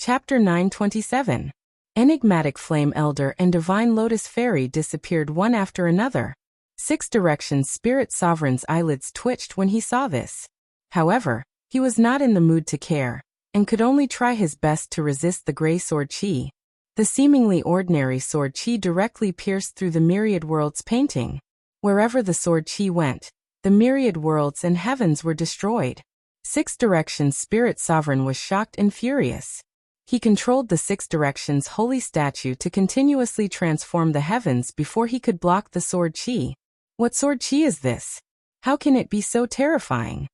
Chapter 927. Enigmatic Flame Elder and Divine Lotus Fairy disappeared one after another. Six Directions Spirit Sovereign's eyelids twitched when he saw this. However, he was not in the mood to care, and could only try his best to resist the gray sword chi. The seemingly ordinary sword chi directly pierced through the myriad worlds painting. Wherever the sword chi went, the myriad worlds and heavens were destroyed. Six Directions Spirit Sovereign was shocked and furious. He controlled the Six Directions holy statue to continuously transform the heavens before he could block the sword chi. What sword chi is this? How can it be so terrifying?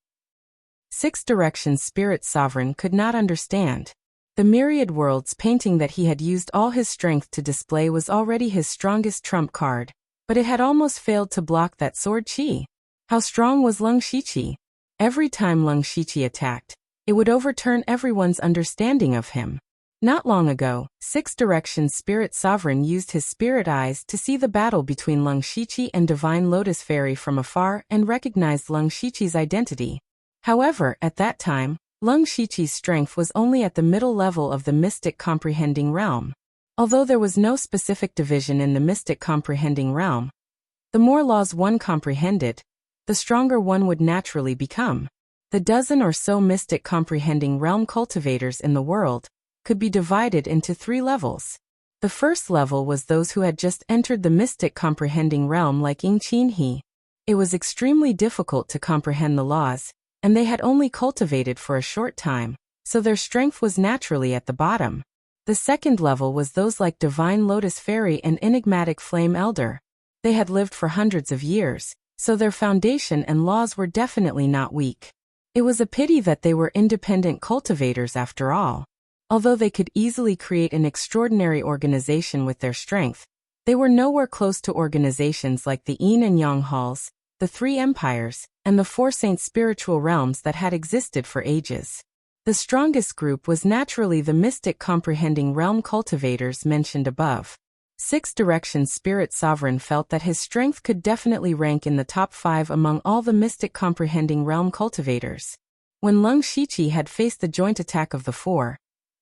Six Directions Spirit Sovereign could not understand. The myriad worlds painting that he had used all his strength to display was already his strongest trump card, but it had almost failed to block that sword chi. How strong was Lung Shichi? Every time Lung Shichi attacked, it would overturn everyone's understanding of him. Not long ago, Six Directions Spirit Sovereign used his spirit eyes to see the battle between Lung Shichi and Divine Lotus Fairy from afar and recognized Lung Shichi's identity. However, at that time, Lung Shichi's strength was only at the middle level of the Mystic Comprehending Realm. Although there was no specific division in the Mystic Comprehending Realm, the more laws one comprehended, the stronger one would naturally become. The dozen or so Mystic Comprehending Realm cultivators in the world could be divided into three levels. The first level was those who had just entered the Mystic Comprehending Realm like Ying Qin He. It was extremely difficult to comprehend the laws, and they had only cultivated for a short time, so their strength was naturally at the bottom. The second level was those like Divine Lotus Fairy and Enigmatic Flame Elder. They had lived for hundreds of years, so their foundation and laws were definitely not weak. It was a pity that they were independent cultivators after all. Although they could easily create an extraordinary organization with their strength, they were nowhere close to organizations like the Yin and Yang Halls, the Three Empires, and the Four Saint spiritual realms that had existed for ages. The strongest group was naturally the Mystic Comprehending Realm cultivators mentioned above. Six Directions Spirit Sovereign felt that his strength could definitely rank in the top 5 among all the Mystic Comprehending Realm cultivators. When Lung Shichi had faced the joint attack of the four,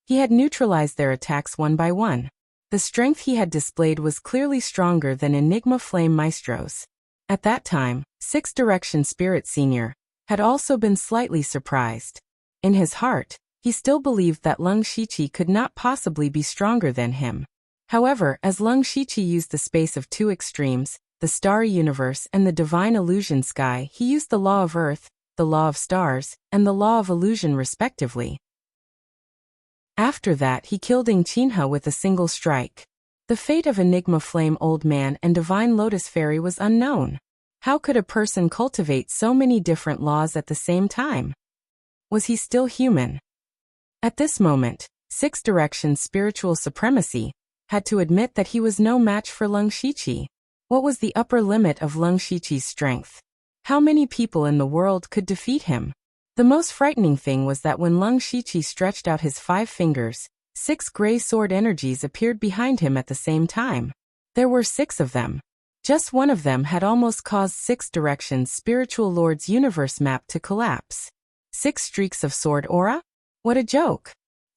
he had neutralized their attacks one by one. The strength he had displayed was clearly stronger than Enigma Flame Maestro's. At that time, Six Directions Spirit Senior had also been slightly surprised. In his heart, he still believed that Lung Shichi could not possibly be stronger than him. However, as Lung Shichi used the space of two extremes, the starry universe and the divine illusion sky, he used the law of earth, the law of stars, and the law of illusion respectively. After that, he killed Ying Qinhe with a single strike. The fate of Enigma Flame Old Man and Divine Lotus Fairy was unknown. How could a person cultivate so many different laws at the same time? Was he still human? At this moment, Six Directions Spiritual Supremacy had to admit that he was no match for Lung Shichi. What was the upper limit of Lung Shichi's strength? How many people in the world could defeat him? The most frightening thing was that when Lung Shichi stretched out his 5 fingers, 6 gray sword energies appeared behind him at the same time. There were 6 of them. Just one of them had almost caused Six Directions Spiritual Lord's universe map to collapse. 6 streaks of sword aura? What a joke!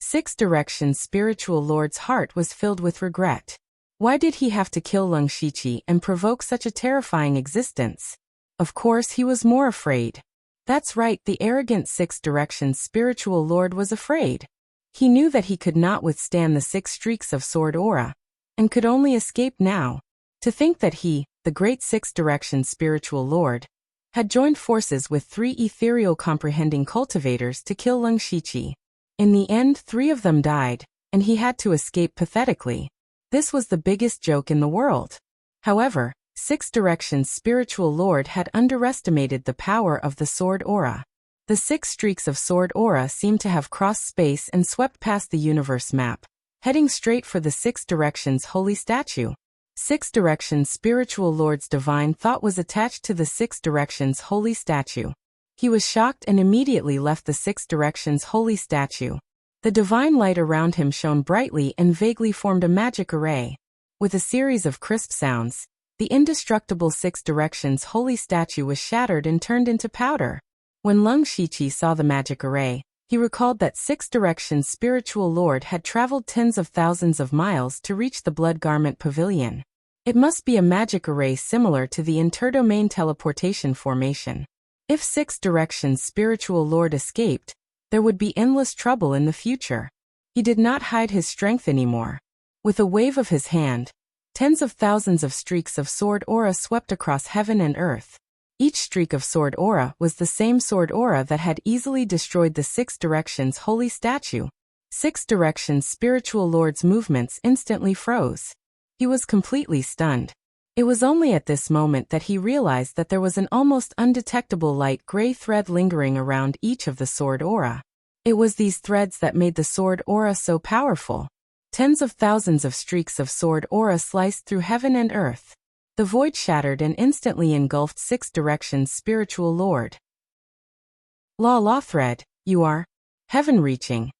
Six Directions Spiritual Lord's heart was filled with regret. Why did he have to kill Lung Shichi and provoke such a terrifying existence? Of course he was more afraid. That's right, the arrogant Six Directions Spiritual Lord was afraid. He knew that he could not withstand the 6 streaks of sword aura, and could only escape now. To think that he, the great Six Directions Spiritual Lord, had joined forces with 3 ethereal comprehending cultivators to kill Lung Shichi. In the end, 3 of them died, and he had to escape pathetically. This was the biggest joke in the world. However, Six Directions Spiritual Lord had underestimated the power of the sword aura. The 6 streaks of sword aura seemed to have crossed space and swept past the universe map, heading straight for the Six Directions holy statue. Six Directions Spiritual Lord's divine thought was attached to the Six Directions holy statue. He was shocked and immediately left the Six Directions holy statue. The divine light around him shone brightly and vaguely formed a magic array. With a series of crisp sounds, the indestructible Six Directions holy statue was shattered and turned into powder. When Lung Shichi saw the magic array, He recalled that Six Directions' spiritual lord had traveled tens of thousands of miles to reach the Blood Garment Pavilion. It must be a magic array similar to the interdomain teleportation formation. If Six Directions' spiritual lord escaped, there would be endless trouble in the future. He did not hide his strength anymore. With a wave of his hand, tens of thousands of streaks of sword aura swept across heaven and earth. Each streak of sword aura was the same sword aura that had easily destroyed the Six Directions' holy statue. Six Directions' spiritual lord's movements instantly froze. He was completely stunned. It was only at this moment that he realized that there was an almost undetectable light gray thread lingering around each of the sword aura. It was these threads that made the sword aura so powerful. Tens of thousands of streaks of sword aura sliced through heaven and earth. The void shattered and instantly engulfed Six Directions' spiritual lord. Law thread, you are heaven-reaching.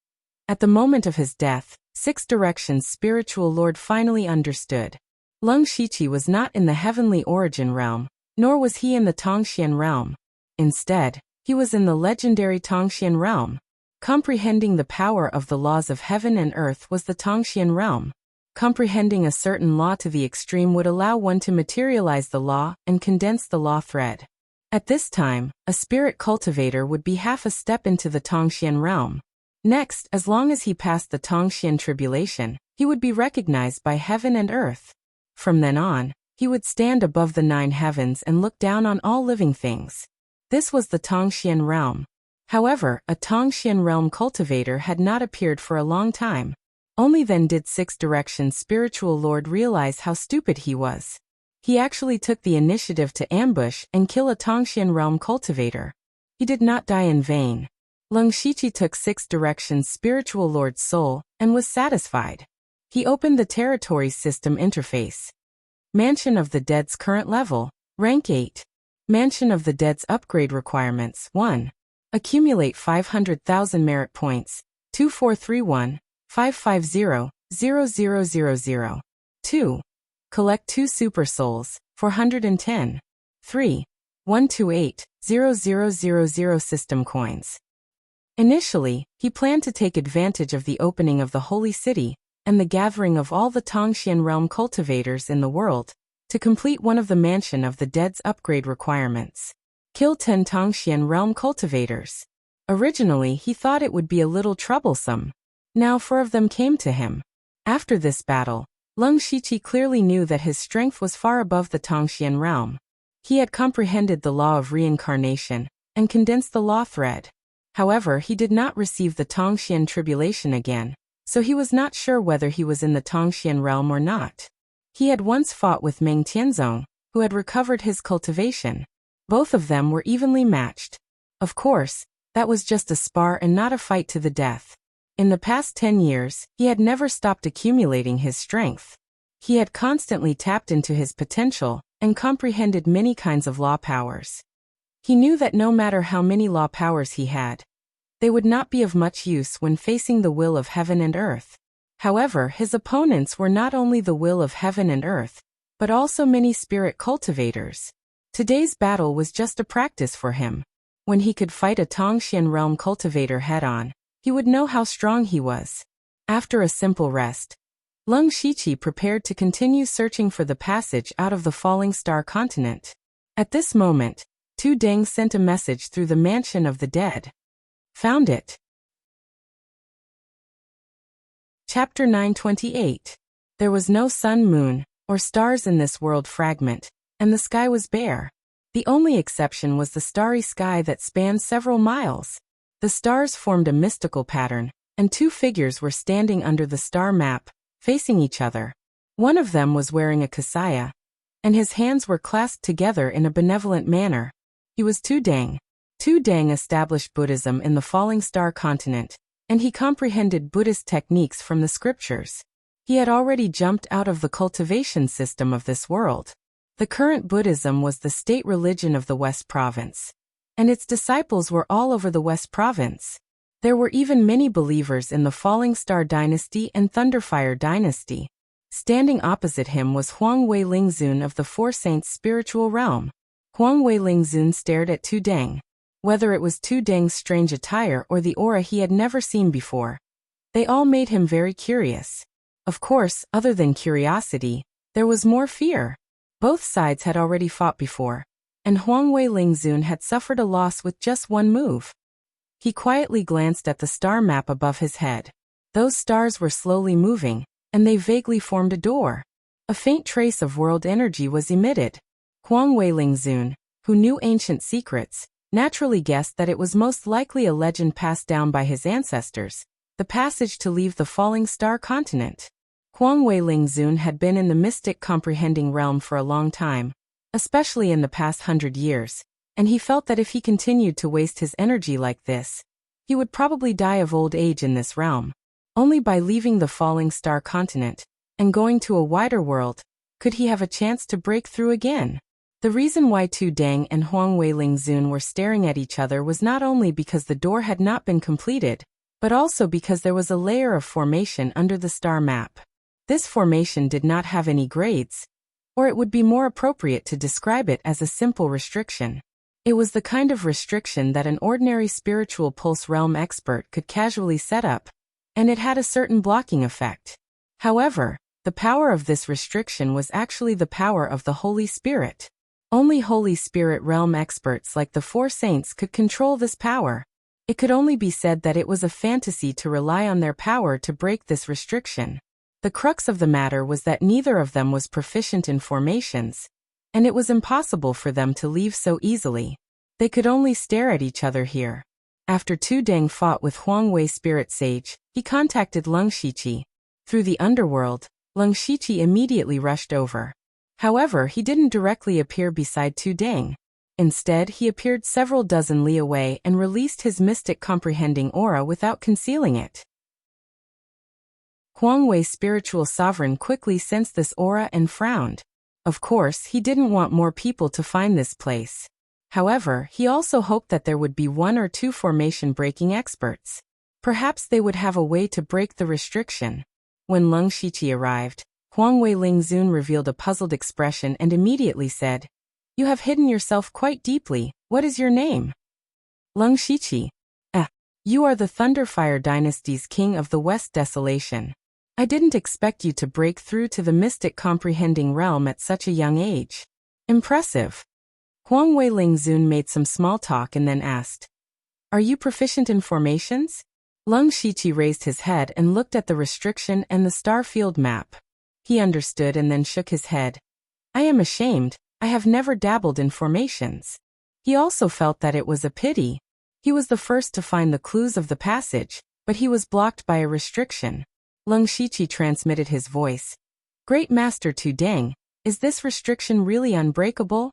At the moment of his death, Six Directions' spiritual lord finally understood. Lung Shiqi was not in the heavenly origin realm, nor was he in the Tongxian realm. Instead, he was in the legendary Tongxian realm. Comprehending the power of the laws of heaven and earth was the Tongxian realm. Comprehending a certain law to the extreme would allow one to materialize the law and condense the law thread. At this time, a spirit cultivator would be half a step into the Tongxian realm. Next, as long as he passed the Tongxian tribulation, he would be recognized by heaven and earth. From then on, he would stand above the 9 heavens and look down on all living things. This was the Tongxian realm. However, a Tongxian realm cultivator had not appeared for a long time. Only then did Six Directions' spiritual lord realize how stupid he was. He actually took the initiative to ambush and kill a Tongxian realm cultivator. He did not die in vain. Lung Shiqi took Six Directions' spiritual lord's soul and was satisfied. He opened the territory system interface. Mansion of the Dead's current level, rank 8. Mansion of the Dead's upgrade requirements, 1. Accumulate 500,000 merit points, 2431. 550-0000. 2. Collect 2 super souls, 410. 3. 128-0000 system coins. Initially, he planned to take advantage of the opening of the Holy City and the gathering of all the Tongxian realm cultivators in the world to complete one of the Mansion of the Dead's upgrade requirements. Kill 10 Tongxian realm cultivators. Originally, he thought it would be a little troublesome. Now 4 of them came to him. After this battle, Lung Shiqi clearly knew that his strength was far above the Tongxian realm. He had comprehended the law of reincarnation and condensed the law thread. However, he did not receive the Tongxian tribulation again, so he was not sure whether he was in the Tongxian realm or not. He had once fought with Meng Tianzong, who had recovered his cultivation. Both of them were evenly matched. Of course, that was just a spar and not a fight to the death. In the past 10 years, he had never stopped accumulating his strength. He had constantly tapped into his potential and comprehended many kinds of law powers. He knew that no matter how many law powers he had, they would not be of much use when facing the will of heaven and earth. However, his opponents were not only the will of heaven and earth, but also many spirit cultivators. Today's battle was just a practice for him. When he could fight a Tongxian realm cultivator head-on, he would know how strong he was. After a simple rest, Lung Shiqi prepared to continue searching for the passage out of the falling star continent. At this moment, Tu Deng sent a message through the Mansion of the Dead. Found it. Chapter 928. There was no sun, moon, or stars in this world fragment, and the sky was bare. The only exception was the starry sky that spanned several miles. The stars formed a mystical pattern, and 2 figures were standing under the star map, facing each other. One of them was wearing a kasaya, and his hands were clasped together in a benevolent manner. He was Tu Deng. Tu Deng established Buddhism in the falling star continent, and he comprehended Buddhist techniques from the scriptures. He had already jumped out of the cultivation system of this world. The current Buddhism was the state religion of the West Province, and its disciples were all over the West Province. There were even many believers in the Falling Star Dynasty and Thunderfire Dynasty. Standing opposite him was Huang Wei Lingzun of the Four Saints spiritual realm. Huang Wei Lingzun stared at Tu Deng. Whether it was Tu Deng's strange attire or the aura he had never seen before, they all made him very curious. Of course, other than curiosity, there was more fear. Both sides had already fought before, and Huang Wei Lingzun had suffered a loss with just one move. He quietly glanced at the star map above his head. Those stars were slowly moving, and they vaguely formed a door. A faint trace of world energy was emitted. Huang Wei Lingzun, who knew ancient secrets, naturally guessed that it was most likely a legend passed down by his ancestors, the passage to leave the falling star continent. Huang Wei Lingzun had been in the mystic comprehending realm for a long time, especially in the past 100 years, and he felt that if he continued to waste his energy like this, he would probably die of old age in this realm. Only by leaving the falling star continent and going to a wider world could he have a chance to break through again. The reason why Tu Deng and Huang Wei Lingzun were staring at each other was not only because the door had not been completed, but also because there was a layer of formation under the star map. This formation did not have any grades, or it would be more appropriate to describe it as a simple restriction. It was the kind of restriction that an ordinary spiritual pulse realm expert could casually set up, and it had a certain blocking effect. However, the power of this restriction was actually the power of the Holy Spirit. Only Holy Spirit realm experts like the four saints could control this power. It could only be said that it was a fantasy to rely on their power to break this restriction. The crux of the matter was that neither of them was proficient in formations, and it was impossible for them to leave so easily. They could only stare at each other here. After Tu Deng fought with Huang Wei Spirit Sage, he contacted Leng Shiqi. Through the underworld, Leng Shiqi immediately rushed over. However, he didn't directly appear beside Tu Deng. Instead, he appeared several dozen li away and released his mystic comprehending aura without concealing it. Huang Wei's spiritual sovereign quickly sensed this aura and frowned. Of course, he didn't want more people to find this place. However, he also hoped that there would be one or two formation-breaking experts. Perhaps they would have a way to break the restriction. When Leng Shiqi arrived, Huang Wei Lingzun revealed a puzzled expression and immediately said, "You have hidden yourself quite deeply. What is your name?" Leng Shiqi. You are the Thunderfire Dynasty's king of the West Desolation. I didn't expect you to break through to the mystic comprehending realm at such a young age. Impressive. Huang Wei Lingzun made some small talk and then asked, "Are you proficient in formations?" Leng Shiqi raised his head and looked at the restriction and the star field map. He understood and then shook his head. "I am ashamed, I have never dabbled in formations." He also felt that it was a pity. He was the first to find the clues of the passage, but he was blocked by a restriction. Leng Shiqi transmitted his voice. "Great Master Tu Deng, is this restriction really unbreakable?"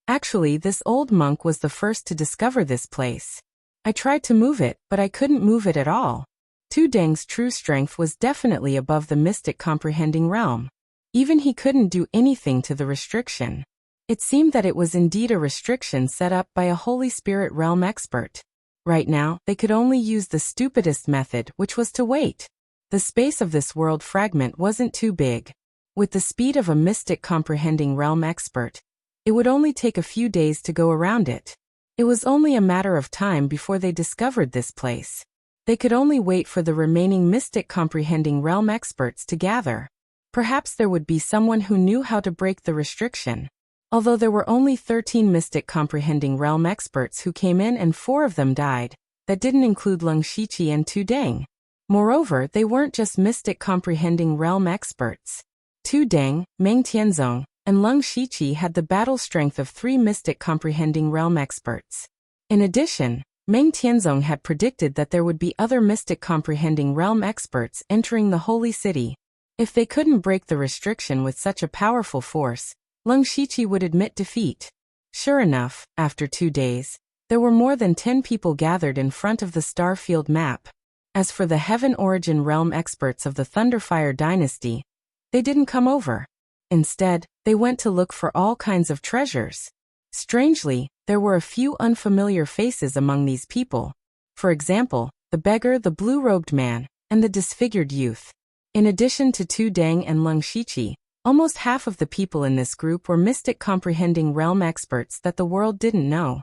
Actually, this old monk was the first to discover this place. I tried to move it, but I couldn't move it at all. Tu Deng's true strength was definitely above the mystic comprehending realm. Even he couldn't do anything to the restriction. It seemed that it was indeed a restriction set up by a Holy Spirit realm expert. Right now, they could only use the stupidest method, which was to wait. The space of this world fragment wasn't too big. With the speed of a mystic comprehending realm expert, it would only take a few days to go around it. It was only a matter of time before they discovered this place. They could only wait for the remaining mystic comprehending realm experts to gather. Perhaps there would be someone who knew how to break the restriction. Although there were only 13 mystic comprehending realm experts who came in and 4 of them died, that didn't include Leng Shiqi and Tu Deng. Moreover, they weren't just mystic comprehending realm experts. Tu Deng, Meng Tianzong, and Leng Shiqi had the battle strength of 3 mystic comprehending realm experts. In addition, Meng Tianzong had predicted that there would be other mystic comprehending realm experts entering the holy city. If they couldn't break the restriction with such a powerful force, Leng Shiqi would admit defeat. Sure enough, after 2 days, there were more than 10 people gathered in front of the star field map. As for the Heaven Origin realm experts of the Thunderfire Dynasty, they didn't come over. Instead, they went to look for all kinds of treasures. Strangely, there were a few unfamiliar faces among these people. For example, the beggar, the blue-robed man, and the disfigured youth. In addition to Tu Deng and Leng Shiqi, almost half of the people in this group were mystic comprehending realm experts that the world didn't know.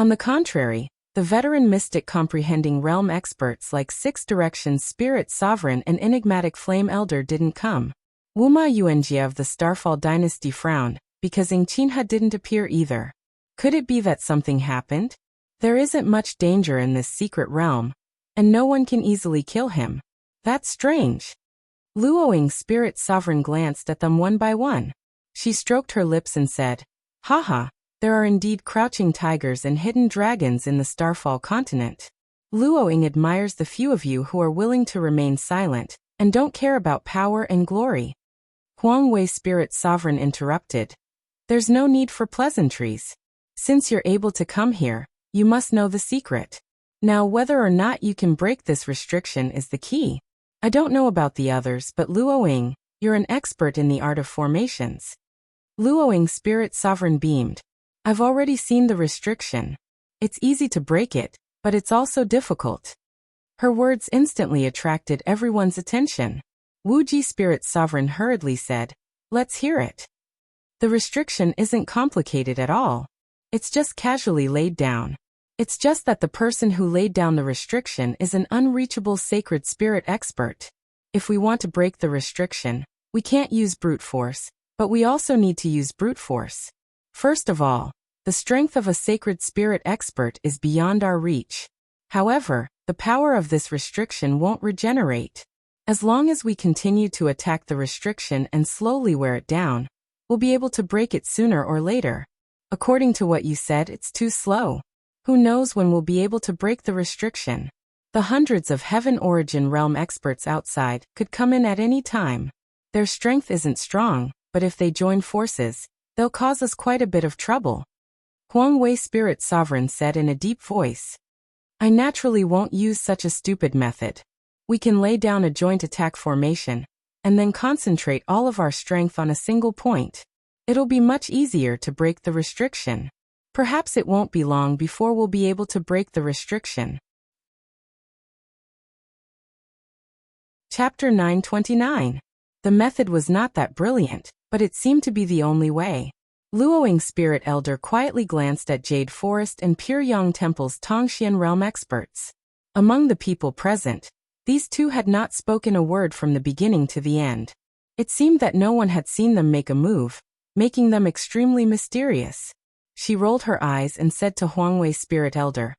On the contrary, the veteran mystic comprehending realm experts like Six Directions Spirit Sovereign and Enigmatic Flame Elder didn't come. Wuma Yuanjia of the Starfall dynasty frowned, because Ingqinha didn't appear either. Could it be that something happened? There isn't much danger in this secret realm, and no one can easily kill him. That's strange. Luoying's Spirit Sovereign glanced at them one by one. She stroked her lips and said, "Haha, there are indeed crouching tigers and hidden dragons in the Starfall continent. Luoying admires the few of you who are willing to remain silent and don't care about power and glory." Huang Wei Spirit Sovereign interrupted. "There's no need for pleasantries. Since you're able to come here, you must know the secret. Now whether or not you can break this restriction is the key. I don't know about the others, but Luoying, you're an expert in the art of formations." Luoying's Spirit Sovereign beamed. "I've already seen the restriction. It's easy to break it, but it's also difficult." Her words instantly attracted everyone's attention. Wuji Spirit Sovereign hurriedly said, "Let's hear it." "The restriction isn't complicated at all. It's just casually laid down. It's just that the person who laid down the restriction is an unreachable sacred spirit expert. If we want to break the restriction, we can't use brute force, but we also need to use brute force. First of all, the strength of a sacred spirit expert is beyond our reach. However, the power of this restriction won't regenerate. As long as we continue to attack the restriction and slowly wear it down, we'll be able to break it sooner or later. According to what you said, it's too slow. Who knows when we'll be able to break the restriction? The hundreds of Heaven Origin Realm experts outside could come in at any time. Their strength isn't strong, but if they join forces, they'll cause us quite a bit of trouble." Huang Wei Spirit Sovereign said in a deep voice. "I naturally won't use such a stupid method. We can lay down a joint attack formation, and then concentrate all of our strength on a single point. It'll be much easier to break the restriction. Perhaps it won't be long before we'll be able to break the restriction." Chapter 929. The method was not that brilliant, but it seemed to be the only way. Luoying Spirit Elder quietly glanced at Jade Forest and Pure Yang Temple's Tongxian realm experts. Among the people present, these two had not spoken a word from the beginning to the end. It seemed that no one had seen them make a move, making them extremely mysterious. She rolled her eyes and said to Huang Wei Spirit Elder,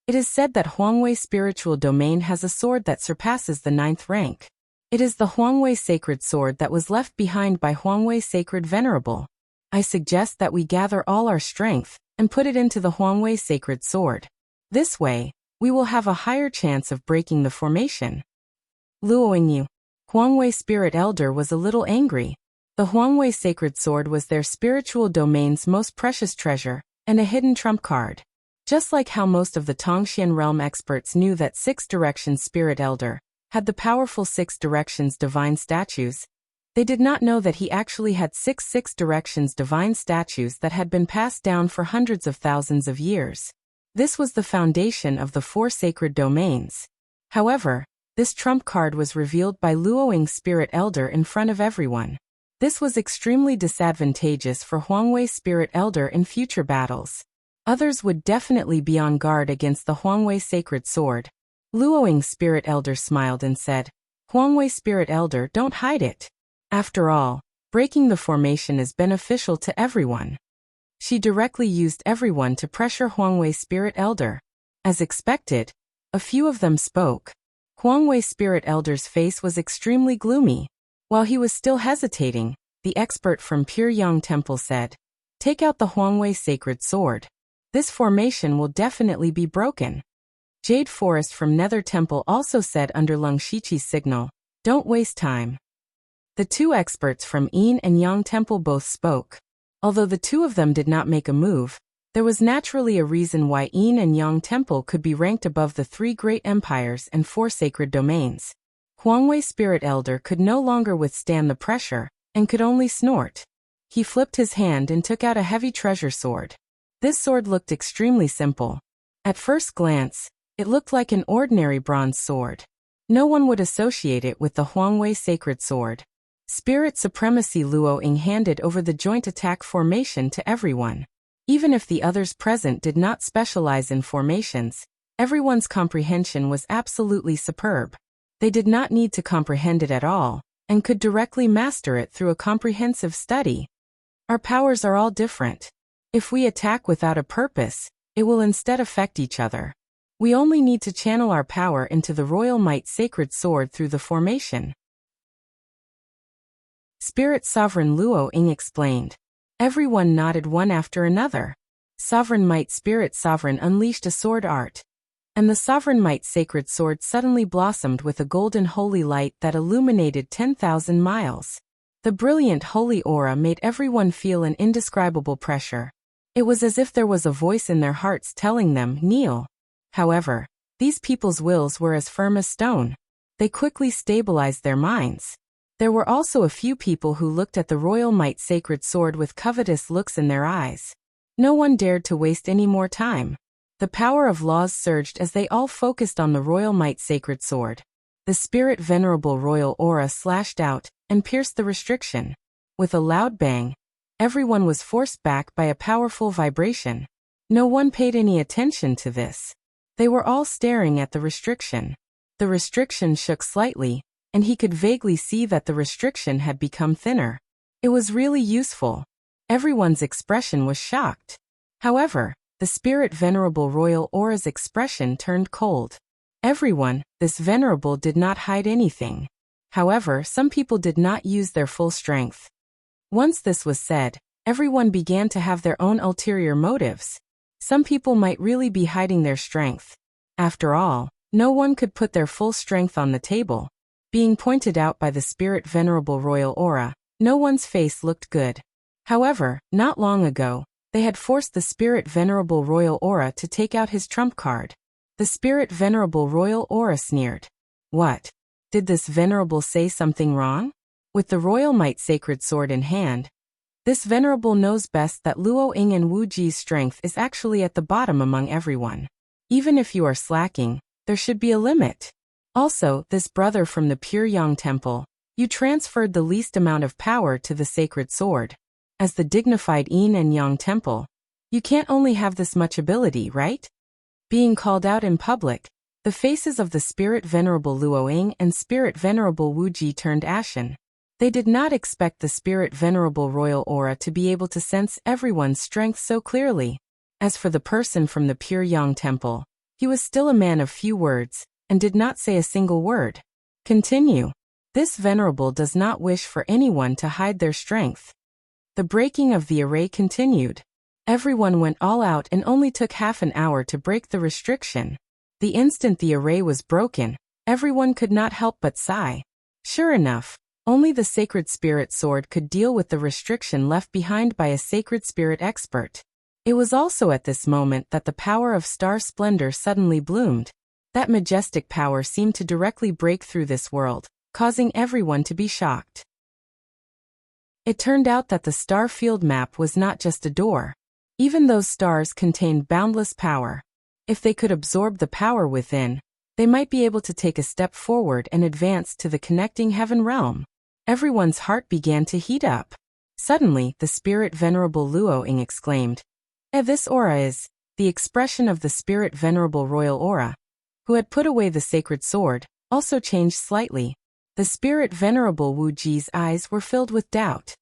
"It is said that Huang Wei Spiritual Domain has a sword that surpasses the 9th rank. It is the Huang Wei Sacred Sword that was left behind by Huang Wei Sacred Venerable. I suggest that we gather all our strength and put it into the Huang Wei Sacred Sword. This way, we will have a higher chance of breaking the formation." Luoying Yu. Huang Wei Spirit Elder was a little angry. The Huang Wei Sacred Sword was their spiritual domain's most precious treasure, and a hidden trump card. Just like how most of the Tongxian realm experts knew that Six Directions Spirit Elder had the powerful Six Directions divine statues, they did not know that he actually had Six Directions divine statues that had been passed down for hundreds of thousands of years. This was the foundation of the 4 sacred domains. However, this trump card was revealed by Luoying's Spirit Elder in front of everyone. This was extremely disadvantageous for Huang Wei Spirit Elder in future battles. Others would definitely be on guard against the Huang Wei Sacred Sword. Luoying's Spirit Elder smiled and said, "Huang Wei Spirit Elder, don't hide it. After all, breaking the formation is beneficial to everyone." She directly used everyone to pressure Huang Wei Spirit Elder. As expected, a few of them spoke. Huang Wei Spirit Elder's face was extremely gloomy. While he was still hesitating, the expert from Pure Yang Temple said, "Take out the Huang Wei Sacred Sword. This formation will definitely be broken." Jade Forest from Nether Temple also said under Lung Shiqi's signal, "Don't waste time." The 2 experts from Yin and Yang Temple both spoke. Although the 2 of them did not make a move, there was naturally a reason why Yin and Yang Temple could be ranked above the 3 great empires and 4 sacred domains. Huang Wei Spirit Elder could no longer withstand the pressure, and could only snort. He flipped his hand and took out a heavy treasure sword. This sword looked extremely simple. At first glance, it looked like an ordinary bronze sword. No one would associate it with the Huang Wei Sacred Sword. Spirit Supremacy Luoying handed over the joint attack formation to everyone. Even if the others present did not specialize in formations, everyone's comprehension was absolutely superb. They did not need to comprehend it at all, and could directly master it through a comprehensive study. Our powers are all different. If we attack without a purpose, it will instead affect each other. We only need to channel our power into the Royal Might Sacred Sword through the formation. Spirit Sovereign Luo Ying explained. Everyone nodded one after another. Sovereign Might Spirit Sovereign unleashed a sword art, and the Sovereign Might Sacred Sword suddenly blossomed with a golden holy light that illuminated 10,000 miles. The brilliant holy aura made everyone feel an indescribable pressure. It was as if there was a voice in their hearts telling them, kneel. However, these people's wills were as firm as stone. They quickly stabilized their minds. There were also a few people who looked at the Royal Might Sacred Sword with covetous looks in their eyes. No one dared to waste any more time. The power of laws surged as they all focused on the Royal Might Sacred Sword. The Spirit Venerable Royal Aura slashed out and pierced the restriction. With a loud bang, everyone was forced back by a powerful vibration. No one paid any attention to this. They were all staring at the restriction. The restriction shook slightly, and he could vaguely see that the restriction had become thinner. It was really useful. Everyone's expression was shocked. However, the Spirit Venerable Royal Aura's expression turned cold. Everyone, this venerable, did not hide anything. However, some people did not use their full strength. Once this was said, everyone began to have their own ulterior motives. Some people might really be hiding their strength. After all, no one could put their full strength on the table. Being pointed out by the Spirit Venerable Royal Aura, no one's face looked good. However, not long ago, they had forced the Spirit Venerable Royal Aura to take out his trump card. The Spirit Venerable Royal Aura sneered. What? Did this venerable say something wrong? With the Royal Might Sacred Sword in hand, this venerable knows best that Luo Ying and Wu Ji's strength is actually at the bottom among everyone. Even if you are slacking, there should be a limit. Also, this brother from the Pure Yang Temple, you transferred the least amount of power to the sacred sword. As the dignified Yin and Yang Temple, you can't only have this much ability, right? Being called out in public, the faces of the Spirit Venerable Luo Ying and Spirit Venerable Wu Ji turned ashen. They did not expect the Spirit Venerable Royal Aura to be able to sense everyone's strength so clearly. As for the person from the Pure Yang Temple, he was still a man of few words, and did not say a single word. Continue. This venerable does not wish for anyone to hide their strength. The breaking of the array continued. Everyone went all out and only took half an hour to break the restriction. The instant the array was broken, everyone could not help but sigh. Sure enough, only the Sacred Spirit Sword could deal with the restriction left behind by a Sacred Spirit expert. It was also at this moment that the power of star splendor suddenly bloomed. That majestic power seemed to directly break through this world, causing everyone to be shocked. It turned out that the star field map was not just a door. Even those stars contained boundless power. If they could absorb the power within, they might be able to take a step forward and advance to the connecting heaven realm. Everyone's heart began to heat up. Suddenly, the Spirit Venerable Luo Ying exclaimed, This aura is the expression of the Spirit Venerable Royal Aura, who had put away the sacred sword, also changed slightly. The Spirit Venerable Wu Ji's eyes were filled with doubt.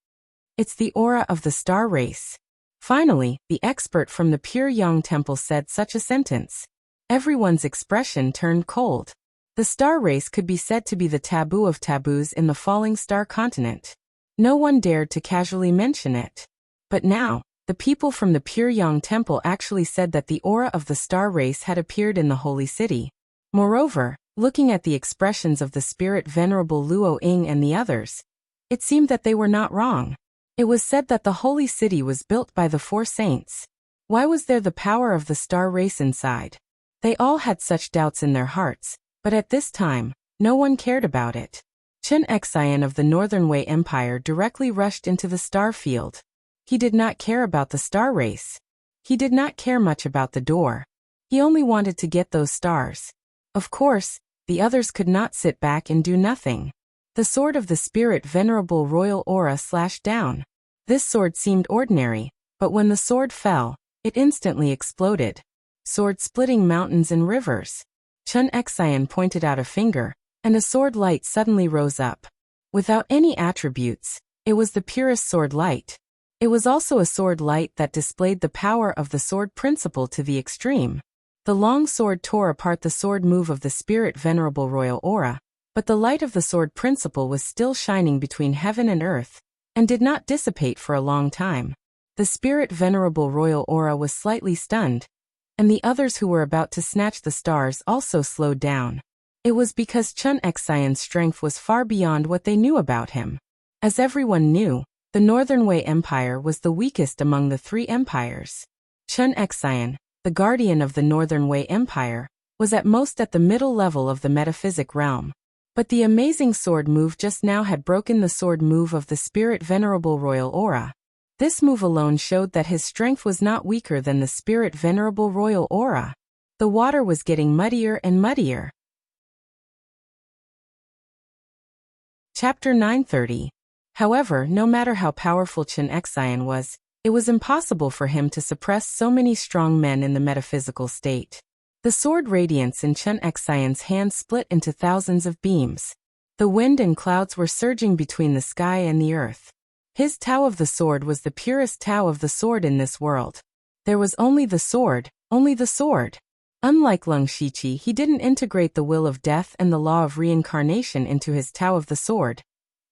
It's the aura of the star race. Finally, the expert from the Pure Yang Temple said such a sentence. Everyone's expression turned cold. The star race could be said to be the taboo of taboos in the falling star continent. No one dared to casually mention it. But now, the people from the Pure Yang Temple actually said that the aura of the star race had appeared in the holy city. Moreover, looking at the expressions of the Spirit Venerable Luo Ying and the others, it seemed that they were not wrong. It was said that the holy city was built by the 4 saints. Why was there the power of the star race inside? They all had such doubts in their hearts, but at this time, no one cared about it. Chen Xian of the Northern Wei Empire directly rushed into the star field. He did not care about the star race. He did not care much about the door. He only wanted to get those stars. Of course, the others could not sit back and do nothing. The sword of the Spirit Venerable Royal Aura slashed down. This sword seemed ordinary, But when the sword fell, it instantly exploded. Sword splitting mountains and rivers. Chun Xian pointed out a finger, and a sword light suddenly rose up. Without any attributes, it was the purest sword light. It was also a sword light that displayed the power of the sword principle to the extreme. The long sword tore apart the sword move of the spirit venerable royal aura, but the light of the sword principle was still shining between heaven and earth, and did not dissipate for a long time. The spirit venerable royal aura was slightly stunned, and the others who were about to snatch the stars also slowed down. It was because Chun Xian's strength was far beyond what they knew about him. As everyone knew, the Northern Wei Empire was the weakest among the three empires. Chun Xian, the guardian of the Northern Wei Empire, was at most at the middle level of the metaphysic realm. But the amazing sword move just now had broken the sword move of the spirit venerable royal aura. This move alone showed that his strength was not weaker than the spirit venerable royal aura. The water was getting muddier and muddier. Chapter 930. However, no matter how powerful Chun Xian was, it was impossible for him to suppress so many strong men in the metaphysical state. The sword radiance in Chun Xian's hand split into thousands of beams. The wind and clouds were surging between the sky and the earth. His Tao of the sword was the purest Tao of the sword in this world. There was only the sword, only the sword. Unlike Lung Shiqi, he didn't integrate the will of death and the law of reincarnation into his Tao of the sword.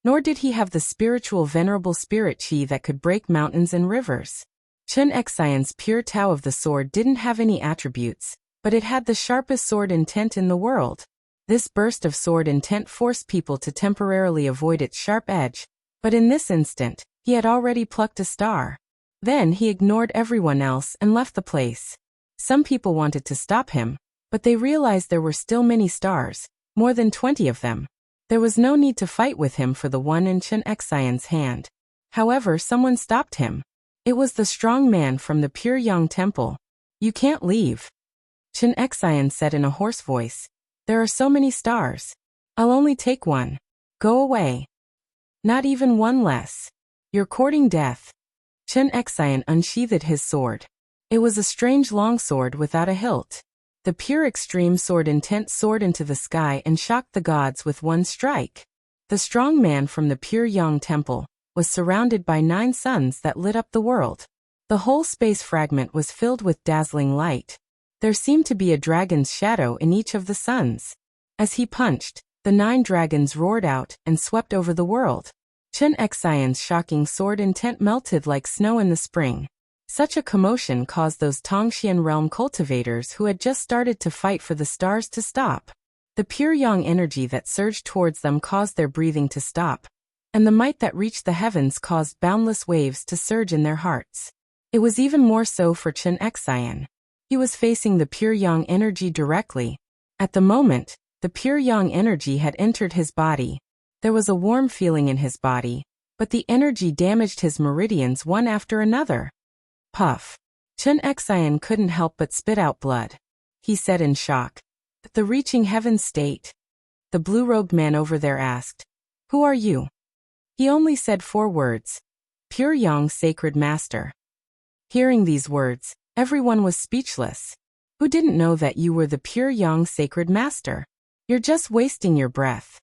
Nor did he have the spiritual venerable spirit chi that could break mountains and rivers. Chun Xian's pure Tao of the sword didn't have any attributes, but it had the sharpest sword intent in the world. This burst of sword intent forced people to temporarily avoid its sharp edge, but in this instant, he had already plucked a star. Then he ignored everyone else and left the place. Some people wanted to stop him, but they realized there were still many stars, more than 20 of them. There was no need to fight with him for the one in Chun Xian's hand. However, someone stopped him. It was the strong man from the Pure Yang Temple. "You can't leave," Chun Xian said in a hoarse voice. "There are so many stars. I'll only take one. Go away. Not even one less. You're courting death." Chun Xian unsheathed his sword. It was a strange long sword without a hilt. The pure extreme sword intent soared into the sky and shocked the gods with one strike. The strong man from the Pure Yang Temple was surrounded by 9 suns that lit up the world. The whole space fragment was filled with dazzling light. There seemed to be a dragon's shadow in each of the suns. As he punched, the 9 dragons roared out and swept over the world. Chun Xian's shocking sword intent melted like snow in the spring. Such a commotion caused those Tongxian realm cultivators who had just started to fight for the stars to stop. The pure yang energy that surged towards them caused their breathing to stop, and the might that reached the heavens caused boundless waves to surge in their hearts. It was even more so for Chun Xian. He was facing the pure yang energy directly. At the moment, the pure yang energy had entered his body. There was a warm feeling in his body, but the energy damaged his meridians one after another. Puff. Chun Xian couldn't help but spit out blood. He said in shock. "The reaching heaven state?" The blue-robed man over there asked. "Who are you?" He only said 4 words. "Pure Yang Sacred Master." Hearing these words, everyone was speechless. "Who didn't know that you were the Pure Yang Sacred Master? You're just wasting your breath."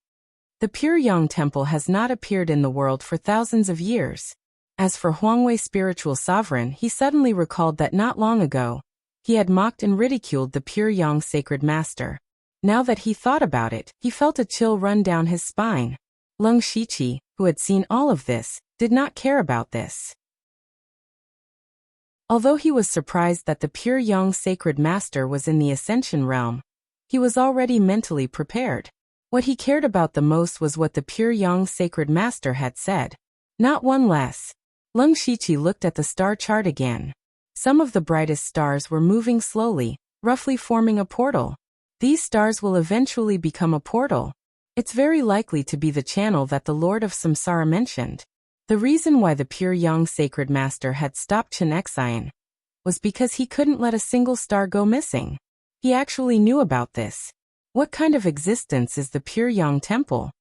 The Pure Yang Temple has not appeared in the world for thousands of years. As for Huangwei spiritual sovereign, he suddenly recalled that not long ago, he had mocked and ridiculed the Pure Yang Sacred Master. Now that he thought about it, he felt a chill run down his spine. Lung Shiqi, who had seen all of this, did not care about this. Although he was surprised that the Pure Yang Sacred Master was in the Ascension realm, he was already mentally prepared. What he cared about the most was what the Pure Yang Sacred Master had said. Not one less. Lung Shiqi looked at the star chart again. Some of the brightest stars were moving slowly, roughly forming a portal. These stars will eventually become a portal. It's very likely to be the channel that the Lord of Samsara mentioned. The reason why the Pure Yang Sacred Master had stopped Chun Xian was because he couldn't let a single star go missing. He actually knew about this. What kind of existence is the Pure Yang Temple?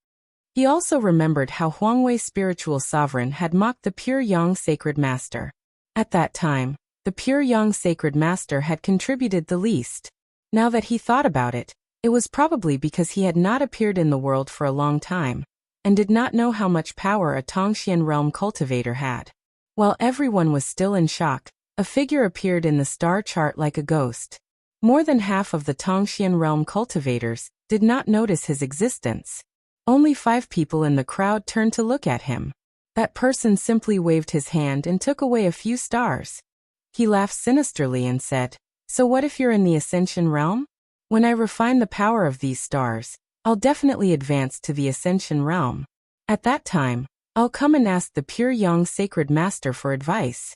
He also remembered how Huangwei spiritual sovereign had mocked the Pure Yang Sacred Master. At that time, the pure young sacred master had contributed the least. Now that he thought about it, it was probably because he had not appeared in the world for a long time, and did not know how much power a Tongxian realm cultivator had. While everyone was still in shock, a figure appeared in the star chart like a ghost. More than half of the Tongxian realm cultivators did not notice his existence. Only 5 people in the crowd turned to look at him. That person simply waved his hand and took away a few stars. He laughed sinisterly and said, "So what if you're in the Ascension realm? When I refine the power of these stars, I'll definitely advance to the Ascension realm. At that time, I'll come and ask the pure young sacred master for advice."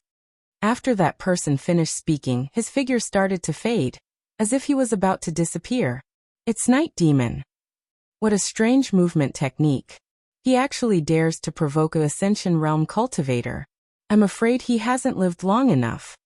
After that person finished speaking, his figure started to fade, as if he was about to disappear. It's Night Demon. What a strange movement technique. He actually dares to provoke a Ascension realm cultivator. I'm afraid he hasn't lived long enough.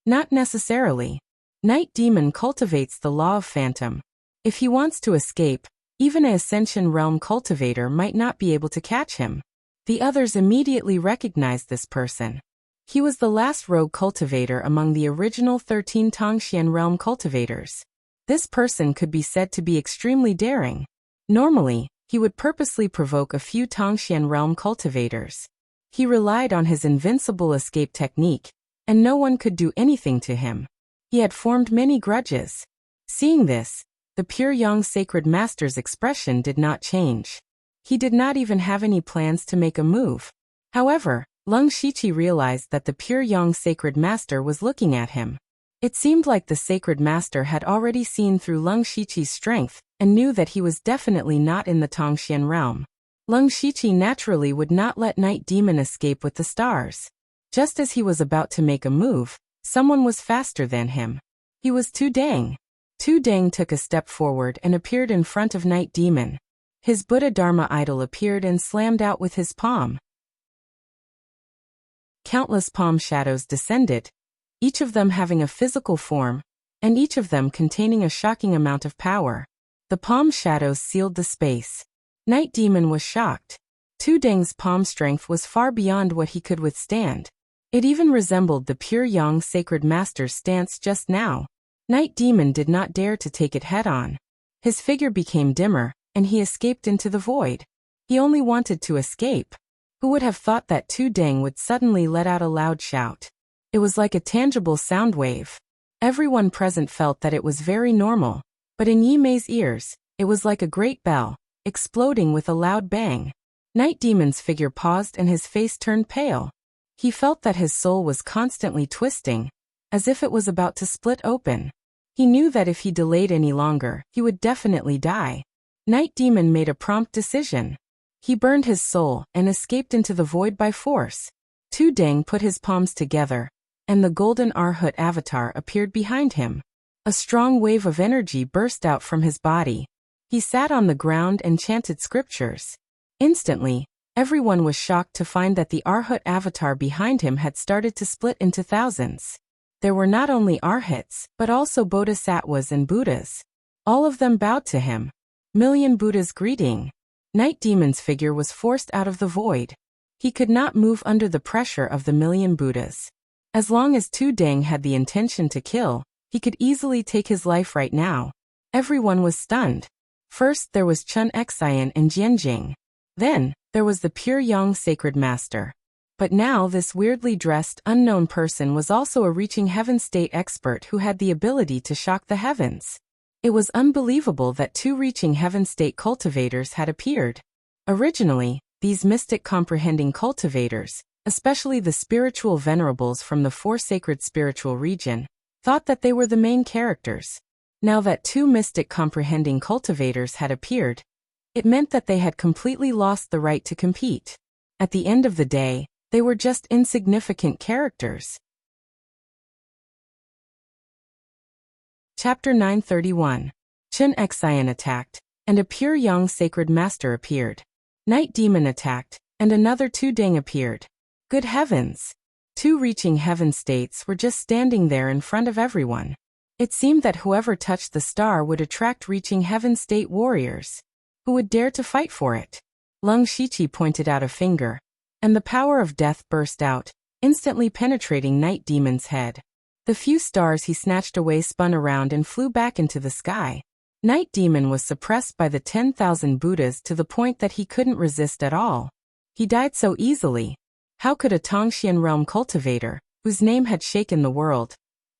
Not necessarily. Night Demon cultivates the law of phantom. If he wants to escape, even an Ascension realm cultivator might not be able to catch him. The others immediately recognized this person. He was the last rogue cultivator among the original 13 Tongxian realm cultivators. This person could be said to be extremely daring. Normally, he would purposely provoke a few Tongxian realm cultivators. He relied on his invincible escape technique, and no one could do anything to him. He had formed many grudges. Seeing this, the pure young sacred master's expression did not change. He did not even have any plans to make a move. However, Lung Shiqi realized that the pure young sacred master was looking at him. It seemed like the sacred master had already seen through Lung Shiqi's strength and knew that he was definitely not in the Tongxian realm. Lung Shiqi naturally would not let Night Demon escape with the stars. Just as he was about to make a move, someone was faster than him. He was Tu Dang. Tu Dang took a step forward and appeared in front of Night Demon. His Buddha Dharma idol appeared and slammed out with his palm. Countless palm shadows descended, each of them having a physical form, and each of them containing a shocking amount of power. The palm shadows sealed the space. Night Demon was shocked. Tu Dang's palm strength was far beyond what he could withstand. It even resembled the pure young sacred master's stance just now. Night Demon did not dare to take it head-on. His figure became dimmer, and he escaped into the void. He only wanted to escape. Who would have thought that Tu Dang would suddenly let out a loud shout? It was like a tangible sound wave. Everyone present felt that it was very normal, but in Yi Mei's ears, it was like a great bell, exploding with a loud bang. Night Demon's figure paused and his face turned pale. He felt that his soul was constantly twisting, as if it was about to split open. He knew that if he delayed any longer, he would definitely die. Night Demon made a prompt decision. He burned his soul and escaped into the void by force. Tu Dang put his palms together, and the golden Arhat avatar appeared behind him. A strong wave of energy burst out from his body. He sat on the ground and chanted scriptures. Instantly, everyone was shocked to find that the Arhat avatar behind him had started to split into thousands. There were not only Arhats, but also Bodhisattvas and Buddhas. All of them bowed to him. Million Buddhas greeting. Night Demon's figure was forced out of the void. He could not move under the pressure of the million Buddhas. As long as Tu Dang had the intention to kill, he could easily take his life right now. Everyone was stunned. First there was Chun Xian and Jianjing. Then, there was the pure young sacred master. But now this weirdly dressed, unknown person was also a reaching heaven state expert who had the ability to shock the heavens. It was unbelievable that 2 reaching heaven state cultivators had appeared. Originally, these mystic comprehending cultivators, especially the spiritual venerables from the 4 sacred spiritual region, thought that they were the main characters. Now that 2 mystic comprehending cultivators had appeared, it meant that they had completely lost the right to compete. At the end of the day, they were just insignificant characters. Chapter 931. Chun Xian attacked, and a pure young sacred master appeared. Night Demon attacked, and another Tu Dang appeared. Good heavens! 2 reaching heaven states were just standing there in front of everyone. It seemed that whoever touched the star would attract reaching heaven state warriors. Who would dare to fight for it? Lung Shiqi pointed out a finger, and the power of death burst out, instantly penetrating Night Demon's head. The few stars he snatched away spun around and flew back into the sky. Night Demon was suppressed by the 10,000 Buddhas to the point that he couldn't resist at all. He died so easily. How could a Tongxian realm cultivator, whose name had shaken the world,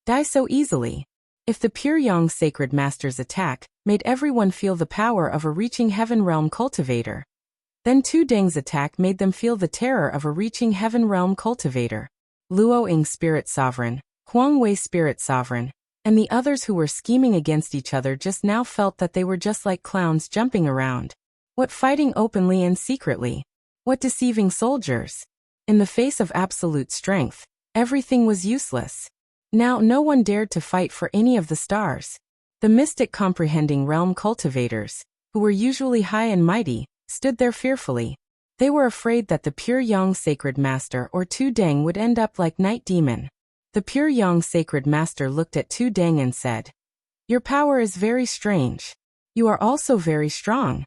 die so easily? If the Pure Yang Sacred Master's attack made everyone feel the power of a reaching heaven realm cultivator, then Tu Deng's attack made them feel the terror of a reaching heaven realm cultivator. Luo Ying Spirit Sovereign, Huang Wei Spirit Sovereign, and the others who were scheming against each other just now felt that they were just like clowns jumping around. What fighting openly and secretly? What deceiving soldiers? In the face of absolute strength, everything was useless. Now no one dared to fight for any of the stars. The mystic comprehending realm cultivators, who were usually high and mighty, stood there fearfully. They were afraid that the Pure Yang Sacred Master or Tu Deng would end up like Night Demon. The Pure Yang Sacred Master looked at Tu Deng and said, "Your power is very strange. You are also very strong.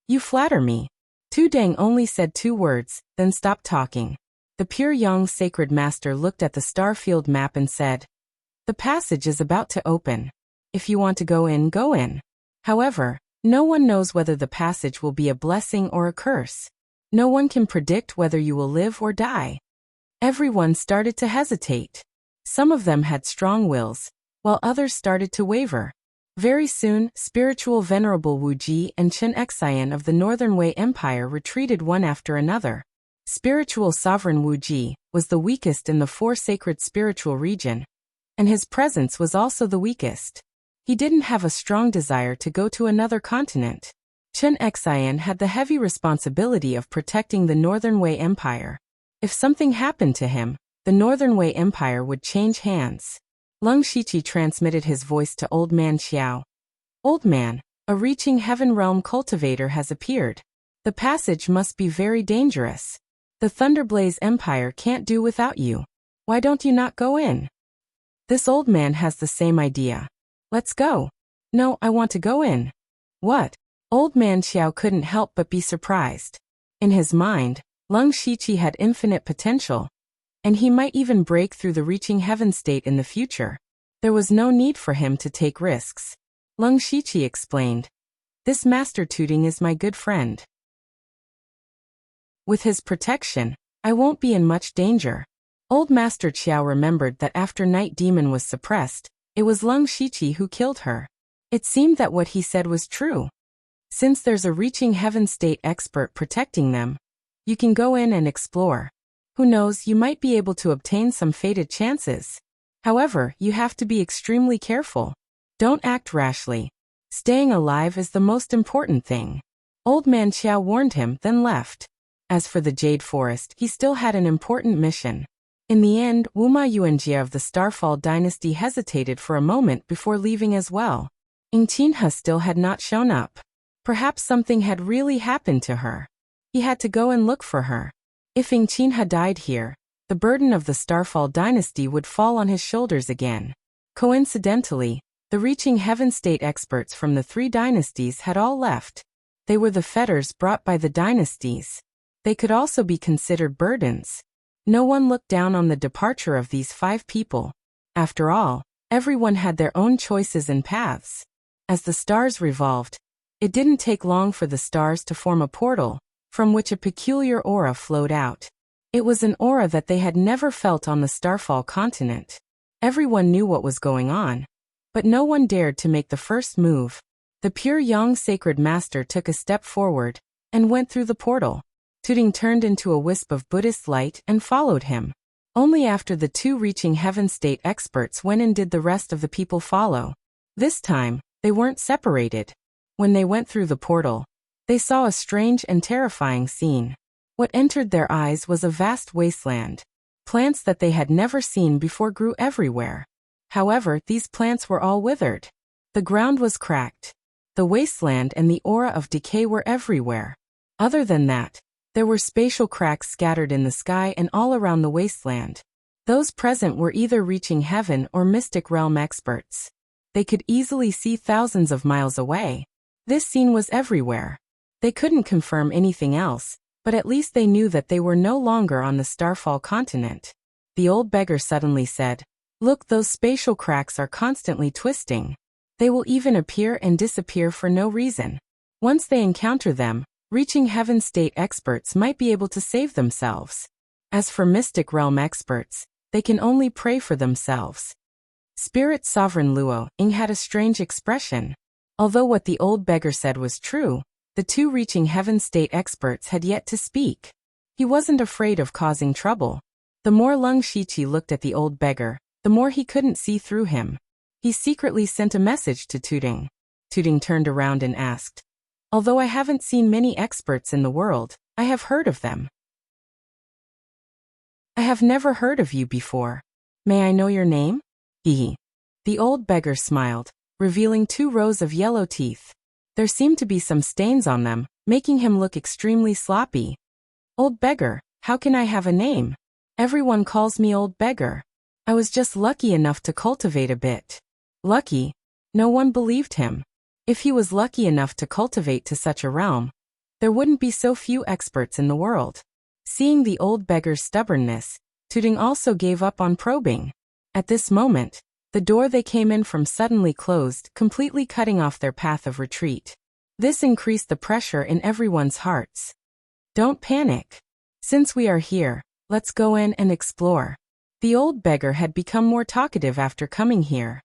You flatter me." Tu Deng only said 2 words, then stopped talking. The Pure Yang Sacred Master looked at the starfield map and said, "The passage is about to open. If you want to go in, go in. However, no one knows whether the passage will be a blessing or a curse. No one can predict whether you will live or die." Everyone started to hesitate. Some of them had strong wills, while others started to waver. Very soon, spiritual Venerable Wu Ji and Chen Xian of the Northern Wei Empire retreated one after another. Spiritual Sovereign Wu Ji was the weakest in the 4 sacred spiritual region, and his presence was also the weakest. He didn't have a strong desire to go to another continent. Chen Xian had the heavy responsibility of protecting the Northern Wei Empire. If something happened to him, the Northern Wei Empire would change hands. Lung Shiqi transmitted his voice to Old Man Xiao. "Old Man, a reaching heaven realm cultivator has appeared. The passage must be very dangerous. The Thunderblaze Empire can't do without you. Why don't you not go in?" This old man has the same idea. "Let's go." "No, I want to go in." "What?" Old Man Xiao couldn't help but be surprised. In his mind, Lung Shiqi had infinite potential, and he might even break through the reaching heaven state in the future. There was no need for him to take risks. Lung Shiqi explained, "This Master Tuding is my good friend. With his protection, I won't be in much danger." Old Master Qiao remembered that after Night Demon was suppressed, it was Lung Shiqi who killed her. It seemed that what he said was true. Since there's a reaching heaven state expert protecting them, you can go in and explore. Who knows, you might be able to obtain some fated chances. However, you have to be extremely careful. Don't act rashly. Staying alive is the most important thing. Old Man Qiao warned him, then left. As for the Jade Forest, he still had an important mission. In the end, Wuma Yuanjia of the Starfall dynasty hesitated for a moment before leaving as well. Ying Qinhe still had not shown up. Perhaps something had really happened to her. He had to go and look for her. If Ying Qinhe died here, the burden of the Starfall dynasty would fall on his shoulders again. Coincidentally, the reaching heaven state experts from the 3 dynasties had all left. They were the fetters brought by the dynasties. They could also be considered burdens. No one looked down on the departure of these 5 people. After all, everyone had their own choices and paths. As the stars revolved, it didn't take long for the stars to form a portal, from which a peculiar aura flowed out. It was an aura that they had never felt on the Starfall continent. Everyone knew what was going on, but no one dared to make the first move. The Pure Yang Sacred Master took a step forward and went through the portal. Tuding turned into a wisp of Buddhist light and followed him. Only after the 2 reaching heaven state experts went in did the rest of the people follow. This time, they weren't separated. When they went through the portal, they saw a strange and terrifying scene. What entered their eyes was a vast wasteland. Plants that they had never seen before grew everywhere. However, these plants were all withered. The ground was cracked. The wasteland and the aura of decay were everywhere. Other than that, there were spatial cracks scattered in the sky and all around the wasteland. Those present were either reaching heaven or mystic realm experts. They could easily see thousands of miles away. This scene was everywhere. They couldn't confirm anything else, But at least they knew that they were no longer on the Starfall continent. The old beggar suddenly said, "Look, those spatial cracks are constantly twisting. They will even appear and disappear for no reason. Once they encounter them, reaching heaven state experts might be able to save themselves. As for mystic realm experts, they can only pray for themselves." Spirit Sovereign Luo Ying had a strange expression. Although what the old beggar said was true, the two reaching heaven state experts had yet to speak. He wasn't afraid of causing trouble. The more Lung Shiqi looked at the old beggar, the more he couldn't see through him. He secretly sent a message to Tuding. Tuding turned around and asked, "Although I haven't seen many experts in the world, I have heard of them." "I have never heard of you before. May I know your name?" Hehe. The old beggar smiled, revealing 2 rows of yellow teeth. There seemed to be some stains on them, making him look extremely sloppy. "Old beggar, how can I have a name? Everyone calls me old beggar. I was just lucky enough to cultivate a bit." Lucky? No one believed him. If he was lucky enough to cultivate to such a realm, there wouldn't be so few experts in the world. Seeing the old beggar's stubbornness, Tuding also gave up on probing. At this moment, the door they came in from suddenly closed, completely cutting off their path of retreat. This increased the pressure in everyone's hearts. "Don't panic. Since we are here, let's go in and explore." The old beggar had become more talkative after coming here.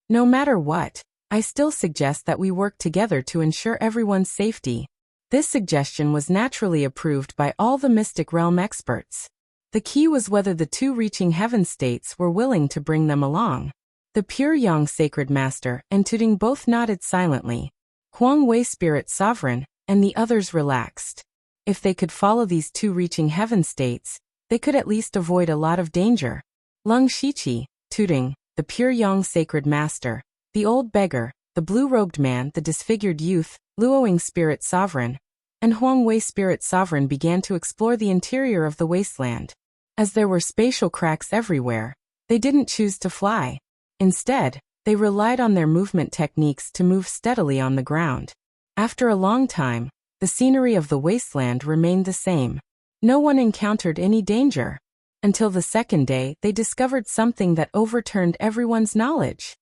"No matter what, I still suggest that we work together to ensure everyone's safety." This suggestion was naturally approved by all the Mystic Realm experts. The key was whether the two reaching heaven states were willing to bring them along. The Pure Yang Sacred Master and Tuding both nodded silently. Huang Wei Spirit Sovereign and the others relaxed. If they could follow these two reaching heaven states, they could at least avoid a lot of danger. Lung Shiqi, Tuding, the Pure Yang Sacred Master, the old beggar, the blue-robed man, the disfigured youth, Luo Ying Spirit Sovereign, and Huang Wei Spirit Sovereign began to explore the interior of the wasteland. As there were spatial cracks everywhere, they didn't choose to fly. Instead, they relied on their movement techniques to move steadily on the ground. After a long time, the scenery of the wasteland remained the same. No one encountered any danger. Until the second day, they discovered something that overturned everyone's knowledge.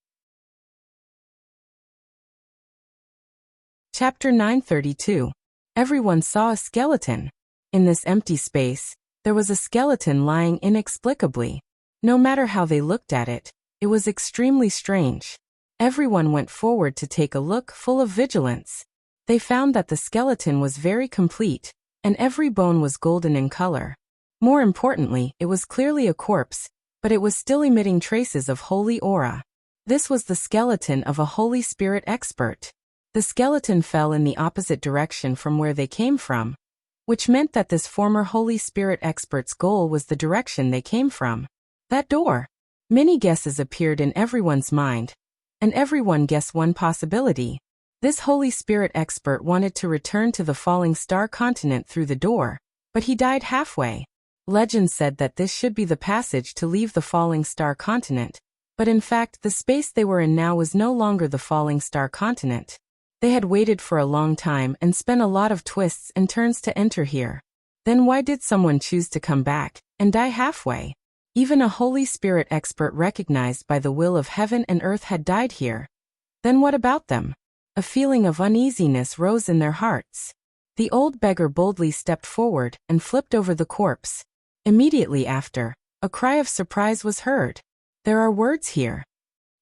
Chapter 932. Everyone saw a skeleton. In this empty space, there was a skeleton lying inexplicably. No matter how they looked at it, it was extremely strange. Everyone went forward to take a look, full of vigilance. They found that the skeleton was very complete, and every bone was golden in color. More importantly, it was clearly a corpse, but it was still emitting traces of holy aura. This was the skeleton of a Holy Spirit expert. The skeleton fell in the opposite direction from where they came from, which meant that this former Holy Spirit expert's goal was the direction they came from. That door. Many guesses appeared in everyone's mind, and everyone guessed one possibility. This Holy Spirit expert wanted to return to the falling star continent through the door, but he died halfway. Legend said that this should be the passage to leave the falling star continent, but in fact the space they were in now was no longer the falling star continent. They had waited for a long time and spent a lot of twists and turns to enter here. Then why did someone choose to come back and die halfway? Even a Holy Spirit expert recognized by the will of heaven and earth had died here. Then what about them? A feeling of uneasiness rose in their hearts. The old beggar boldly stepped forward and flipped over the corpse. Immediately after, a cry of surprise was heard. "There are words here."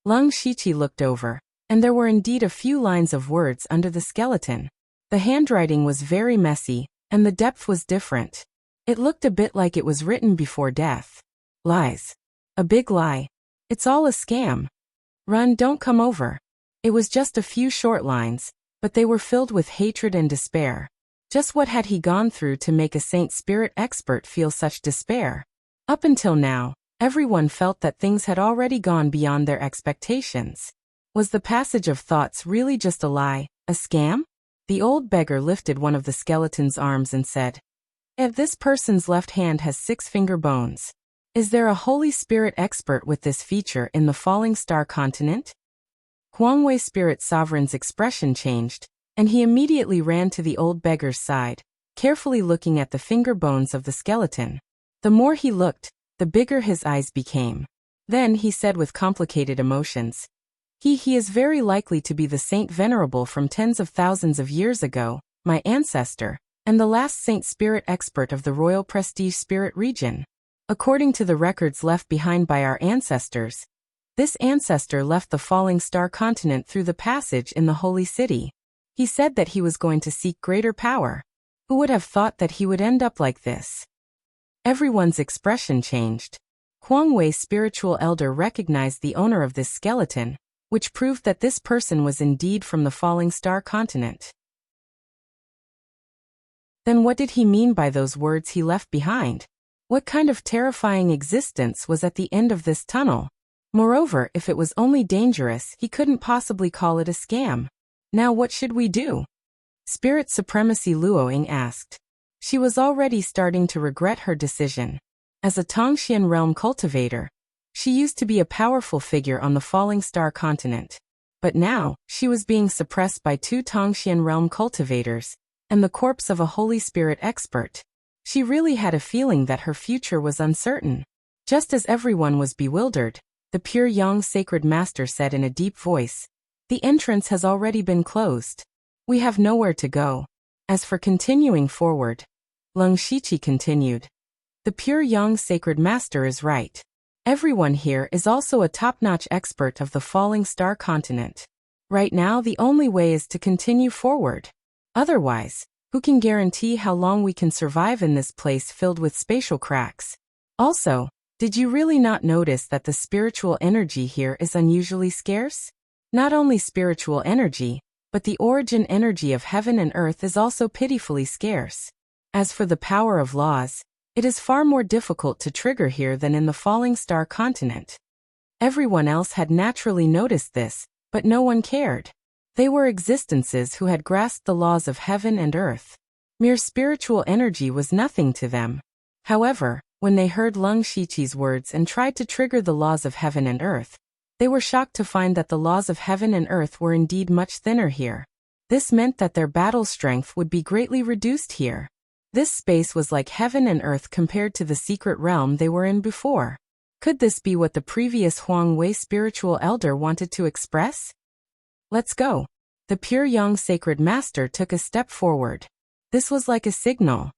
Lung Shiqi looked over, and there were indeed a few lines of words under the skeleton. The handwriting was very messy, and the depth was different. It looked a bit like it was written before death. "Lies. A big lie. It's all a scam. Run, don't come over." It was just a few short lines, but they were filled with hatred and despair. Just what had he gone through to make a Saint Spirit expert feel such despair? Up until now, everyone felt that things had already gone beyond their expectations. Was the passage of thoughts really just a lie, a scam? The old beggar lifted one of the skeleton's arms and said, "If this person's left hand has 6 finger bones. Is there a Holy Spirit expert with this feature in the falling star continent?" Huang Wei Spirit Sovereign's expression changed, and he immediately ran to the old beggar's side. carefully looking at the finger bones of the skeleton. The more he looked, the bigger his eyes became. Then he said with complicated emotions, He is very likely to be the saint venerable from tens of thousands of years ago, my ancestor, and the last saint spirit expert of the Royal Prestige Spirit region. According to the records left behind by our ancestors, this ancestor left the falling star continent through the passage in the holy city. He said that he was going to seek greater power. Who would have thought that he would end up like this? Everyone's expression changed. Huang Wei's spiritual elder recognized the owner of this skeleton, which proved that this person was indeed from the falling star continent. Then what did he mean by those words he left behind? What kind of terrifying existence was at the end of this tunnel? Moreover, if it was only dangerous, he couldn't possibly call it a scam. Now what should we do? Spirit Supremacy Luoying asked. She was already starting to regret her decision. As a Tongxian realm cultivator, she used to be a powerful figure on the falling star continent. But now, she was being suppressed by 2 Tongxian realm cultivators, and the corpse of a Holy Spirit expert. She really had a feeling that her future was uncertain. Just as everyone was bewildered, the Pure Yang Sacred Master said in a deep voice, "The entrance has already been closed. We have nowhere to go. As for continuing forward," Leng Shiqi continued, "the Pure Yang Sacred Master is right. Everyone here is also a top-notch expert of the falling star continent. Right now the only way is to continue forward. Otherwise, who can guarantee how long we can survive in this place filled with spatial cracks? Also, did you really not notice that the spiritual energy here is unusually scarce? Not only spiritual energy, but the origin energy of heaven and earth is also pitifully scarce. As for the power of laws, it is far more difficult to trigger here than in the falling star continent." Everyone else had naturally noticed this, but no one cared. They were existences who had grasped the laws of heaven and earth. Mere spiritual energy was nothing to them. However, when they heard Leng Shiqi's words and tried to trigger the laws of heaven and earth, they were shocked to find that the laws of heaven and earth were indeed much thinner here. This meant that their battle strength would be greatly reduced here. This space was like heaven and earth compared to the secret realm they were in before. Could this be what the previous Huang Wei spiritual elder wanted to express? "Let's go." The Pure Yang Sacred Master took a step forward. This was like a signal.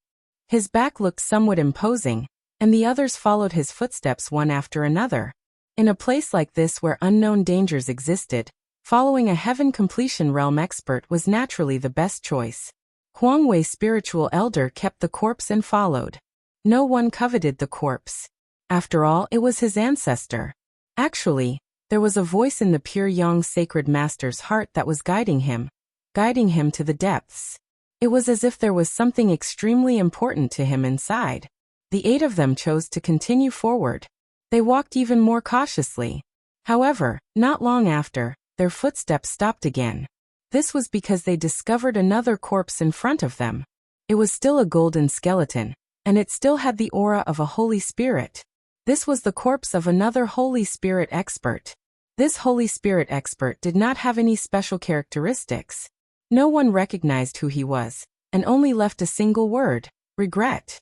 His back looked somewhat imposing, and the others followed his footsteps one after another. In a place like this where unknown dangers existed, following a heaven completion realm expert was naturally the best choice. Huang Wei's spiritual elder kept the corpse and followed. No one coveted the corpse. After all, it was his ancestor. Actually, there was a voice in the Pure Yang Sacred Master's heart that was guiding him to the depths. It was as if there was something extremely important to him inside. The 8 of them chose to continue forward. They walked even more cautiously. However, not long after, their footsteps stopped again. This was because they discovered another corpse in front of them. It was still a golden skeleton, and it still had the aura of a Holy Spirit. This was the corpse of another Holy Spirit expert. This Holy Spirit expert did not have any special characteristics. No one recognized who he was, and only left a single word: regret.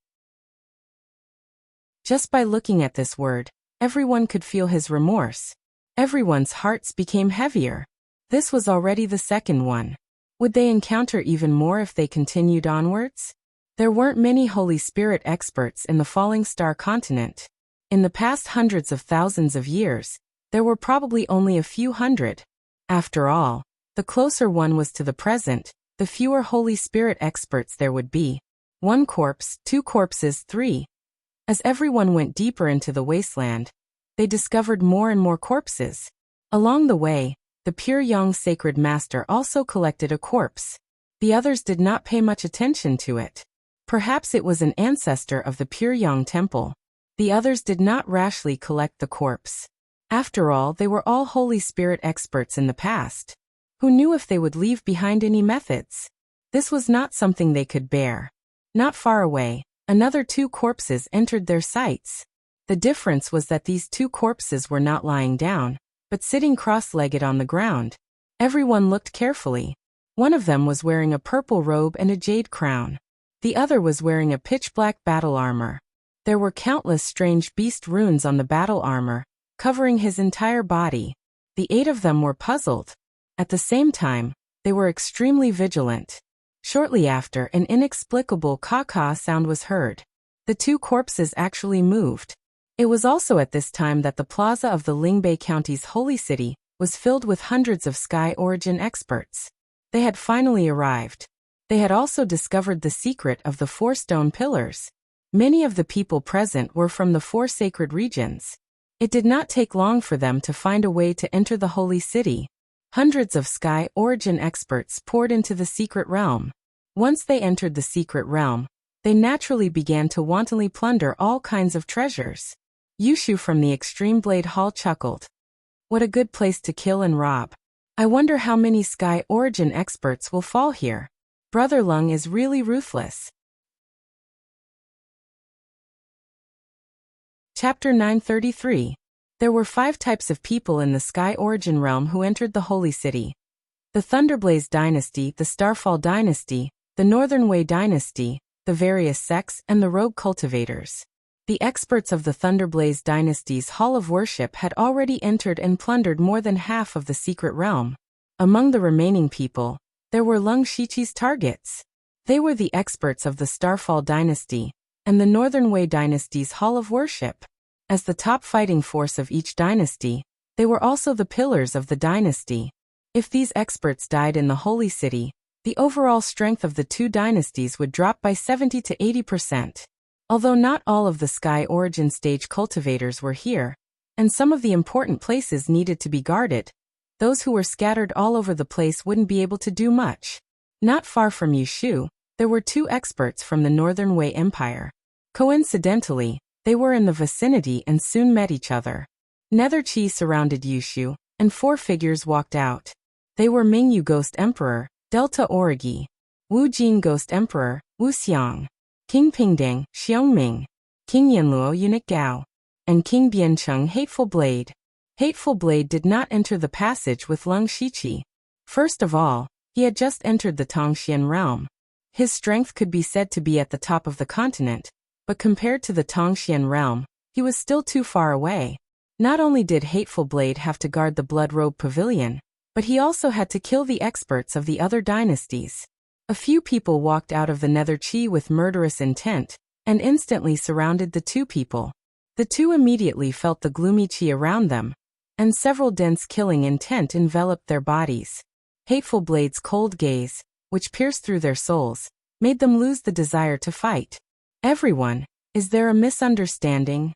Just by looking at this word, everyone could feel his remorse. Everyone's hearts became heavier. This was already the second one. Would they encounter even more if they continued onwards? There weren't many Holy Spirit experts in the falling star continent. In the past hundreds of thousands of years, there were probably only a few hundred. After all, the closer one was to the present, the fewer Holy Spirit experts there would be. 1 corpse, 2 corpses, 3. As everyone went deeper into the wasteland, they discovered more and more corpses. Along the way, the Pure Yang Sacred Master also collected a corpse. The others did not pay much attention to it. Perhaps it was an ancestor of the Pure Yang Temple. The others did not rashly collect the corpse. After all, they were all Holy Spirit experts in the past. Who knew if they would leave behind any methods? This was not something they could bear. Not far away, another 2 corpses entered their sights. The difference was that these 2 corpses were not lying down, but sitting cross-legged on the ground. Everyone looked carefully. One of them was wearing a purple robe and a jade crown. The other was wearing a pitch-black battle armor. There were countless strange beast runes on the battle armor, covering his entire body. The 8 of them were puzzled. At the same time, they were extremely vigilant. Shortly after, an inexplicable caw-caw sound was heard. The 2 corpses actually moved. It was also at this time that the plaza of the Lingbei County's holy city was filled with hundreds of sky origin experts. They had finally arrived. They had also discovered the secret of the 4 stone pillars. Many of the people present were from the 4 sacred regions. It did not take long for them to find a way to enter the holy city. Hundreds of sky origin experts poured into the secret realm. Once they entered the secret realm, they naturally began to wantonly plunder all kinds of treasures. Yushu from the Extreme Blade Hall chuckled. What a good place to kill and rob. I wonder how many sky origin experts will fall here. Brother Lung is really ruthless. Chapter 933. There were 5 types of people in the Sky Origin realm who entered the Holy City. The Thunderblaze Dynasty, the Starfall Dynasty, the Northern Wei Dynasty, the various sects, and the Rogue Cultivators. The experts of the Thunderblaze Dynasty's Hall of Worship had already entered and plundered more than half of the secret realm. Among the remaining people, there were Lung Shiqi's targets. They were the experts of the Starfall Dynasty and the Northern Wei Dynasty's Hall of Worship. As the top fighting force of each dynasty, they were also the pillars of the dynasty. If these experts died in the Holy City, the overall strength of the 2 dynasties would drop by 70 to 80%. Although not all of the Sky Origin stage cultivators were here, and some of the important places needed to be guarded, those who were scattered all over the place wouldn't be able to do much. Not far from Yushu, there were 2 experts from the Northern Wei Empire. Coincidentally, they were in the vicinity and soon met each other. Nether Chi surrounded Yushu, and 4 figures walked out. They were Mingyu Ghost Emperor, Delta Origi, Wu Jin Ghost Emperor, Wu Xiang, King Pingding, Xiongming, King Yanluo Eunuch Gao, and King Biancheng Hateful Blade. Hateful Blade did not enter the passage with Lung Shiqi. First of all, he had just entered the Tongxian realm. His strength could be said to be at the top of the continent, but compared to the Tongxian realm, he was still too far away. Not only did Hateful Blade have to guard the Blood Robe Pavilion, but he also had to kill the experts of the other dynasties. A few people walked out of the Nether Chi with murderous intent, and instantly surrounded the 2 people. The 2 immediately felt the gloomy chi around them, and several dense killing intent enveloped their bodies. Hateful Blade's cold gaze, which pierced through their souls, made them lose the desire to fight. Everyone, is there a misunderstanding?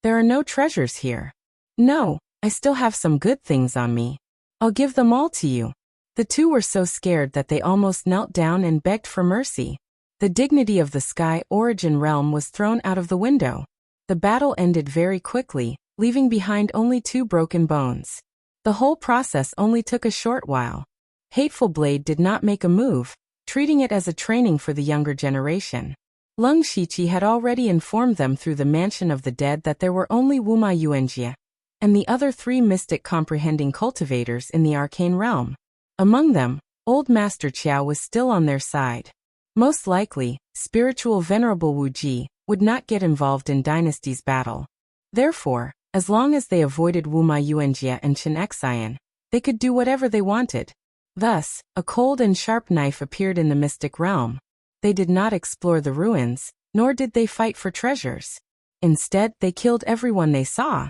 There are no treasures here. No, I still have some good things on me. I'll give them all to you. The 2 were so scared that they almost knelt down and begged for mercy. The dignity of the Sky Origin realm was thrown out of the window. The battle ended very quickly, leaving behind only 2 broken bones. The whole process only took a short while. Hateful Blade did not make a move, treating it as a training for the younger generation. Lung Shiqi had already informed them through the Mansion of the Dead that there were only Wuma Yuanjia and the other 3 mystic comprehending cultivators in the arcane realm. Among them, Old Master Qiao was still on their side. Most likely, spiritual Venerable Wu Ji would not get involved in Dynasty's battle. Therefore, as long as they avoided Wuma Yuanjia and Chen Xian, they could do whatever they wanted. Thus, a cold and sharp knife appeared in the mystic realm. They did not explore the ruins, nor did they fight for treasures. Instead, they killed everyone they saw.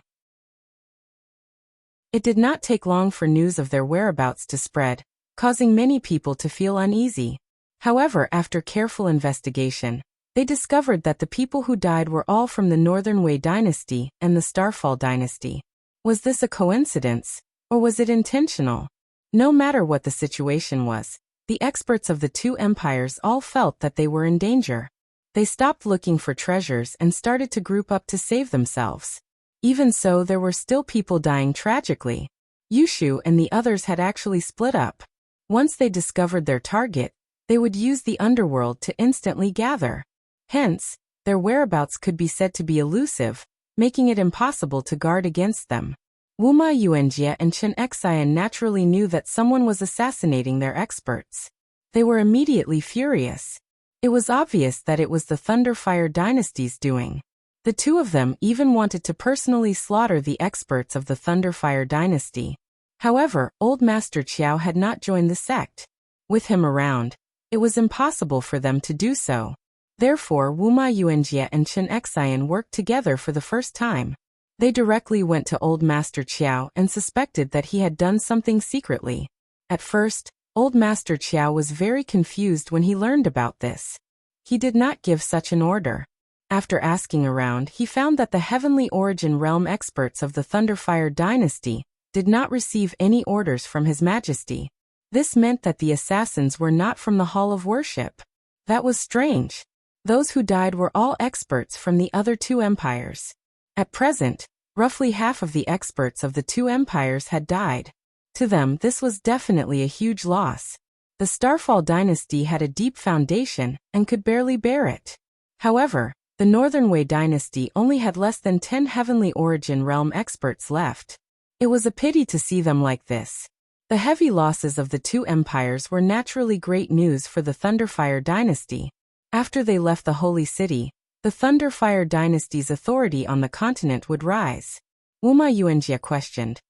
It did not take long for news of their whereabouts to spread, causing many people to feel uneasy. However, after careful investigation, they discovered that the people who died were all from the Northern Wei Dynasty and the Starfall Dynasty. Was this a coincidence, or was it intentional? No matter what the situation was, the experts of the 2 empires all felt that they were in danger. They stopped looking for treasures and started to group up to save themselves. Even so, there were still people dying tragically. Yushu and the others had actually split up. Once they discovered their target, they would use the underworld to instantly gather. Hence, their whereabouts could be said to be elusive, making it impossible to guard against them. Wuma Yuanjia and Chen Xian naturally knew that someone was assassinating their experts. They were immediately furious. It was obvious that it was the Thunderfire dynasty's doing. The two of them even wanted to personally slaughter the experts of the Thunderfire dynasty. However, Old Master Qiao had not joined the sect. With him around, it was impossible for them to do so. Therefore, Wuma Yuanjie and Chen Xian worked together for the first time. They directly went to Old Master Qiao and suspected that he had done something secretly. At first, Old Master Qiao was very confused when he learned about this. He did not give such an order. After asking around, he found that the Heavenly Origin Realm experts of the Thunderfire dynasty did not receive any orders from His Majesty. This meant that the assassins were not from the Hall of Worship. That was strange. Those who died were all experts from the other two empires. At present, roughly half of the experts of the two empires had died. To them, this was definitely a huge loss. The Starfall dynasty had a deep foundation and could barely bear it. However, the Northern Wei dynasty only had less than 10 Heavenly Origin Realm experts left. It was a pity to see them like this. The heavy losses of the two empires were naturally great news for the Thunderfire dynasty. After they left the Holy City, the Thunderfire dynasty's authority on the continent would rise. Wuma Yuanjie questioned,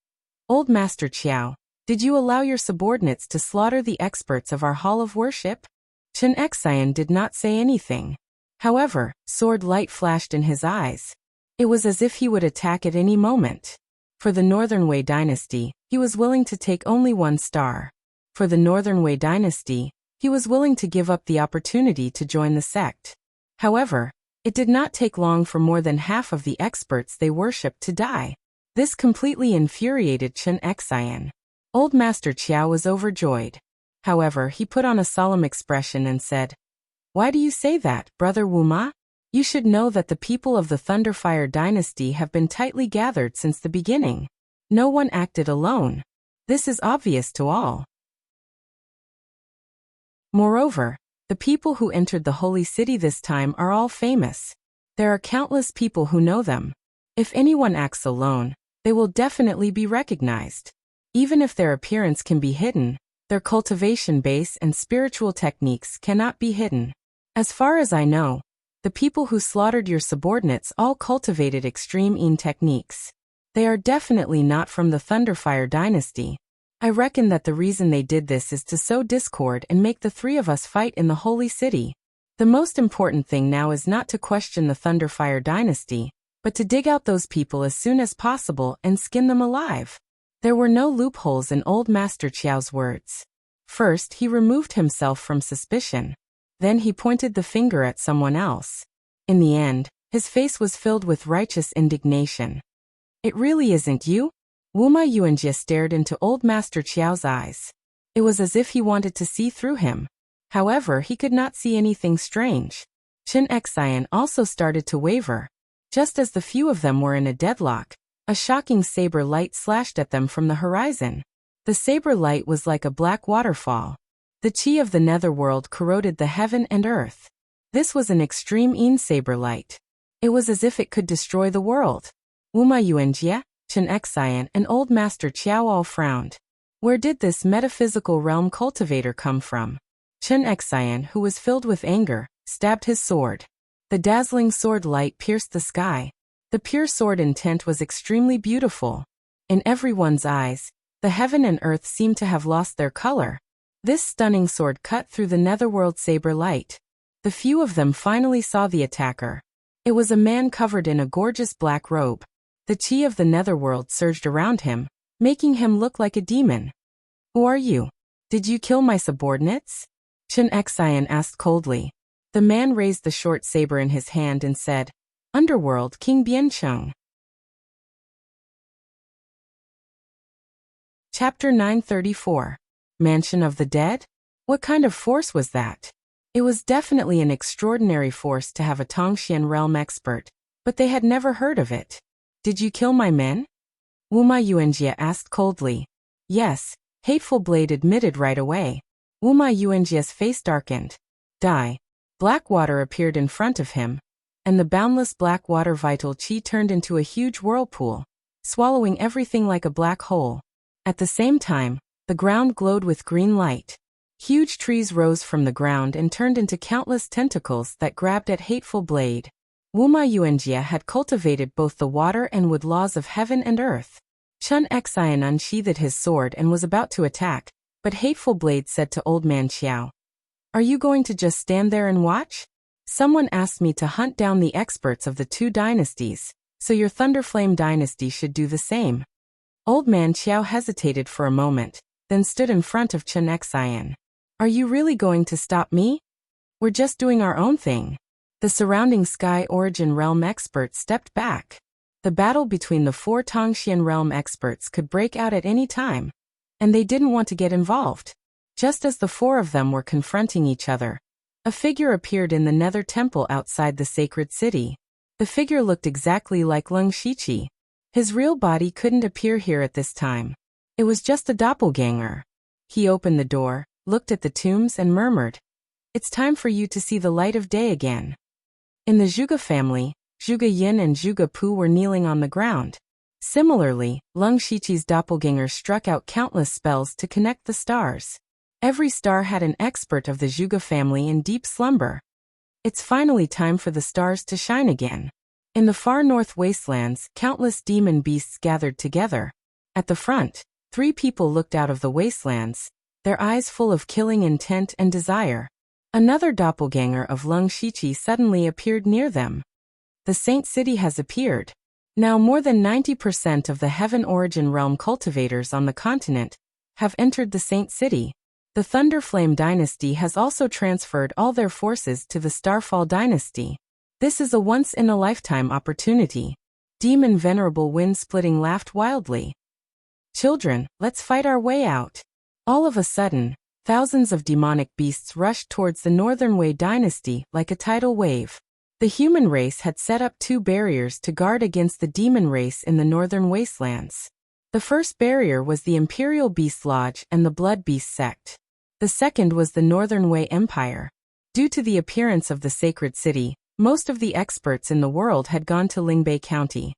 "Old Master Qiao, did you allow your subordinates to slaughter the experts of our Hall of Worship?" Chen Xian did not say anything. However, sword light flashed in his eyes. It was as if he would attack at any moment. For the Northern Wei dynasty, he was willing to take only 1 star. For the Northern Wei dynasty, he was willing to give up the opportunity to join the sect. However, it did not take long for more than half of the experts they worshipped to die. This completely infuriated Chen Xian. Old Master Qiao was overjoyed. However, he put on a solemn expression and said, "Why do you say that, Brother Wuma? You should know that the people of the Thunderfire dynasty have been tightly gathered since the beginning. No one acted alone. This is obvious to all. Moreover, the people who entered the Holy City this time are all famous. There are countless people who know them. If anyone acts alone, they will definitely be recognized. Even if their appearance can be hidden, their cultivation base and spiritual techniques cannot be hidden. As far as I know, the people who slaughtered your subordinates all cultivated extreme Yin techniques. They are definitely not from the Thunderfire dynasty. I reckon that the reason they did this is to sow discord and make the 3 of us fight in the Holy City. The most important thing now is not to question the Thunderfire dynasty, but to dig out those people as soon as possible and skin them alive." There were no loopholes in Old Master Qiao's words. First, he removed himself from suspicion. Then he pointed the finger at someone else. In the end, his face was filled with righteous indignation. "It really isn't you?" Wuma Yuanjie stared into Old Master Qiao's eyes. It was as if he wanted to see through him. However, he could not see anything strange. Chen Xian also started to waver. Just as the few of them were in a deadlock, a shocking saber light slashed at them from the horizon. The saber light was like a black waterfall. The qi of the netherworld corroded the heaven and earth. This was an extreme Yin saber light. It was as if it could destroy the world. Wuma Yuanjie, Chen Xian, and Old Master Qiao all frowned. Where did this metaphysical realm cultivator come from? Chen Xian, who was filled with anger, stabbed his sword. The dazzling sword light pierced the sky. The pure sword intent was extremely beautiful. In everyone's eyes, the heaven and earth seemed to have lost their color. This stunning sword cut through the netherworld saber light. The few of them finally saw the attacker. It was a man covered in a gorgeous black robe. The qi of the netherworld surged around him, making him look like a demon. "Who are you? Did you kill my subordinates?" Chen Xian asked coldly. The man raised the short saber in his hand and said, "Underworld King Biancheng." Chapter 934. Mansion of the Dead? What kind of force was that? It was definitely an extraordinary force to have a Tongxian realm expert, but they had never heard of it. "Did you kill my men?" Wuma Yuanjie asked coldly. "Yes," Hateful Blade admitted right away. Wuma Yuanjie's face darkened. Die. Black water appeared in front of him, and the boundless black water vital qi turned into a huge whirlpool, swallowing everything like a black hole. At the same time, the ground glowed with green light. Huge trees rose from the ground and turned into countless tentacles that grabbed at Hateful Blade. Wuma Yuanjia had cultivated both the water and wood laws of heaven and earth. Chun Xian unsheathed his sword and was about to attack, but Hateful Blade said to Old Man Xiao, "Are you going to just stand there and watch? Someone asked me to hunt down the experts of the two dynasties, so your Thunderflame dynasty should do the same." Old Man Xiao hesitated for a moment, then stood in front of Chun Xian. "Are you really going to stop me? We're just doing our own thing." The surrounding Sky Origin Realm experts stepped back. The battle between the four Tongxian Realm experts could break out at any time, and they didn't want to get involved. Just as the four of them were confronting each other, a figure appeared in the Nether Temple outside the sacred city. The figure looked exactly like Lung Shiqi. His real body couldn't appear here at this time. It was just a doppelganger. He opened the door, looked at the tombs and murmured, "It's time for you to see the light of day again." In the Zhuge family, Zhuge Yin and Zhuge Pu were kneeling on the ground. Similarly, Lung Shiqi's doppelganger struck out countless spells to connect the stars. Every star had an expert of the Zhuge family in deep slumber. It's finally time for the stars to shine again. In the far north wastelands, countless demon beasts gathered together. At the front, 3 people looked out of the wastelands, their eyes full of killing intent and desire. Another doppelganger of Lung Shiqi suddenly appeared near them. The Saint City has appeared. Now more than 90% of the Heaven Origin Realm cultivators on the continent have entered the Saint City. The Thunderflame dynasty has also transferred all their forces to the Starfall dynasty. This is a once-in-a-lifetime opportunity. Demon Venerable Wind-Splitting laughed wildly. "Children, let's fight our way out." All of a sudden, thousands of demonic beasts rushed towards the Northern Wei dynasty like a tidal wave. The human race had set up 2 barriers to guard against the demon race in the Northern Wastelands. The first barrier was the Imperial Beast Lodge and the Blood Beast sect. The second was the Northern Wei Empire. Due to the appearance of the sacred city, most of the experts in the world had gone to Lingbei County.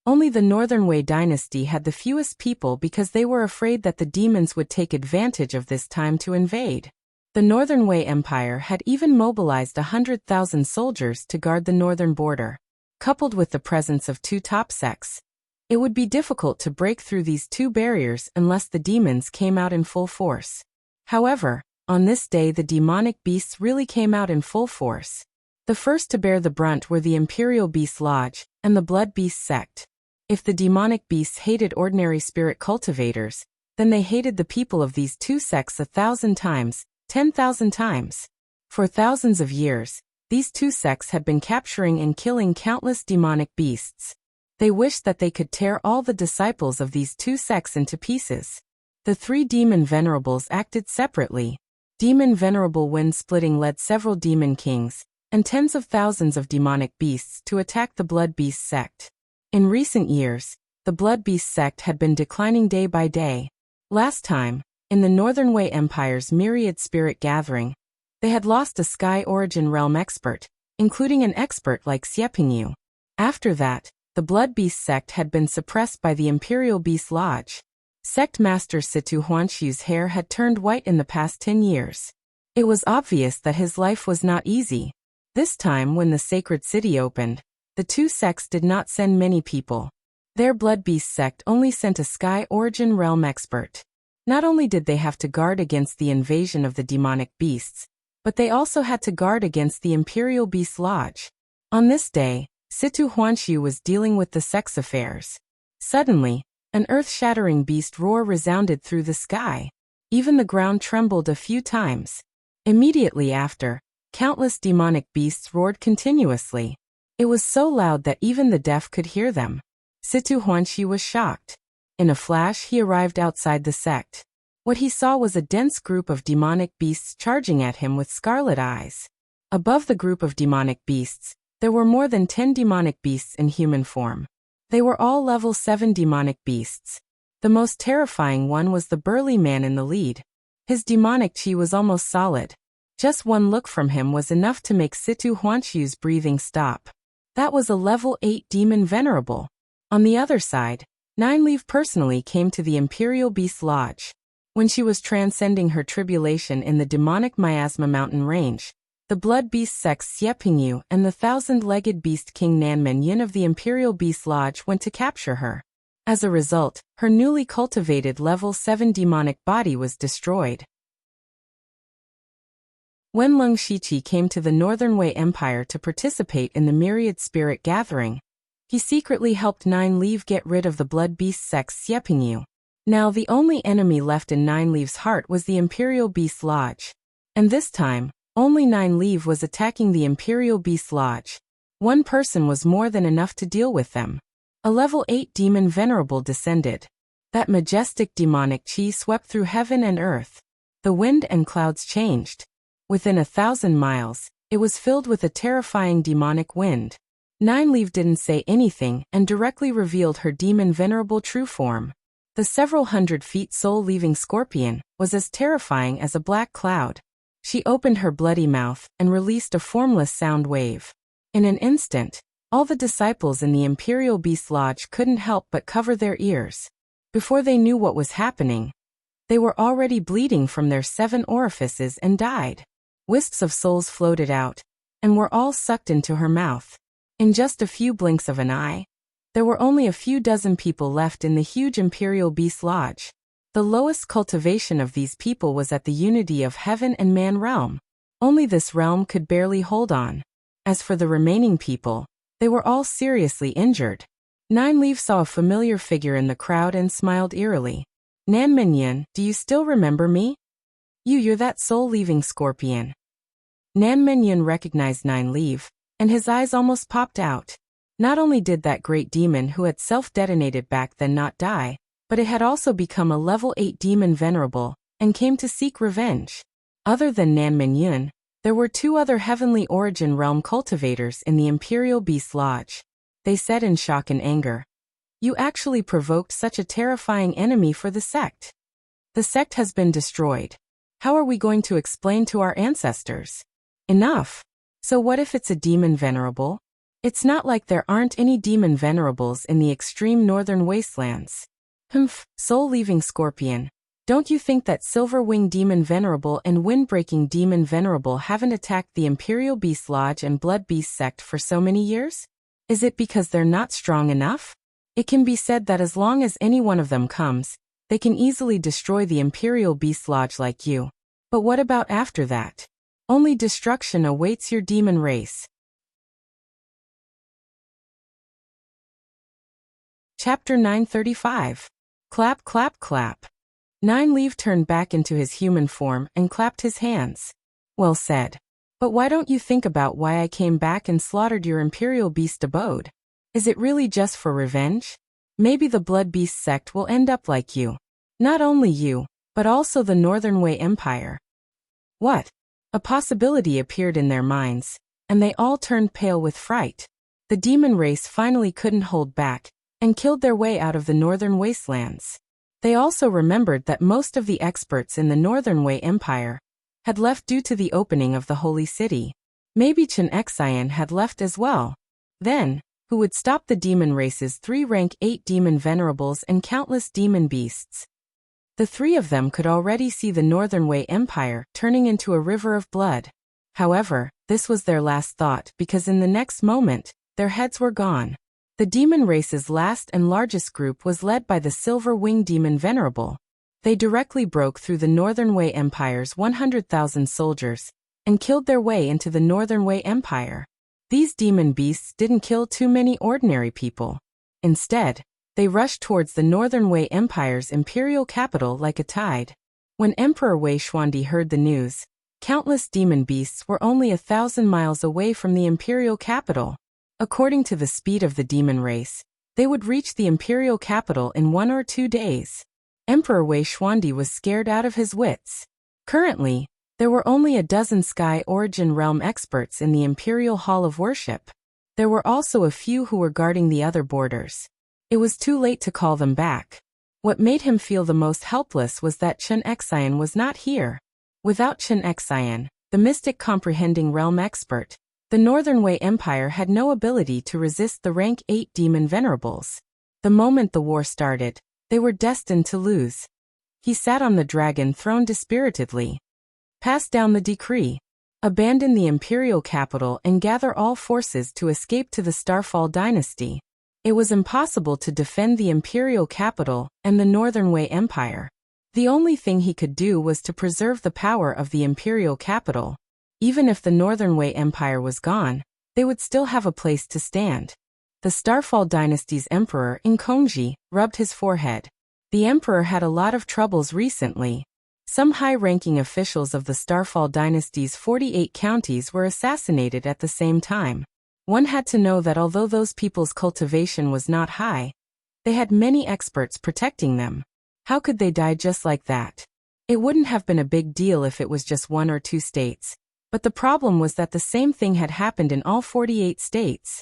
Only the Northern Wei dynasty had the fewest people because they were afraid that the demons would take advantage of this time to invade. The Northern Wei Empire had even mobilized 100,000 soldiers to guard the northern border. Coupled with the presence of 2 top sects, it would be difficult to break through these 2 barriers unless the demons came out in full force. However, on this day the demonic beasts really came out in full force. The first to bear the brunt were the Imperial Beast Lodge and the Blood Beast sect. If the demonic beasts hated ordinary spirit cultivators, then they hated the people of these 2 sects 1,000 times, 10,000 times. For thousands of years, these 2 sects had been capturing and killing countless demonic beasts. They wished that they could tear all the disciples of these 2 sects into pieces. The 3 demon venerables acted separately. Demon Venerable Wind-Splitting led several demon kings and tens of thousands of demonic beasts to attack the Blood Beast sect. In recent years, the Blood Beast sect had been declining day by day. Last time, in the Northern Wei Empire's myriad spirit gathering, they had lost a Sky Origin Realm expert, including an expert like Xiepingyu. After that, the Blood Beast sect had been suppressed by the Imperial Beast Lodge. Sect Master Situ Huanshu's hair had turned white in the past 10 years. It was obvious that his life was not easy. This time when the sacred city opened, the 2 sects did not send many people. Their Blood Beast sect only sent a Sky Origin Realm expert. Not only did they have to guard against the invasion of the demonic beasts, but they also had to guard against the Imperial Beast Lodge. On this day, Situ Huanshu was dealing with the sex affairs. Suddenly, an earth-shattering beast roar resounded through the sky. Even the ground trembled a few times. Immediately after, countless demonic beasts roared continuously. It was so loud that even the deaf could hear them. Situ Huanshu was shocked. In a flash he arrived outside the sect. What he saw was a dense group of demonic beasts charging at him with scarlet eyes. Above the group of demonic beasts, there were more than 10 demonic beasts in human form. They were all level 7 demonic beasts. The most terrifying one was the burly man in the lead. His demonic chi was almost solid. Just one look from him was enough to make Situ Huanshu's breathing stop. That was a level 8 demon venerable. On the other side, Nineleaf personally came to the Imperial Beast Lodge. When she was transcending her tribulation in the demonic Miasma mountain range, the blood beast sect Xiepingyu and the thousand-legged beast king Nanmen Yin of the Imperial Beast Lodge went to capture her. As a result, her newly cultivated level 7 demonic body was destroyed. When Leng Shiqi came to the Northern Wei Empire to participate in the Myriad Spirit Gathering, he secretly helped Nine Leaf get rid of the blood beast sect Xiepingyu. Now the only enemy left in Nine Leaf's heart was the Imperial Beast Lodge. And this time, only Nine Leaf was attacking the Imperial Beast Lodge. One person was more than enough to deal with them. A level 8 demon venerable descended. That majestic demonic chi swept through heaven and earth. The wind and clouds changed. Within 1,000 miles, it was filled with a terrifying demonic wind. Nine Leaf didn't say anything and directly revealed her demon venerable true form. The several hundred feet soul-leaving scorpion was as terrifying as a black cloud. She opened her bloody mouth and released a formless sound wave. In an instant, all the disciples in the Imperial Beast Lodge couldn't help but cover their ears. Before they knew what was happening, they were already bleeding from their 7 orifices and died. Wisps of souls floated out, and were all sucked into her mouth. In just a few blinks of an eye, there were only a few dozen people left in the huge Imperial Beast Lodge. The lowest cultivation of these people was at the unity of heaven and man realm. Only this realm could barely hold on. As for the remaining people, they were all seriously injured. Nine Leaf saw a familiar figure in the crowd and smiled eerily. Nanmen Yin, do you still remember me? You're that soul-leaving scorpion. Nanmen Yin recognized Nine Leaf, and his eyes almost popped out. Not only did that great demon who had self-detonated back then not die, but it had also become a level 8 demon venerable, and came to seek revenge. Other than Nanmen Yin, there were 2 other heavenly origin realm cultivators in the Imperial Beast Lodge. They said in shock and anger, "You actually provoked such a terrifying enemy for the sect. The sect has been destroyed. How are we going to explain to our ancestors?" Enough. So what if it's a demon venerable? It's not like there aren't any demon venerables in the extreme northern wastelands. Soul-leaving scorpion. Don't you think that Silver-Wing Demon Venerable and Wind-Breaking Demon Venerable haven't attacked the Imperial Beast Lodge and Blood Beast Sect for so many years? Is it because they're not strong enough? It can be said that as long as any one of them comes, they can easily destroy the Imperial Beast Lodge like you. But what about after that? Only destruction awaits your demon race. Chapter 935. Clap, clap, clap. Nine Leaf turned back into his human form and clapped his hands. Well said. But why don't you think about why I came back and slaughtered your Imperial Beast abode? Is it really just for revenge? Maybe the Blood Beast sect will end up like you. Not only you, but also the Northern Wei Empire. What? A possibility appeared in their minds, and they all turned pale with fright. The demon race finally couldn't hold back, and killed their way out of the northern wastelands. They also remembered that most of the experts in the Northern Wei Empire had left due to the opening of the Holy City. Maybe Chen Xian had left as well. Then, who would stop the demon race's 3 rank 8 demon venerables and countless demon beasts? The 3 of them could already see the Northern Wei Empire turning into a river of blood. However, this was their last thought because in the next moment, their heads were gone. The demon race's last and largest group was led by the Silver-Wing Demon Venerable. They directly broke through the Northern Wei Empire's 100,000 soldiers and killed their way into the Northern Wei Empire. These demon beasts didn't kill too many ordinary people. Instead, they rushed towards the Northern Wei Empire's imperial capital like a tide. When Emperor Wei Xuandi heard the news, countless demon beasts were only 1,000 miles away from the imperial capital. According to the speed of the demon race, they would reach the imperial capital in 1 or 2 days. Emperor Wei Xuandi was scared out of his wits. Currently, there were only a dozen Sky Origin Realm experts in the Imperial Hall of Worship. There were also a few who were guarding the other borders. It was too late to call them back. What made him feel the most helpless was that Chen Xian was not here. Without Chen Xian, the mystic comprehending realm expert, the Northern Wei Empire had no ability to resist the rank 8 demon venerables. The moment the war started, they were destined to lose. He sat on the dragon throne dispiritedly. Pass down the decree. Abandon the imperial capital and gather all forces to escape to the Starfall dynasty. It was impossible to defend the imperial capital and the Northern Wei Empire. The only thing he could do was to preserve the power of the imperial capital. Even if the Northern Wei Empire was gone, they would still have a place to stand. The Starfall dynasty's emperor, Inkongji, rubbed his forehead. The emperor had a lot of troubles recently. Some high-ranking officials of the Starfall dynasty's 48 counties were assassinated at the same time. One had to know that although those people's cultivation was not high, they had many experts protecting them. How could they die just like that? It wouldn't have been a big deal if it was just 1 or 2 states, but the problem was that the same thing had happened in all 48 states.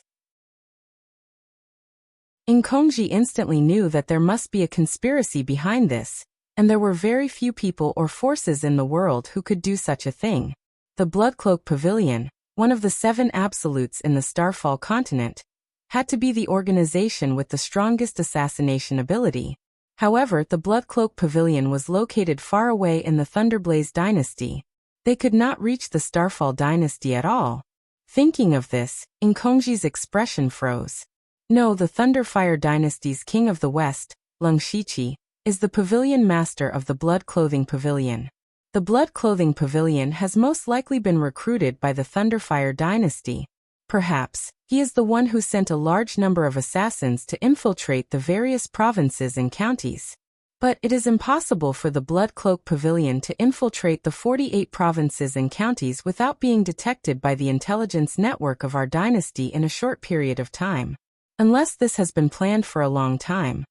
Inkongji instantly knew that there must be a conspiracy behind this, and there were very few people or forces in the world who could do such a thing. The Bloodcloak Pavilion, one of the 7 absolutes in the Starfall continent, had to be the organization with the strongest assassination ability. However, the Bloodcloak Pavilion was located far away in the Thunderblaze dynasty. They could not reach the Starfall dynasty at all. Thinking of this, Inkongji's expression froze. No, the Thunderfire dynasty's king of the west, Lung Shichi, is the pavilion master of the Blood Clothing Pavilion. The Blood Clothing Pavilion has most likely been recruited by the Thunderfire dynasty. Perhaps, he is the one who sent a large number of assassins to infiltrate the various provinces and counties. But it is impossible for the Blood Cloak Pavilion to infiltrate the 48 provinces and counties without being detected by the intelligence network of our dynasty in a short period of time. Unless this has been planned for a long time.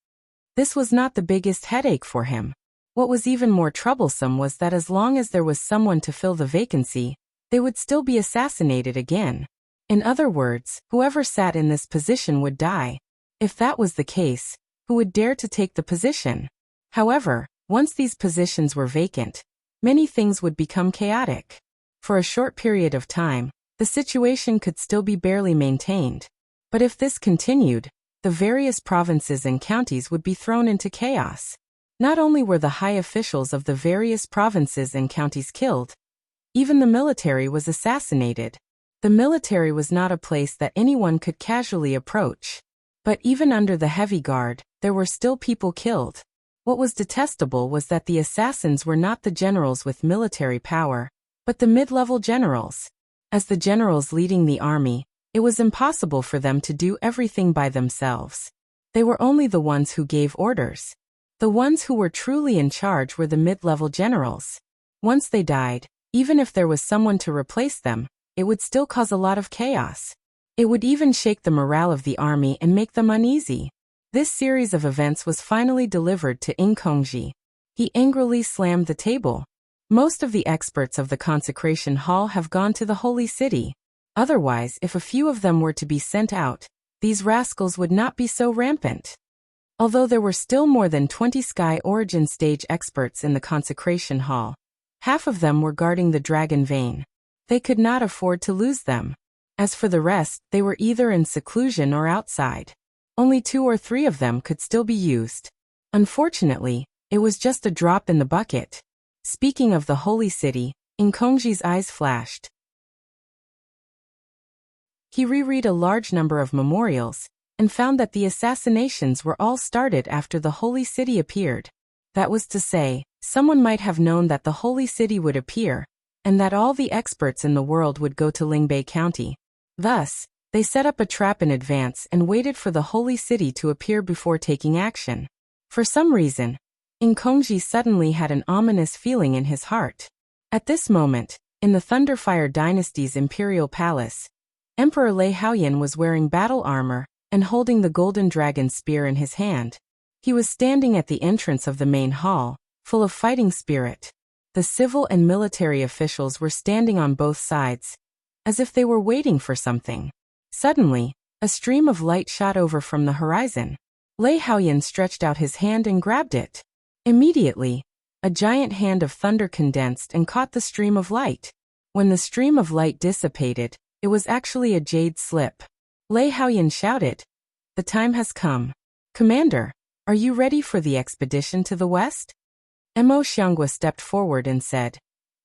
This was not the biggest headache for him. What was even more troublesome was that as long as there was someone to fill the vacancy, they would still be assassinated again. In other words, whoever sat in this position would die. If that was the case, who would dare to take the position? However, once these positions were vacant, many things would become chaotic. For a short period of time, the situation could still be barely maintained. But if this continued, the various provinces and counties would be thrown into chaos. Not only were the high officials of the various provinces and counties killed, even the military was assassinated. The military was not a place that anyone could casually approach. But even under the heavy guard, there were still people killed. What was detestable was that the assassins were not the generals with military power, but the mid-level generals. As the generals leading the army, it was impossible for them to do everything by themselves. They were only the ones who gave orders. The ones who were truly in charge were the mid-level generals. Once they died, even if there was someone to replace them, it would still cause a lot of chaos. It would even shake the morale of the army and make them uneasy. This series of events was finally delivered to Inkongji. He angrily slammed the table. Most of the experts of the consecration hall have gone to the holy city. Otherwise, if a few of them were to be sent out, these rascals would not be so rampant. Although there were still more than 20 Sky Origin stage experts in the consecration hall, half of them were guarding the dragon vein. They could not afford to lose them. As for the rest, they were either in seclusion or outside. Only 2 or 3 of them could still be used. Unfortunately, it was just a drop in the bucket. Speaking of the holy city, Inkongji's eyes flashed. He reread a large number of memorials, and found that the assassinations were all started after the holy city appeared. That was to say, someone might have known that the holy city would appear, and that all the experts in the world would go to Lingbei County. Thus, they set up a trap in advance and waited for the holy city to appear before taking action. For some reason, Inkongji suddenly had an ominous feeling in his heart. At this moment, in the Thunderfire dynasty's imperial palace, Emperor Lei Haoyan was wearing battle armor and holding the golden dragon spear in his hand. He was standing at the entrance of the main hall, full of fighting spirit. The civil and military officials were standing on both sides, as if they were waiting for something. Suddenly, a stream of light shot over from the horizon. Lei Haoyan stretched out his hand and grabbed it. Immediately, a giant hand of thunder condensed and caught the stream of light. When the stream of light dissipated, it was actually a jade slip. Lei Haoyan shouted, "The time has come. Commander, are you ready for the expedition to the west?" Mo Xianghua stepped forward and said,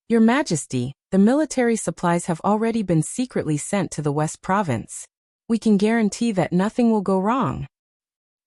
Your Majesty, the military supplies have already been secretly sent to the West Province. We can guarantee that nothing will go wrong.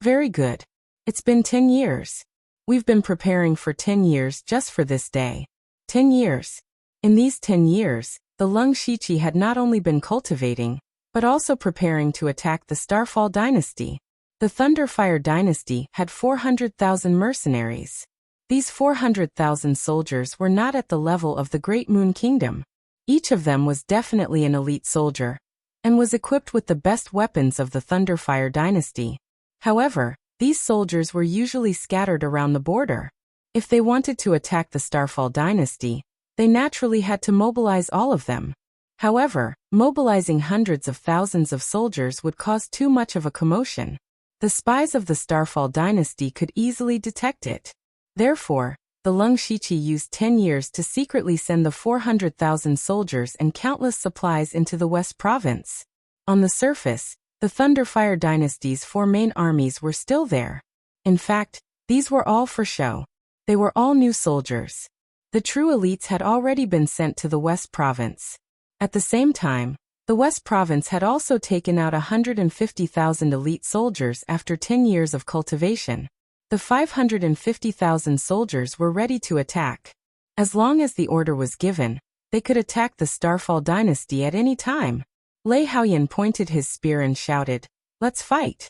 Very good. It's been 10 years. We've been preparing for 10 years just for this day. 10 years. In these 10 years, the Leng Shiqi had not only been cultivating, but also preparing to attack the Starfall dynasty. The Thunderfire dynasty had 400,000 mercenaries. These 400,000 soldiers were not at the level of the Great Moon Kingdom. Each of them was definitely an elite soldier, and was equipped with the best weapons of the Thunderfire dynasty. However, these soldiers were usually scattered around the border. If they wanted to attack the Starfall dynasty, they naturally had to mobilize all of them. However, mobilizing hundreds of thousands of soldiers would cause too much of a commotion. The spies of the Starfall dynasty could easily detect it. Therefore, the Leng Shiqi used 10 years to secretly send the 400,000 soldiers and countless supplies into the West Province. On the surface, the Thunderfire dynasty's 4 main armies were still there. In fact, these were all for show. They were all new soldiers. The true elites had already been sent to the West Province. At the same time, the West Province had also taken out 150,000 elite soldiers after 10 years of cultivation. The 550,000 soldiers were ready to attack. As long as the order was given, they could attack the Starfall dynasty at any time. Lei Haoyan pointed his spear and shouted, Let's fight!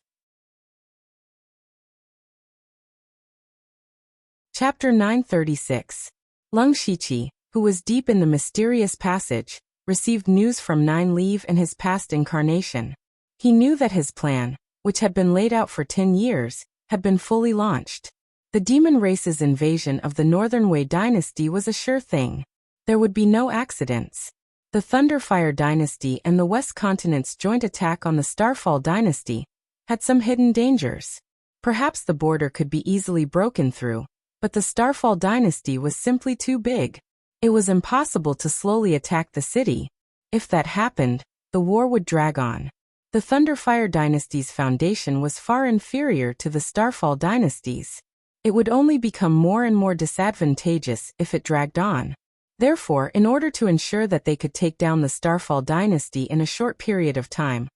Chapter 936. Leng Shiqi, who was deep in the mysterious passage, received news from Nine Leave and his past incarnation. He knew that his plan, which had been laid out for 10 years, had been fully launched. The demon race's invasion of the Northern Wei dynasty was a sure thing. There would be no accidents. The Thunderfire dynasty and the West Continent's joint attack on the Starfall dynasty had some hidden dangers. Perhaps the border could be easily broken through, but the Starfall dynasty was simply too big. It was impossible to slowly attack the city. If that happened, the war would drag on. The Thunderfire dynasty's foundation was far inferior to the Starfall dynasty's. It would only become more and more disadvantageous if it dragged on. Therefore, in order to ensure that they could take down the Starfall dynasty in a short period of time,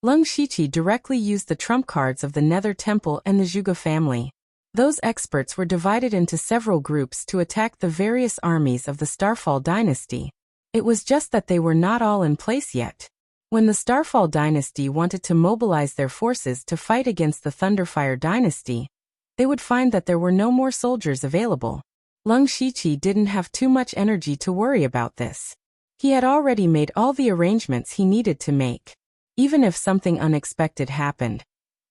Leng Shiqi directly used the trump cards of the Nether Temple and the Zhuge family. Those experts were divided into several groups to attack the various armies of the Starfall dynasty. It was just that they were not all in place yet. When the Starfall dynasty wanted to mobilize their forces to fight against the Thunderfire dynasty, they would find that there were no more soldiers available. Leng Shiqi didn't have too much energy to worry about this. He had already made all the arrangements he needed to make. Even if something unexpected happened,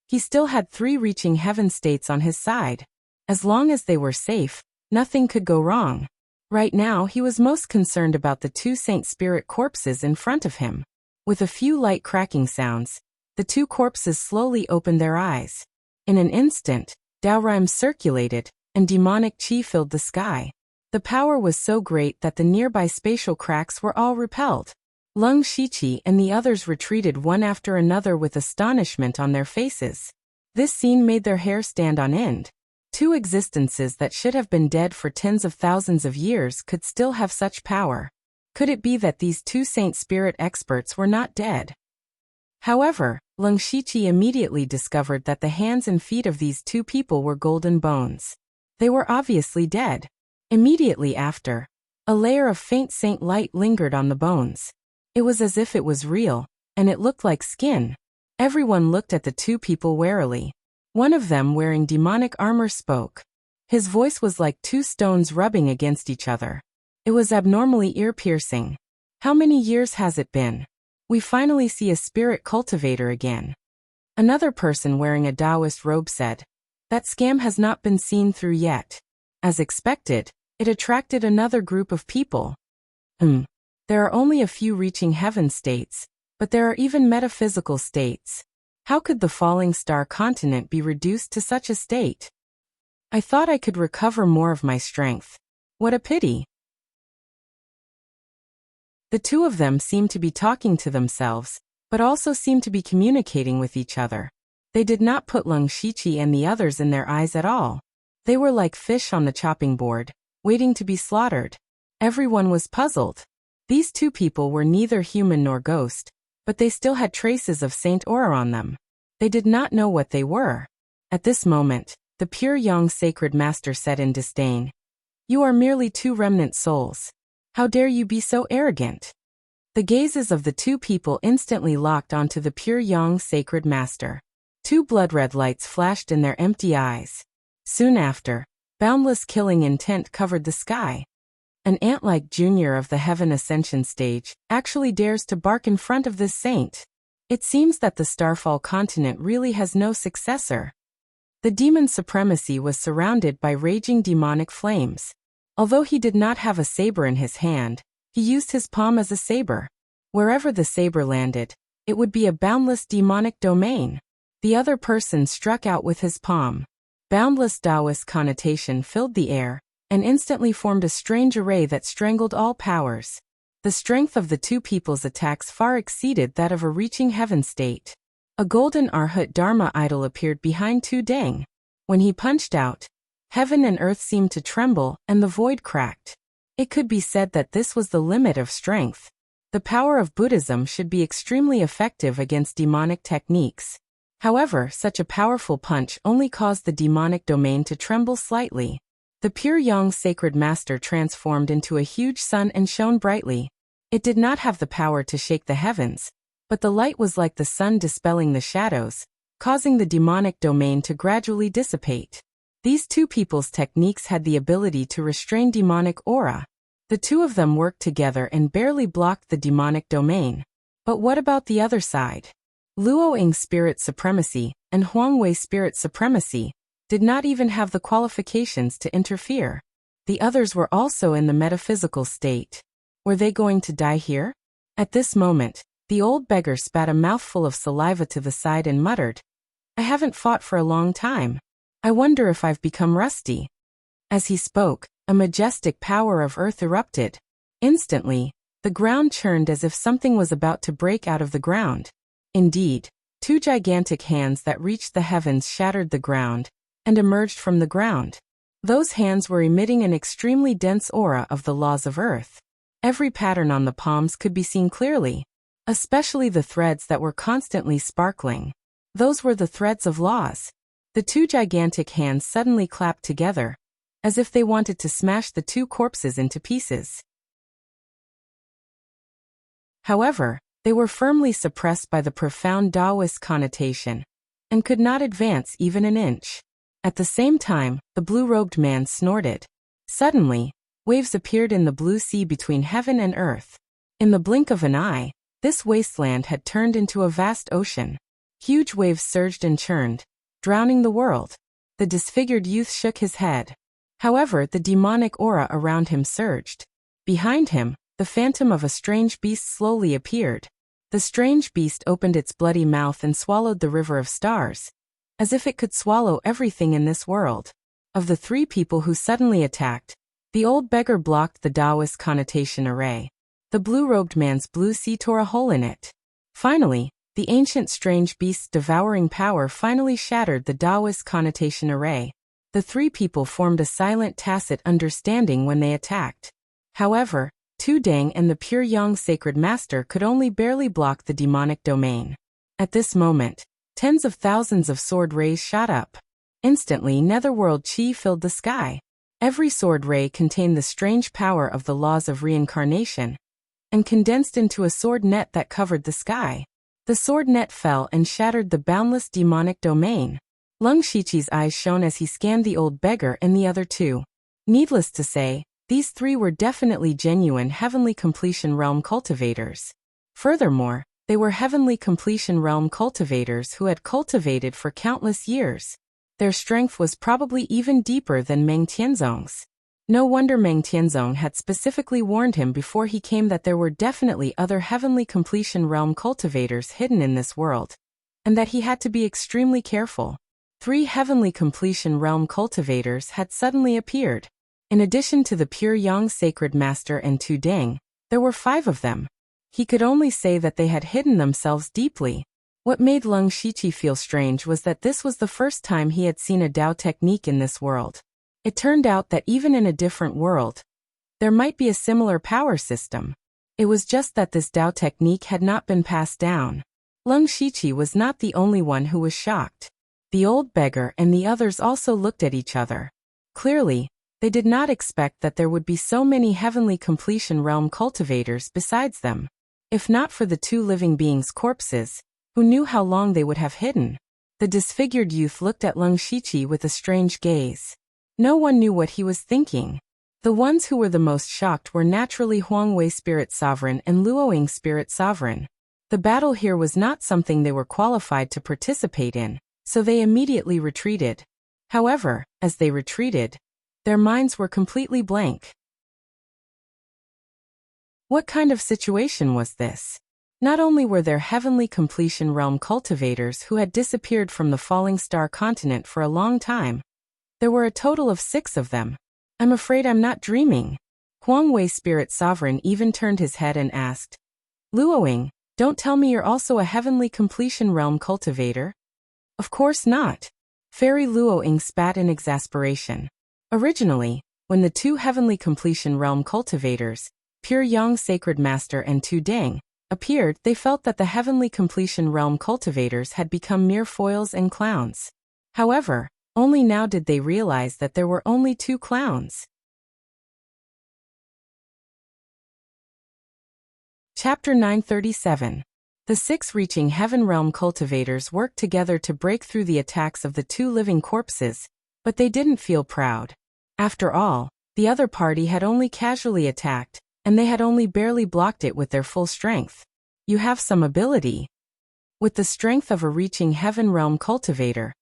he still had 3 reaching heaven states on his side. As long as they were safe, nothing could go wrong. Right now he was most concerned about the 2 Saint Spirit corpses in front of him. With a few light cracking sounds, the 2 corpses slowly opened their eyes. In an instant, Daorim circulated, and demonic qi filled the sky. The power was so great that the nearby spatial cracks were all repelled. Leng Shiqi and the others retreated one after another with astonishment on their faces. This scene made their hair stand on end. 2 existences that should have been dead for tens of thousands of years could still have such power. Could it be that these 2 Saint Spirit experts were not dead? However, Leng Shiqi immediately discovered that the hands and feet of these 2 people were golden bones. They were obviously dead. Immediately after, a layer of faint saint light lingered on the bones. It was as if it was real, and it looked like skin. Everyone looked at the 2 people warily. One of them, wearing demonic armor, spoke. His voice was like 2 stones rubbing against each other. It was abnormally ear-piercing. How many years has it been? We finally see a spirit cultivator again. Another person wearing a Taoist robe said, That scam has not been seen through yet. As expected, it attracted another group of people. There are only a few reaching heaven states, but there are even metaphysical states. How could the falling star continent be reduced to such a state? I thought I could recover more of my strength. What a pity. The 2 of them seemed to be talking to themselves, but also seemed to be communicating with each other. They did not put Leng Shiqi and the others in their eyes at all. They were like fish on the chopping board, waiting to be slaughtered. Everyone was puzzled. These two people were neither human nor ghost, but they still had traces of Saint Aura on them. They did not know what they were. At this moment, the pure young sacred master said in disdain, "You are merely two remnant souls. How dare you be so arrogant?" The gazes of the two people instantly locked onto the pure young sacred master. Two blood-red lights flashed in their empty eyes. Soon after, boundless killing intent covered the sky. An ant-like junior of the heaven ascension stage actually dares to bark in front of this saint. It seems that the Starfall continent really has no successor. The demon supremacy was surrounded by raging demonic flames. Although he did not have a saber in his hand, he used his palm as a saber. Wherever the saber landed, it would be a boundless demonic domain. The other person struck out with his palm. Boundless Taoist connotation filled the air, and instantly formed a strange array that strangled all powers. The strength of the two people's attacks far exceeded that of a reaching heaven state. A golden Arhat Dharma idol appeared behind Tu Deng. When he punched out, heaven and earth seemed to tremble, and the void cracked. It could be said that this was the limit of strength. The power of Buddhism should be extremely effective against demonic techniques. However, such a powerful punch only caused the demonic domain to tremble slightly. The pure young sacred master transformed into a huge sun and shone brightly. It did not have the power to shake the heavens, but the light was like the sun dispelling the shadows, causing the demonic domain to gradually dissipate. These two people's techniques had the ability to restrain demonic aura. The two of them worked together and barely blocked the demonic domain. But what about the other side? Luo Ying's spirit supremacy and Huang Wei's spirit supremacy did not even have the qualifications to interfere. The others were also in the metaphysical state. Were they going to die here? At this moment, the old beggar spat a mouthful of saliva to the side and muttered, "I haven't fought for a long time. I wonder if I've become rusty." As he spoke, a majestic power of earth erupted. Instantly, the ground churned as if something was about to break out of the ground. Indeed, two gigantic hands that reached the heavens shattered the ground and emerged from the ground. Those hands were emitting an extremely dense aura of the laws of earth. Every pattern on the palms could be seen clearly, especially the threads that were constantly sparkling. Those were the threads of laws. The two gigantic hands suddenly clapped together, as if they wanted to smash the two corpses into pieces. However, they were firmly suppressed by the profound Taoist connotation, and could not advance even an inch. At the same time, the blue-robed man snorted. Suddenly, waves appeared in the blue sea between heaven and earth. In the blink of an eye, this wasteland had turned into a vast ocean. Huge waves surged and churned, drowning the world. The disfigured youth shook his head. However, the demonic aura around him surged. Behind him, the phantom of a strange beast slowly appeared. The strange beast opened its bloody mouth and swallowed the river of stars, as if it could swallow everything in this world. Of the three people who suddenly attacked, the old beggar blocked the Taoist connotation array. The blue-robed man's blue sea tore a hole in it. Finally, the ancient strange beast's devouring power finally shattered the Taoist connotation array. The three people formed a silent tacit understanding when they attacked. However, Tu Deng and the pure young sacred master could only barely block the demonic domain. At this moment, tens of thousands of sword rays shot up. Instantly, netherworld chi filled the sky. Every sword ray contained the strange power of the laws of reincarnation, and condensed into a sword net that covered the sky. The sword net fell and shattered the boundless demonic domain. Lung Shichi's eyes shone as he scanned the old beggar and the other two. Needless to say, these three were definitely genuine heavenly completion realm cultivators. Furthermore, they were heavenly completion realm cultivators who had cultivated for countless years. Their strength was probably even deeper than Meng Tianzong's. No wonder Meng Tianzong had specifically warned him before he came that there were definitely other heavenly completion realm cultivators hidden in this world, and that he had to be extremely careful. 3 heavenly completion realm cultivators had suddenly appeared. In addition to the pure young sacred master and Tu Deng, there were 5 of them. He could only say that they had hidden themselves deeply. What made Lung Shichi feel strange was that this was the first time he had seen a Dao technique in this world. It turned out that even in a different world, there might be a similar power system. It was just that this Dao technique had not been passed down. Leng Shiqi was not the only one who was shocked. The old beggar and the others also looked at each other. Clearly, they did not expect that there would be so many heavenly completion realm cultivators besides them. If not for the two living beings' corpses, who knew how long they would have hidden? The disfigured youth looked at Leng Shiqi with a strange gaze. No one knew what he was thinking. The ones who were the most shocked were naturally Huangwei Spirit Sovereign and Luoying Spirit Sovereign. The battle here was not something they were qualified to participate in, so they immediately retreated. However, as they retreated, their minds were completely blank. What kind of situation was this? Not only were there heavenly completion realm cultivators who had disappeared from the falling star continent for a long time, there were a total of 6 of them. I'm afraid I'm not dreaming. Huangwei Spirit Sovereign even turned his head and asked, Luoying, don't tell me you're also a heavenly completion realm cultivator? Of course not. Fairy Luoying spat in exasperation. Originally, when the 2 heavenly completion realm cultivators, Pure Yang Sacred Master and Tu Deng, appeared, they felt that the heavenly completion realm cultivators had become mere foils and clowns. However, only now did they realize that there were only 2 clowns. Chapter 937. The 6 reaching heaven realm cultivators worked together to break through the attacks of the 2 living corpses, but they didn't feel proud. After all, the other party had only casually attacked, and they had only barely blocked it with their full strength. You have some ability. With the strength of a reaching heaven realm cultivator,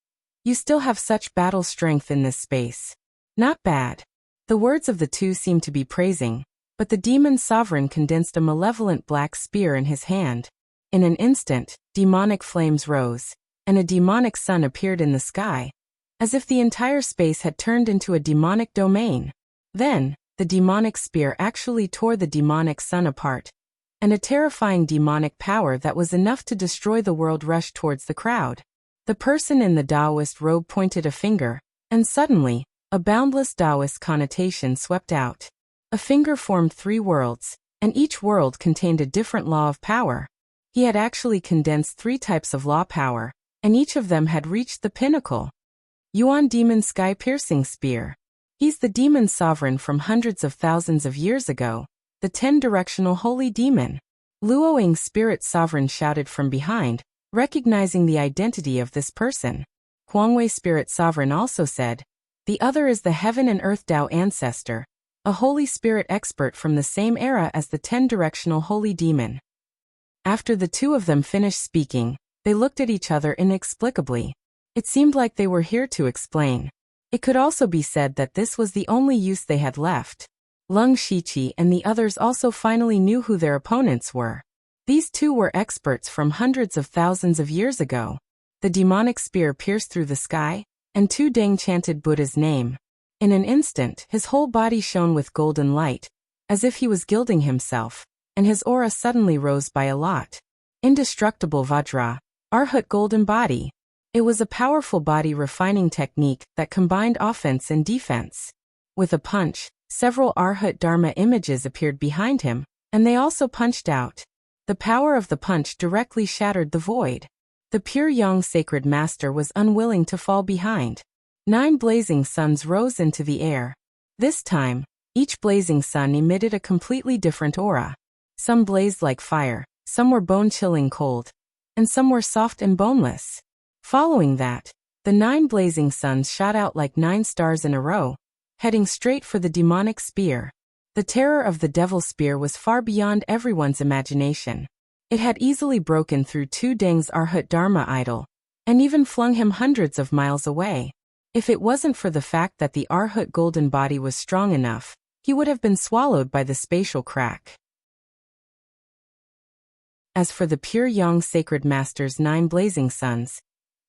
you still have such battle strength in this space. Not bad. The words of the 2 seemed to be praising, but the demon sovereign condensed a malevolent black spear in his hand. In an instant, demonic flames rose, and a demonic sun appeared in the sky, as if the entire space had turned into a demonic domain. Then, the demonic spear actually tore the demonic sun apart, and a terrifying demonic power that was enough to destroy the world rushed towards the crowd. The person in the Taoist robe pointed a finger, and suddenly, a boundless Taoist connotation swept out. A finger formed 3 worlds, and each world contained a different law of power. He had actually condensed 3 types of law power, and each of them had reached the pinnacle. Yuan Demon Sky Piercing Spear. He's the demon sovereign from hundreds of thousands of years ago, the 10-directional holy demon. Luoying Spirit Sovereign shouted from behind, recognizing the identity of this person. Huangwei Spirit Sovereign also said, the other is the Heaven and Earth Dao Ancestor, a Holy Spirit expert from the same era as the 10-directional holy demon. After the 2 of them finished speaking, they looked at each other inexplicably. It seemed like they were here to explain. It could also be said that this was the only use they had left. Leng Shiqi and the others also finally knew who their opponents were. These 2 were experts from hundreds of thousands of years ago. The demonic spear pierced through the sky, and Tu Deng chanted Buddha's name. In an instant, his whole body shone with golden light, as if he was gilding himself, and his aura suddenly rose by a lot. Indestructible Vajra, Arhat golden body. It was a powerful body refining technique that combined offense and defense. With a punch, several Arhat Dharma images appeared behind him, and they also punched out. The power of the punch directly shattered the void. The pure Yang Sacred Master was unwilling to fall behind. 9 blazing suns rose into the air. This time, each blazing sun emitted a completely different aura. Some blazed like fire, some were bone-chilling cold, and some were soft and boneless. Following that, the 9 blazing suns shot out like 9 stars in a row, heading straight for the demonic spear. The terror of the devil spear was far beyond everyone's imagination. It had easily broken through Tu Deng's Arhat Dharma idol, and even flung him hundreds of miles away. If it wasn't for the fact that the Arhat golden body was strong enough, he would have been swallowed by the spatial crack. As for the pure Yang Sacred Master's 9 blazing suns,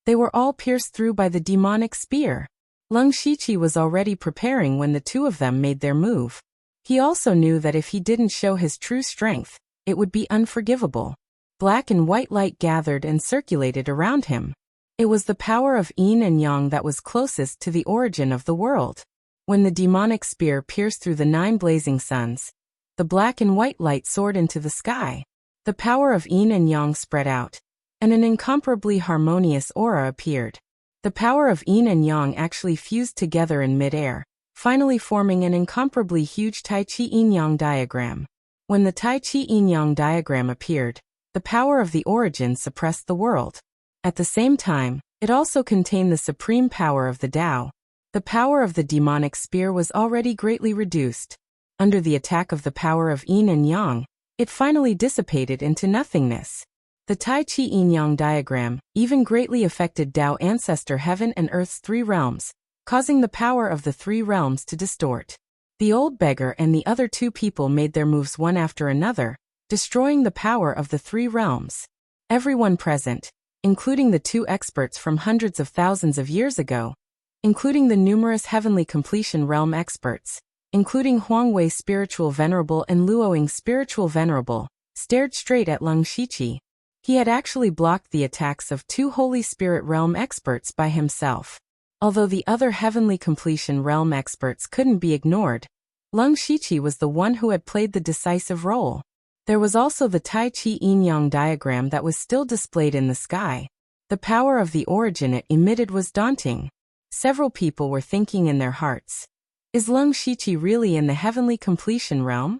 they were all pierced through by the demonic spear. Leng Shiqi was already preparing when the 2 of them made their move. He also knew that if he didn't show his true strength, it would be unforgivable. Black and white light gathered and circulated around him. It was the power of yin and yang that was closest to the origin of the world. When the demonic spear pierced through the 9 blazing suns, the black and white light soared into the sky. The power of yin and yang spread out, and an incomparably harmonious aura appeared. The power of yin and yang actually fused together in mid-air, finally forming an incomparably huge Tai Chi yin-yang diagram. When the Tai Chi yin-yang diagram appeared, the power of the origin suppressed the world. At the same time, it also contained the supreme power of the Tao. The power of the demonic spear was already greatly reduced. Under the attack of the power of yin and yang, it finally dissipated into nothingness. The Tai Chi yin-yang diagram even greatly affected Tao ancestor heaven and earth's 3 realms, causing the power of the 3 realms to distort. The old beggar and the other 2 people made their moves one after another, destroying the power of the 3 realms. Everyone present, including the 2 experts from hundreds of thousands of years ago, including the numerous heavenly completion realm experts, including Huang Wei spiritual venerable and Luoying spiritual venerable, stared straight at Leng Shiqi. He had actually blocked the attacks of 2 Holy Spirit realm experts by himself. Although the other heavenly completion realm experts couldn't be ignored, Leng Shiqi was the one who had played the decisive role. There was also the Tai Chi yin-yang diagram that was still displayed in the sky. The power of the origin it emitted was daunting. Several people were thinking in their hearts, is Leng Shiqi really in the heavenly completion realm?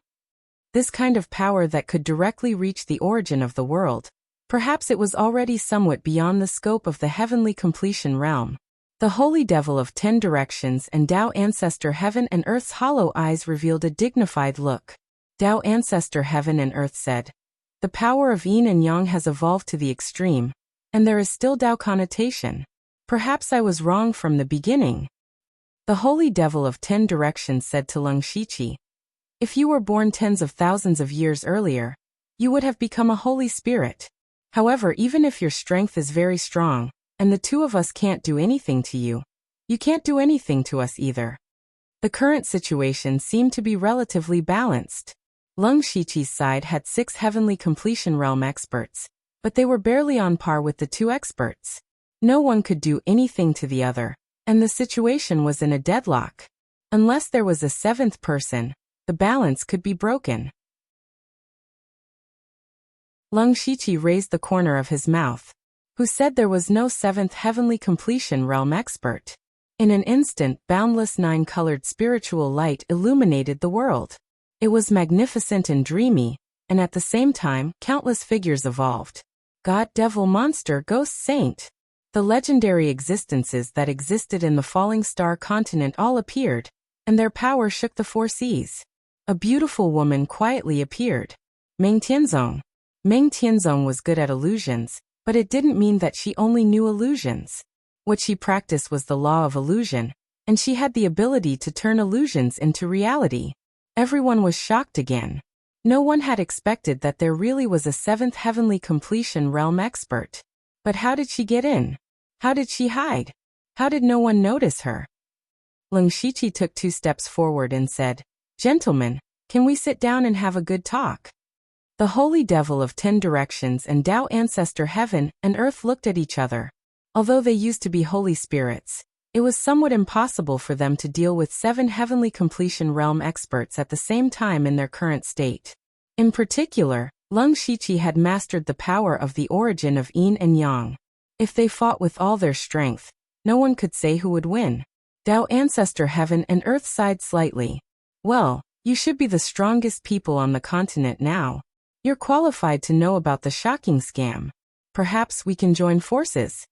This kind of power that could directly reach the origin of the world. Perhaps it was already somewhat beyond the scope of the heavenly completion realm. The holy devil of 10 directions and Tao ancestor heaven and earth's hollow eyes revealed a dignified look. Tao ancestor heaven and earth said, the power of yin and yang has evolved to the extreme, and there is still Tao connotation. Perhaps I was wrong from the beginning. The holy devil of 10 directions said to Leng Shiqi, if you were born tens of thousands of years earlier, you would have become a holy spirit. However, even if your strength is very strong, and the 2 of us can't do anything to you, you can't do anything to us either. The current situation seemed to be relatively balanced. Leng Shiqi's side had 6 heavenly completion realm experts, but they were barely on par with the 2 experts. No one could do anything to the other, and the situation was in a deadlock. Unless there was a 7th person, the balance could be broken. Leng Shiqi raised the corner of his mouth. Who said there was no 7th heavenly completion realm expert? In an instant, boundless 9-colored spiritual light illuminated the world. It was magnificent and dreamy, and at the same time, countless figures evolved. God, devil, monster, ghost, saint. The legendary existences that existed in the falling star continent all appeared, and their power shook the 4 seas. A beautiful woman quietly appeared. Meng Tianzong. Meng Tianzong was good at illusions, but it didn't mean that she only knew illusions. What she practiced was the law of illusion, and she had the ability to turn illusions into reality. Everyone was shocked again. No one had expected that there really was a 7th heavenly completion realm expert. But how did she get in? How did she hide? How did no one notice her? Leng Shiqi took 2 steps forward and said, gentlemen, can we sit down and have a good talk? The holy devil of 10 directions and Tao ancestor heaven and earth looked at each other. Although they used to be holy spirits, it was somewhat impossible for them to deal with 7 heavenly completion realm experts at the same time in their current state. In particular, Leng Shiqi had mastered the power of the origin of yin and yang. If they fought with all their strength, no one could say who would win. Tao ancestor heaven and earth sighed slightly. Well, you should be the strongest people on the continent now. You're qualified to know about the shocking scam. Perhaps we can join forces.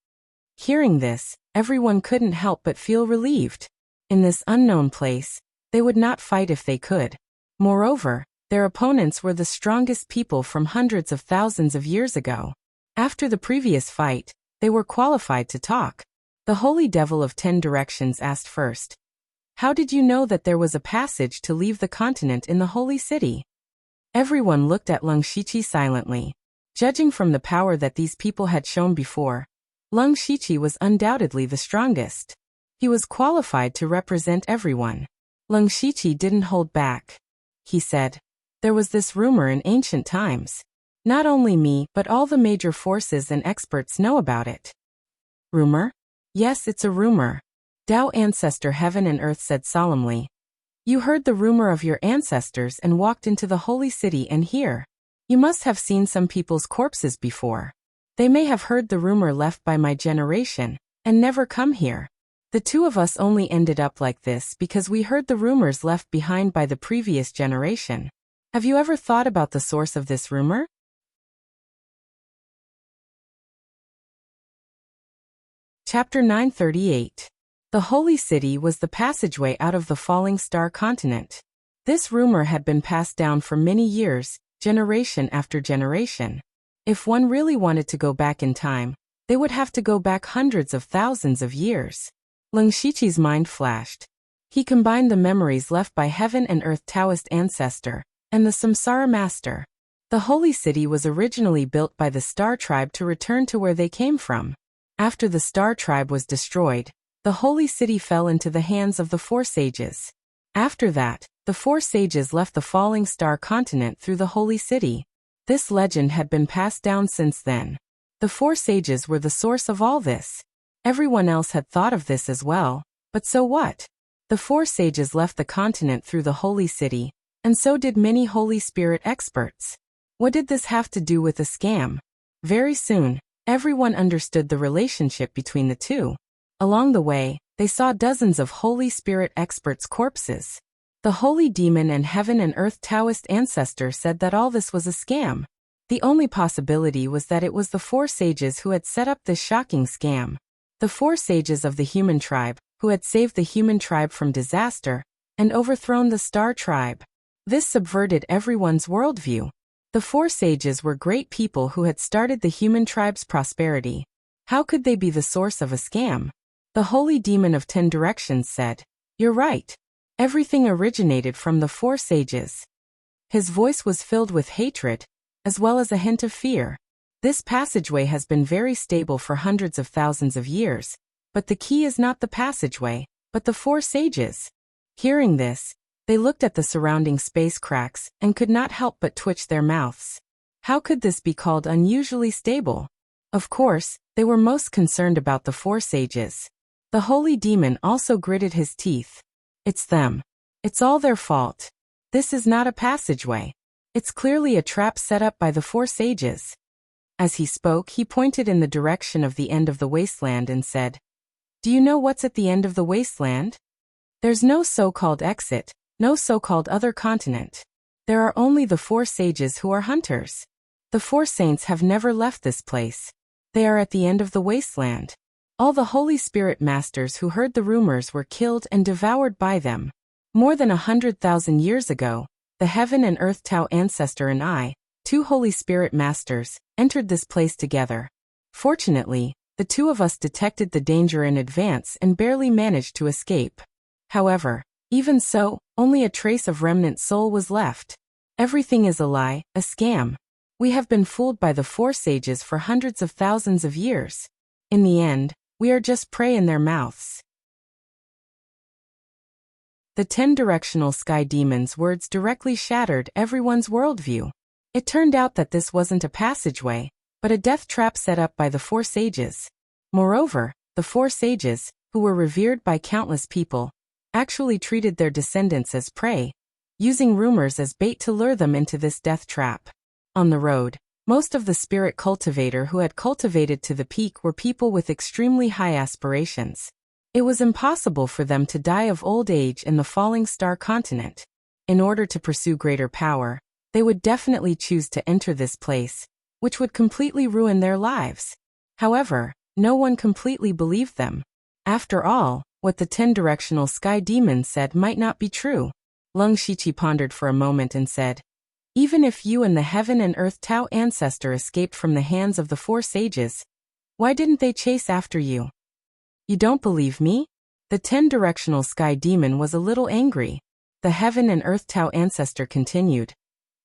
Hearing this, everyone couldn't help but feel relieved. In this unknown place, they would not fight if they could. Moreover, their opponents were the strongest people from hundreds of thousands of years ago. After the previous fight, they were qualified to talk. The holy devil of 10 directions asked first, how did you know that there was a passage to leave the continent in the holy city? Everyone looked at Leng Shiqi silently. Judging from the power that these people had shown before, Leng Shiqi was undoubtedly the strongest. He was qualified to represent everyone. Leng Shiqi didn't hold back. He said, there was this rumor in ancient times. Not only me, but all the major forces and experts know about it. Rumor? Yes, it's a rumor. Tao ancestor Heaven and Earth said solemnly. You heard the rumor of your ancestors and walked into the holy city, and here. You must have seen some people's corpses before. They may have heard the rumor left by my generation, and never come here. The two of us only ended up like this because we heard the rumors left behind by the previous generation. Have you ever thought about the source of this rumor? Chapter 938. The Holy City was the passageway out of the falling star continent. This rumor had been passed down for many years, generation after generation. If one really wanted to go back in time, they would have to go back hundreds of thousands of years. Leng Shiqi's mind flashed. He combined the memories left by Heaven and Earth Taoist ancestor and the Samsara master. The Holy City was originally built by the Star Tribe to return to where they came from. After the Star Tribe was destroyed, the Holy City fell into the hands of the Four Sages. After that, the Four Sages left the falling star continent through the Holy City. This legend had been passed down since then. The Four Sages were the source of all this. Everyone else had thought of this as well, but so what? The Four Sages left the continent through the Holy City, and so did many Holy Spirit experts. What did this have to do with a scam? Very soon, everyone understood the relationship between the two. Along the way, they saw dozens of Holy Spirit experts' corpses. The Holy Demon and Heaven and Earth Taoist ancestor said that all this was a scam. The only possibility was that it was the Four Sages who had set up this shocking scam. The Four Sages of the human tribe, who had saved the human tribe from disaster and overthrown the Star Tribe. This subverted everyone's worldview. The Four Sages were great people who had started the human tribe's prosperity. How could they be the source of a scam? The Holy Demon of 10 Directions said, "You're right. Everything originated from the Four Sages." His voice was filled with hatred, as well as a hint of fear. This passageway has been very stable for hundreds of thousands of years, but the key is not the passageway, but the Four Sages. Hearing this, they looked at the surrounding space cracks and could not help but twitch their mouths. How could this be called unusually stable? Of course, they were most concerned about the Four Sages. The Holy Demon also gritted his teeth. It's them. It's all their fault. This is not a passageway. It's clearly a trap set up by the Four Sages. As he spoke, he pointed in the direction of the end of the wasteland and said, "Do you know what's at the end of the wasteland? There's no so-called exit, no so-called other continent. There are only the Four Sages who are hunters. The Four Saints have never left this place. They are at the end of the wasteland. All the Holy Spirit masters who heard the rumors were killed and devoured by them. More than 100,000 years ago, the Heaven and Earth Tao ancestor and I, 2 Holy Spirit masters, entered this place together. Fortunately, the two of us detected the danger in advance and barely managed to escape. However, even so, only a trace of remnant soul was left. Everything is a lie, a scam. We have been fooled by the Four Sages for hundreds of thousands of years. In the end, we are just prey in their mouths." The 10 directional sky demons' words directly shattered everyone's worldview. It turned out that this wasn't a passageway, but a death trap set up by the Four Sages. Moreover, the Four Sages, who were revered by countless people, actually treated their descendants as prey, using rumors as bait to lure them into this death trap. On the road, most of the spirit cultivator who had cultivated to the peak were people with extremely high aspirations. It was impossible for them to die of old age in the falling star continent. In order to pursue greater power, they would definitely choose to enter this place, which would completely ruin their lives. However, no one completely believed them. After all, what the 10 directional sky demons said might not be true. Leng Shiqi pondered for a moment and said, "Even if you and the Heaven and Earth Tao ancestor escaped from the hands of the Four Sages, why didn't they chase after you?" "You don't believe me?" The 10 directional sky demon was a little angry. The Heaven and Earth Tao ancestor continued,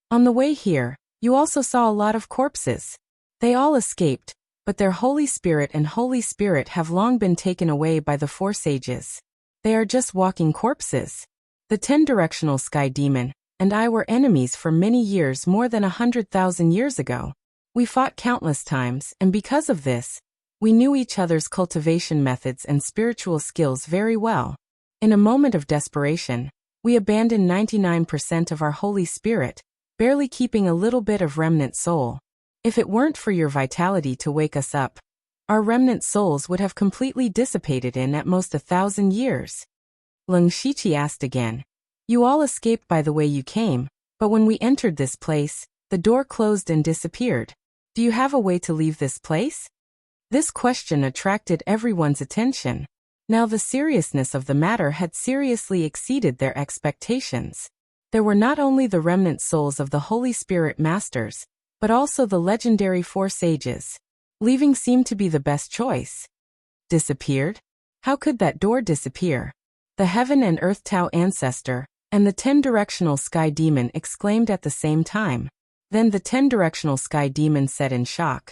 "On the way here, you also saw a lot of corpses. They all escaped, but their Holy Spirit and Holy Spirit have long been taken away by the Four Sages. They are just walking corpses. The 10 directional sky demon and I were enemies for many years, more than 100,000 years ago. We fought countless times, and because of this, We knew each other's cultivation methods and spiritual skills very well. In a moment of desperation, we abandoned 99% of our Holy Spirit, barely keeping a little bit of remnant soul. If it weren't for your vitality to wake us up, our remnant souls would have completely dissipated in at most 1,000 years. Leng Shiqi asked again. You all escaped by the way you came, but when we entered this place, the door closed and disappeared. Do you have a way to leave this place? This question attracted everyone's attention. Now the seriousness of the matter had seriously exceeded their expectations. There were not only the remnant souls of the Holy Spirit Masters, but also the legendary 4 sages. Leaving seemed to be the best choice. Disappeared? How could that door disappear? The Heaven and Earth Tao Ancestor and the 10-directional Sky Demon exclaimed at the same time. Then the 10-directional Sky Demon said in shock,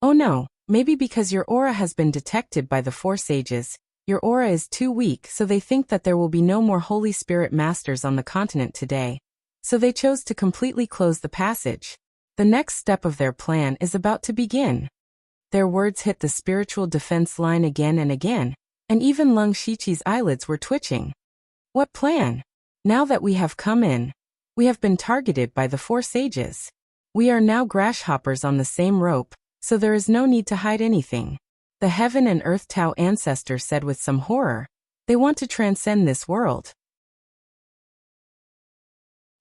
"Oh no, maybe because your aura has been detected by the 4 sages, your aura is too weak, so they think that there will be no more Holy Spirit Masters on the continent today. So they chose to completely close the passage. The next step of their plan is about to begin." Their words hit the spiritual defense line again and again, and even Leng Shiqi's eyelids were twitching. What plan? Now that we have come in, we have been targeted by the 4 sages. We are now grasshoppers on the same rope, so there is no need to hide anything. The Heaven and Earth Tao Ancestor said with some horror. They want to transcend this world.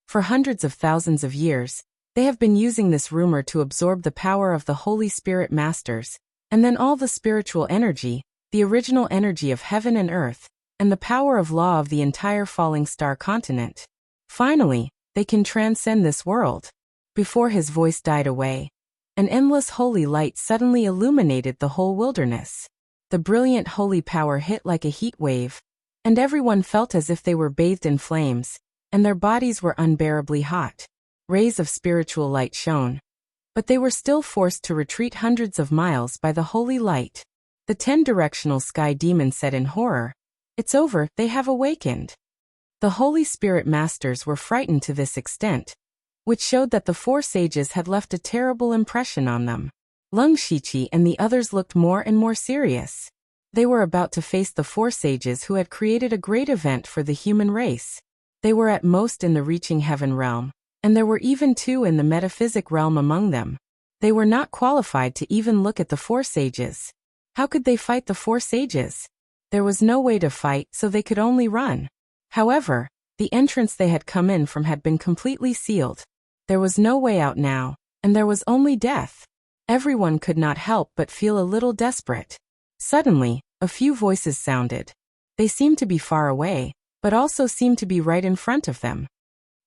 For hundreds of thousands of years, they have been using this rumor to absorb the power of the Holy Spirit Masters, and then all the spiritual energy, the original energy of heaven and earth, and the power of law of the entire falling star continent. Finally, they can transcend this world. Before his voice died away, an endless holy light suddenly illuminated the whole wilderness. The brilliant holy power hit like a heat wave, and everyone felt as if they were bathed in flames, and their bodies were unbearably hot. Rays of spiritual light shone, but they were still forced to retreat hundreds of miles by the holy light. The 10-directional Sky Demon said in horror, "It's over, they have awakened." The Holy Spirit Masters were frightened to this extent, which showed that the 4 sages had left a terrible impression on them. Leng Shiqi and the others looked more and more serious. They were about to face the 4 sages who had created a great event for the human race. They were at most in the reaching heaven realm, and there were even 2 in the metaphysic realm among them. They were not qualified to even look at the 4 sages. How could they fight the 4 sages? There was no way to fight, so they could only run. However, the entrance they had come in from had been completely sealed. There was no way out now, and there was only death. Everyone could not help but feel a little desperate. Suddenly, a few voices sounded. They seemed to be far away, but also seemed to be right in front of them.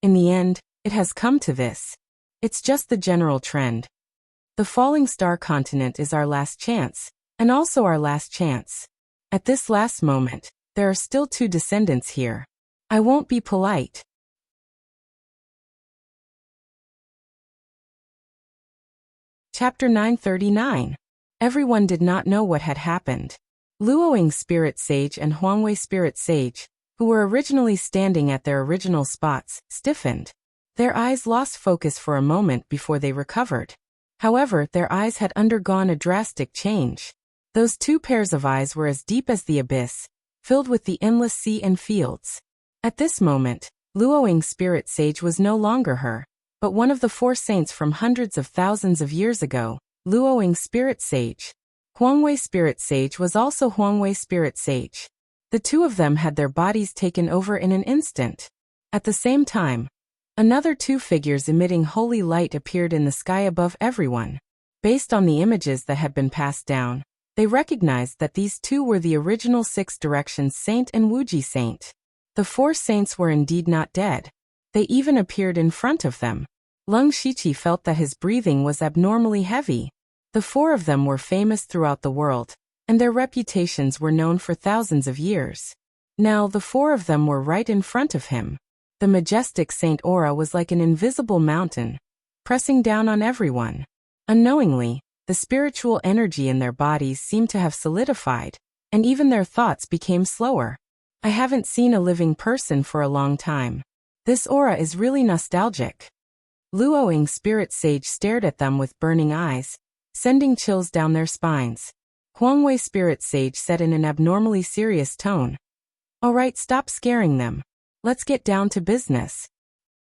In the end, it has come to this. It's just the general trend. The falling star continent is our last chance, and also our last chance. At this last moment, there are still 2 descendants here. I won't be polite. Chapter 939. Everyone did not know what had happened. Luoying Spirit Sage and Huangwei Spirit Sage, who were originally standing at their original spots, stiffened. Their eyes lost focus for a moment before they recovered. However, their eyes had undergone a drastic change. Those 2 pairs of eyes were as deep as the abyss, filled with the endless sea and fields. At this moment, Luoying Spirit Sage was no longer her, but one of the 4 saints from hundreds of thousands of years ago, Luoying Spirit Sage. Huangwei Spirit Sage was also Huangwei Spirit Sage. The 2 of them had their bodies taken over in an instant. At the same time, another 2 figures emitting holy light appeared in the sky above everyone. Based on the images that had been passed down, they recognized that these 2 were the original 6 Directions Saint and Wuji Saint. The 4 saints were indeed not dead. They even appeared in front of them. Leng Shiqi felt that his breathing was abnormally heavy. The 4 of them were famous throughout the world, and their reputations were known for thousands of years. Now the 4 of them were right in front of him. The majestic saint aura was like an invisible mountain, pressing down on everyone. Unknowingly, the spiritual energy in their bodies seemed to have solidified, and even their thoughts became slower. I haven't seen a living person for a long time. This aura is really nostalgic. Luoying Spirit Sage stared at them with burning eyes, sending chills down their spines. Huangwei Spirit Sage said in an abnormally serious tone. All right, stop scaring them. Let's get down to business.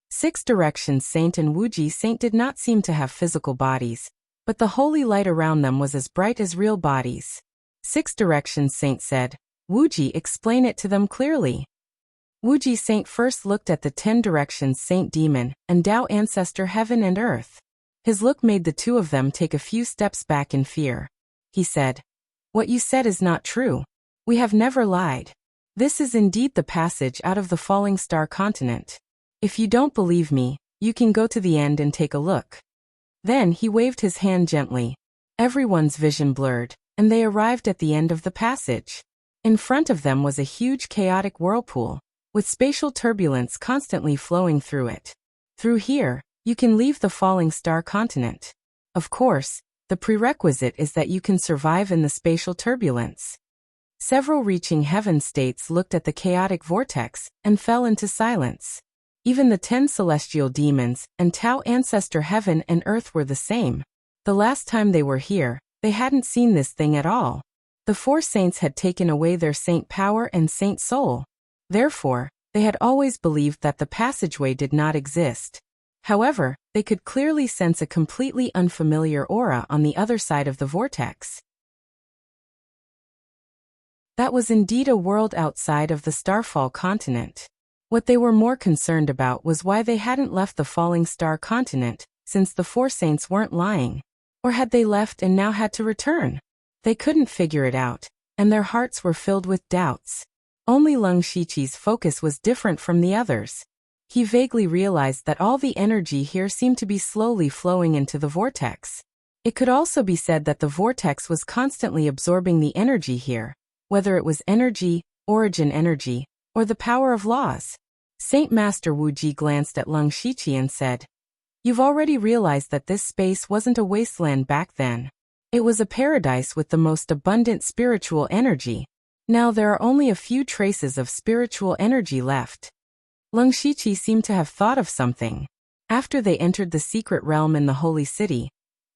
Six Directions Saint and Wuji Saint did not seem to have physical bodies, but the holy light around them was as bright as real bodies. Six Directions Saint said, Wuji, explain it to them clearly. Wuji Saint first looked at the 10 Directions Saint Demon and Tao Ancestor Heaven and Earth. His look made the two of them take a few steps back in fear. He said, What you said is not true. We have never lied. This is indeed the passage out of the Falling Star continent. If you don't believe me, you can go to the end and take a look. Then he waved his hand gently. Everyone's vision blurred, and they arrived at the end of the passage. In front of them was a huge chaotic whirlpool, with spatial turbulence constantly flowing through it. Through here, you can leave the Falling Star continent. Of course, the prerequisite is that you can survive in the spatial turbulence. Several reaching heaven states looked at the chaotic vortex and fell into silence. Even the 10 celestial demons and Tao Ancestor Heaven and Earth were the same. The last time they were here, they hadn't seen this thing at all. The 4 saints had taken away their saint power and saint soul. Therefore, they had always believed that the passageway did not exist. However, they could clearly sense a completely unfamiliar aura on the other side of the vortex. That was indeed a world outside of the Starfall continent. What they were more concerned about was why they hadn't left the Falling Star continent, since the 4 saints weren't lying. Or had they left and now had to return? They couldn't figure it out, and their hearts were filled with doubts. Only Leng Shiqi's focus was different from the others. He vaguely realized that all the energy here seemed to be slowly flowing into the vortex. It could also be said that the vortex was constantly absorbing the energy here, whether it was energy, origin energy, or the power of laws. Saint Master Wuji glanced at Leng Shiqi and said, You've already realized that this space wasn't a wasteland back then. It was a paradise with the most abundant spiritual energy. Now there are only a few traces of spiritual energy left. Leng Shiqi seemed to have thought of something. After they entered the secret realm in the holy city,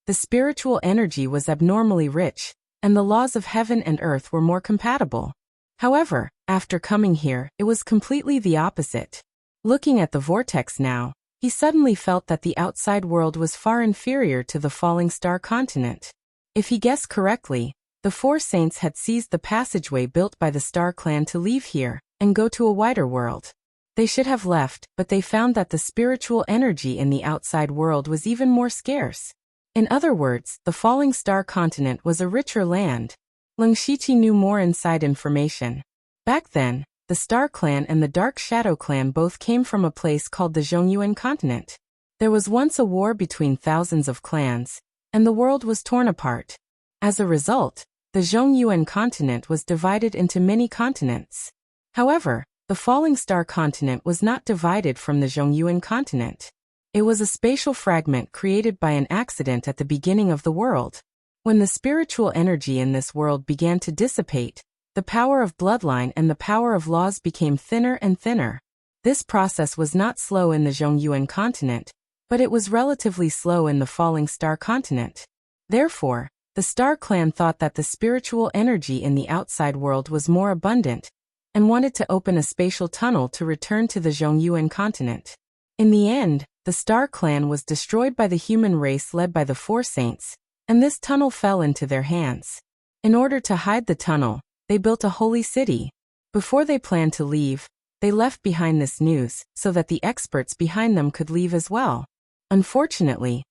the spiritual energy was abnormally rich, and the laws of heaven and earth were more compatible. However, after coming here, it was completely the opposite. Looking at the vortex now, he suddenly felt that the outside world was far inferior to the Falling Star continent. If he guessed correctly, the 4 saints had seized the passageway built by the Star Clan to leave here and go to a wider world. They should have left, but they found that the spiritual energy in the outside world was even more scarce. In other words, the Falling Star continent was a richer land. Leng Shiqi knew more inside information. Back then, the Star Clan and the Dark Shadow Clan both came from a place called the Zhongyuan continent. There was once a war between thousands of clans, and the world was torn apart. As a result, the Zhongyuan continent was divided into many continents. However, the Falling Star continent was not divided from the Zhongyuan continent. It was a spatial fragment created by an accident at the beginning of the world. When the spiritual energy in this world began to dissipate, the power of bloodline and the power of laws became thinner and thinner. This process was not slow in the Zhongyuan continent, but it was relatively slow in the Falling Star continent. Therefore, the Star Clan thought that the spiritual energy in the outside world was more abundant, and wanted to open a spatial tunnel to return to the Zhongyuan continent. In the end, the Star Clan was destroyed by the human race led by the 4 saints, and this tunnel fell into their hands. In order to hide the tunnel, they built a holy city. Before they planned to leave, they left behind this news so that the experts behind them could leave as well. Unfortunately,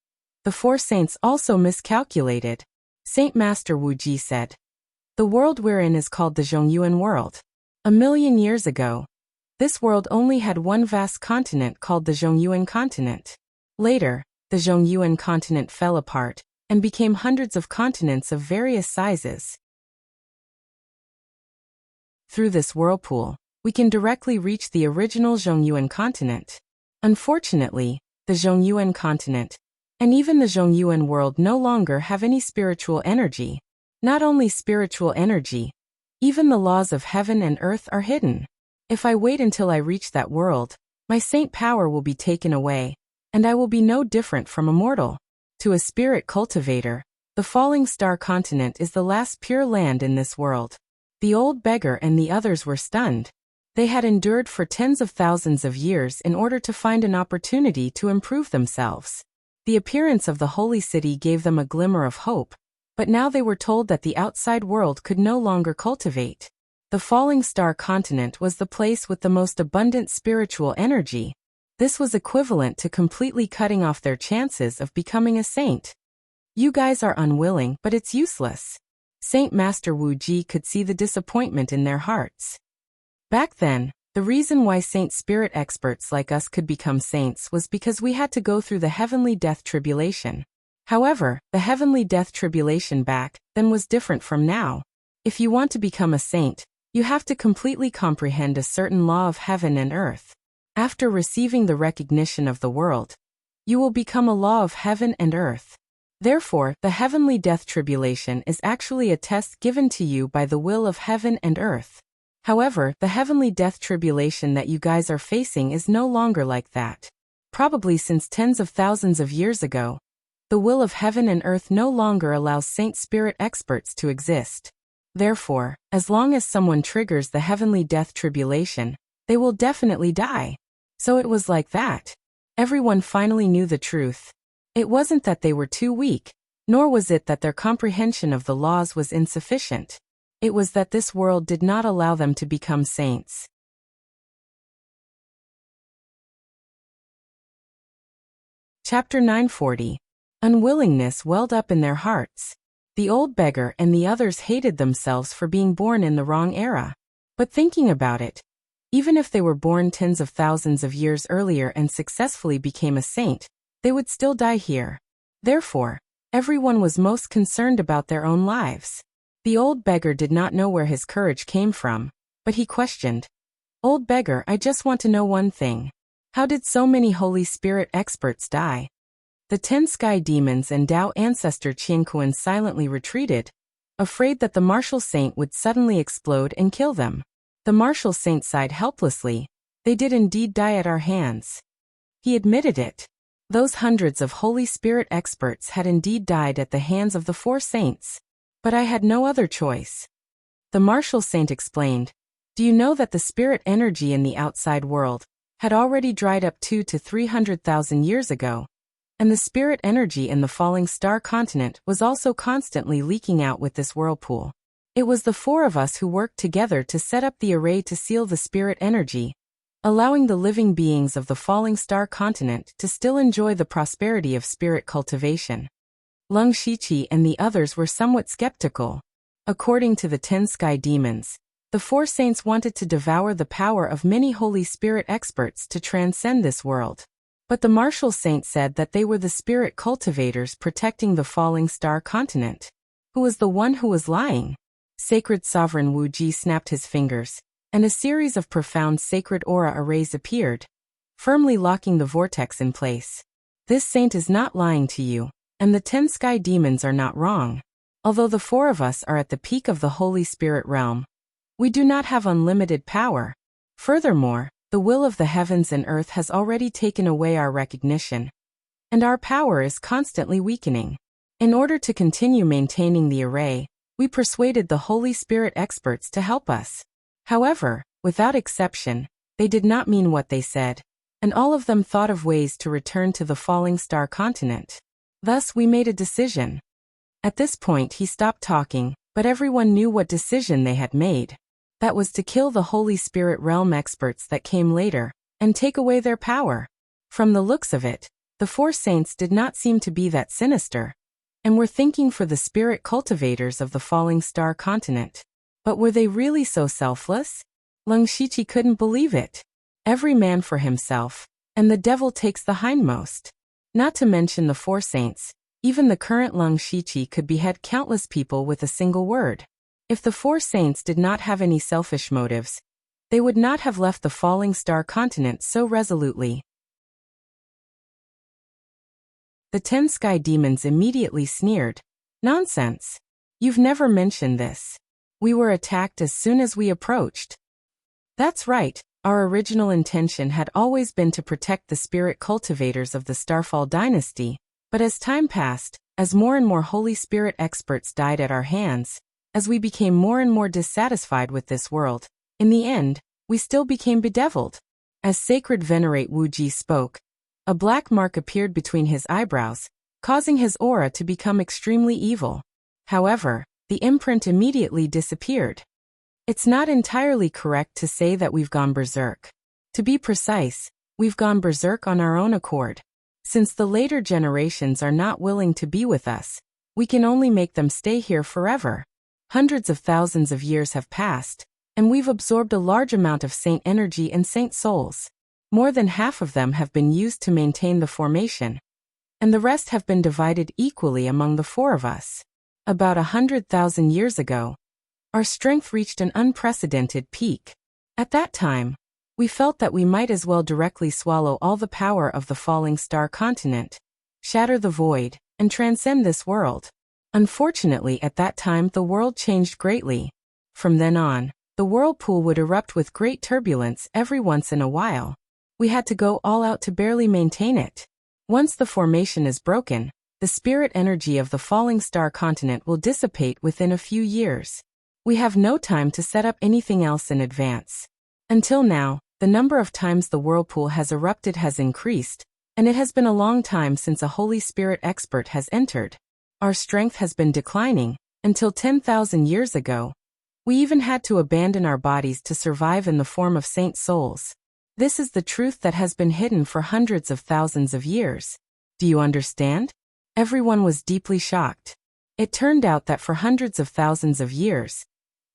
the 4 saints also miscalculated. Saint Master Wuji said, The world we're in is called the Zhongyuan world. 1,000,000 years ago, this world only had one vast continent called the Zhongyuan continent. Later, the Zhongyuan continent fell apart and became hundreds of continents of various sizes. Through this whirlpool, we can directly reach the original Zhongyuan continent. Unfortunately, the Zhongyuan continent, and even the Zhongyuan world no longer have any spiritual energy. Not only spiritual energy, even the laws of heaven and earth are hidden. If I wait until I reach that world, my saint power will be taken away, and I will be no different from a mortal. To a spirit cultivator, The falling star continent is the last pure land in this world. The old beggar and the others were stunned. They had endured for tens of thousands of years in order to find an opportunity to improve themselves. The appearance of the holy city gave them a glimmer of hope, but now they were told that the outside world could no longer cultivate. The falling star continent was the place with the most abundant spiritual energy. This was equivalent to completely cutting off their chances of becoming a saint. You guys are unwilling, but it's useless. Saint Master Wu Ji could see the disappointment in their hearts. Back then, the reason why saint spirit experts like us could become saints was because we had to go through the heavenly death tribulation. However, the heavenly death tribulation back then was different from now. If you want to become a saint, you have to completely comprehend a certain law of heaven and earth. After receiving the recognition of the world, you will become a law of heaven and earth. Therefore, the heavenly death tribulation is actually a test given to you by the will of heaven and earth. However, the heavenly death tribulation that you guys are facing is no longer like that. Probably since tens of thousands of years ago, the will of heaven and earth no longer allows saint spirit experts to exist. Therefore, as long as someone triggers the heavenly death tribulation, they will definitely die. So it was like that. Everyone finally knew the truth. It wasn't that they were too weak, nor was it that their comprehension of the laws was insufficient. It was that this world did not allow them to become saints. Chapter 940. Unwillingness welled up in their hearts. The old beggar and the others hated themselves for being born in the wrong era. But thinking about it, even if they were born tens of thousands of years earlier and successfully became a saint, they would still die here. Therefore, everyone was most concerned about their own lives. The old beggar did not know where his courage came from, but he questioned, "Old beggar, I just want to know one thing. How did so many Holy Spirit experts die?" The 10 sky demons and Tao ancestor Qianquan silently retreated, afraid that the martial saint would suddenly explode and kill them. The martial saint sighed helplessly. "They did indeed die at our hands." He admitted it. Those hundreds of Holy Spirit experts had indeed died at the hands of the 4 saints. But I had no other choice. The martial saint explained, "Do you know that the spirit energy in the outside world had already dried up 200,000 to 300,000 years ago, and the spirit energy in the falling star continent was also constantly leaking out with this whirlpool. It was the 4 of us who worked together to set up the array to seal the spirit energy, allowing the living beings of the falling star continent to still enjoy the prosperity of spirit cultivation." Lung Shiqi and the others were somewhat skeptical. According to the 10 sky demons, the 4 saints wanted to devour the power of many Holy Spirit experts to transcend this world. But the martial saint said that they were the spirit cultivators protecting the falling star continent. Who was the one who was lying? Sacred Sovereign Wu Ji snapped his fingers, and a series of profound sacred aura arrays appeared, firmly locking the vortex in place. This saint is not lying to you, and the 10 sky demons are not wrong. Although the 4 of us are at the peak of the Holy Spirit realm, we do not have unlimited power. Furthermore, the will of the heavens and earth has already taken away our recognition, and our power is constantly weakening. In order to continue maintaining the array, we persuaded the Holy Spirit experts to help us. However, without exception, they did not mean what they said, and all of them thought of ways to return to the falling star continent. Thus we made a decision. At this point he stopped talking, but everyone knew what decision they had made. That was to kill the Holy Spirit realm experts that came later, and take away their power. From the looks of it, the 4 saints did not seem to be that sinister, and were thinking for the spirit cultivators of the falling star continent. But were they really so selfless? Lung Shiqi couldn't believe it. Every man for himself, and the devil takes the hindmost. Not to mention the 4 saints, even the current Lung Shiqi could behead countless people with a single word. If the 4 saints did not have any selfish motives, they would not have left the falling star continent so resolutely. The 10 sky demons immediately sneered. "Nonsense. You've never mentioned this. We were attacked as soon as we approached." "That's right. Our original intention had always been to protect the spirit cultivators of the Starfall dynasty, but as time passed, As more and more Holy Spirit experts died at our hands, as we became more and more dissatisfied with this world, in the end, we still became bedeviled. As Sacred Venerate Wuji spoke, a black mark appeared between his eyebrows, causing his aura to become extremely evil. However, the imprint immediately disappeared. It's not entirely correct to say that we've gone berserk. To be precise, we've gone berserk on our own accord. Since the later generations are not willing to be with us, we can only make them stay here forever. Hundreds of thousands of years have passed, and we've absorbed a large amount of saint energy and saint souls. More than half of them have been used to maintain the formation, and the rest have been divided equally among the four of us. About 100,000 years ago, our strength reached an unprecedented peak. At that time, we felt that we might as well directly swallow all the power of the falling star continent, shatter the void, and transcend this world. Unfortunately, at that time the world changed greatly. From then on, the whirlpool would erupt with great turbulence every once in a while. We had to go all out to barely maintain it. Once the formation is broken, the spirit energy of the falling star continent will dissipate within a few years. We have no time to set up anything else in advance. Until now, the number of times the whirlpool has erupted has increased, and it has been a long time since a Holy Spirit expert has entered. Our strength has been declining, until 10,000 years ago. We even had to abandon our bodies to survive in the form of saint souls. This is the truth that has been hidden for hundreds of thousands of years. Do you understand? Everyone was deeply shocked. It turned out that for hundreds of thousands of years,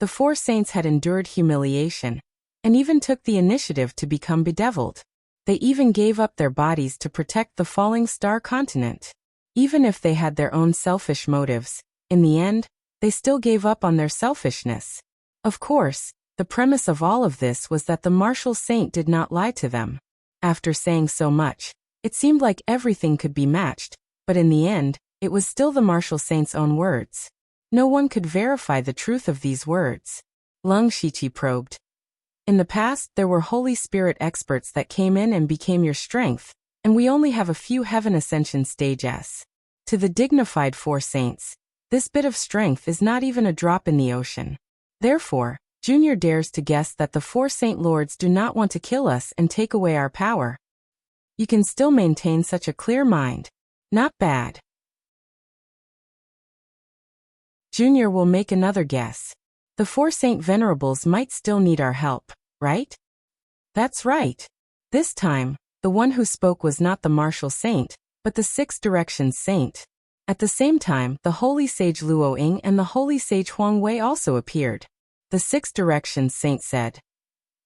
the four saints had endured humiliation, and even took the initiative to become bedeviled. They even gave up their bodies to protect the falling star continent. Even if they had their own selfish motives, in the end, they still gave up on their selfishness. Of course, the premise of all of this was that the martial saint did not lie to them. After saying so much, it seemed like everything could be matched, but in the end, it was still the martial saint's own words. No one could verify the truth of these words. Lung Shiqi probed. In the past, there were Holy Spirit experts that came in and became your strength, and we only have a few heaven ascension stages. To the dignified four saints, this bit of strength is not even a drop in the ocean. Therefore, Junior dares to guess that the four saint lords do not want to kill us and take away our power. You can still maintain such a clear mind. Not bad. Junior will make another guess. The four saint venerables might still need our help, right? That's right. This time, the one who spoke was not the martial saint, but the six directions saint. At the same time, the holy sage Luo Ying and the holy sage Huang Wei also appeared. The six directions saint said,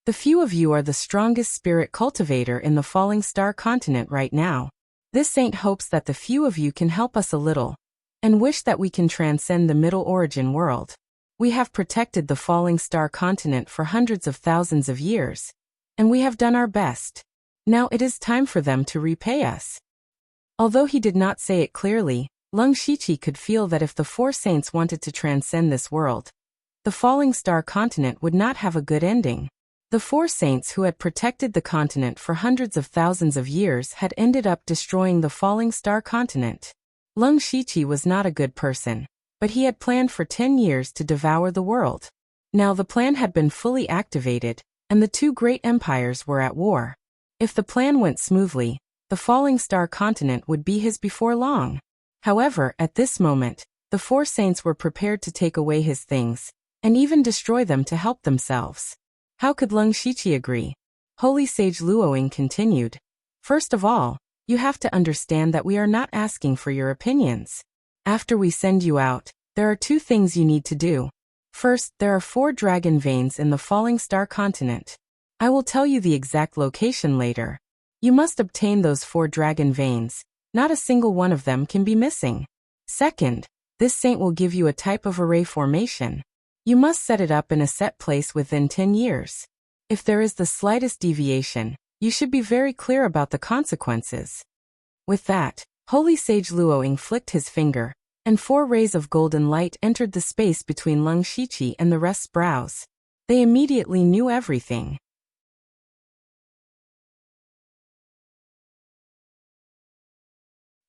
"The few of you are the strongest spirit cultivator in the falling star continent right now. This saint hopes that the few of you can help us a little, and wish that we can transcend the Middle Origin world. We have protected the falling star continent for hundreds of thousands of years, and we have done our best. Now it is time for them to repay us." Although he did not say it clearly, Lung Shiqi could feel that if the four saints wanted to transcend this world, the falling star continent would not have a good ending. The four saints who had protected the continent for hundreds of thousands of years had ended up destroying the falling star continent. Lung Shiqi was not a good person, but he had planned for 10 years to devour the world. Now the plan had been fully activated, and the two great empires were at war. If the plan went smoothly, the falling star continent would be his before long. However, at this moment, the four saints were prepared to take away his things, and even destroy them to help themselves. How could Lung Shiqi agree? Holy Sage Luoying continued. First of all, you have to understand that we are not asking for your opinions. After we send you out, there are two things you need to do. First, there are 4 dragon veins in the falling star continent. I will tell you the exact location later. You must obtain those 4 dragon veins. Not a single one of them can be missing. Second, this saint will give you a type of array formation. You must set it up in a set place within 10 years. If there is the slightest deviation, you should be very clear about the consequences. With that, Holy Sage Luoying flicked his finger, and 4 rays of golden light entered the space between Lung Shiqi and the rest's brows. They immediately knew everything.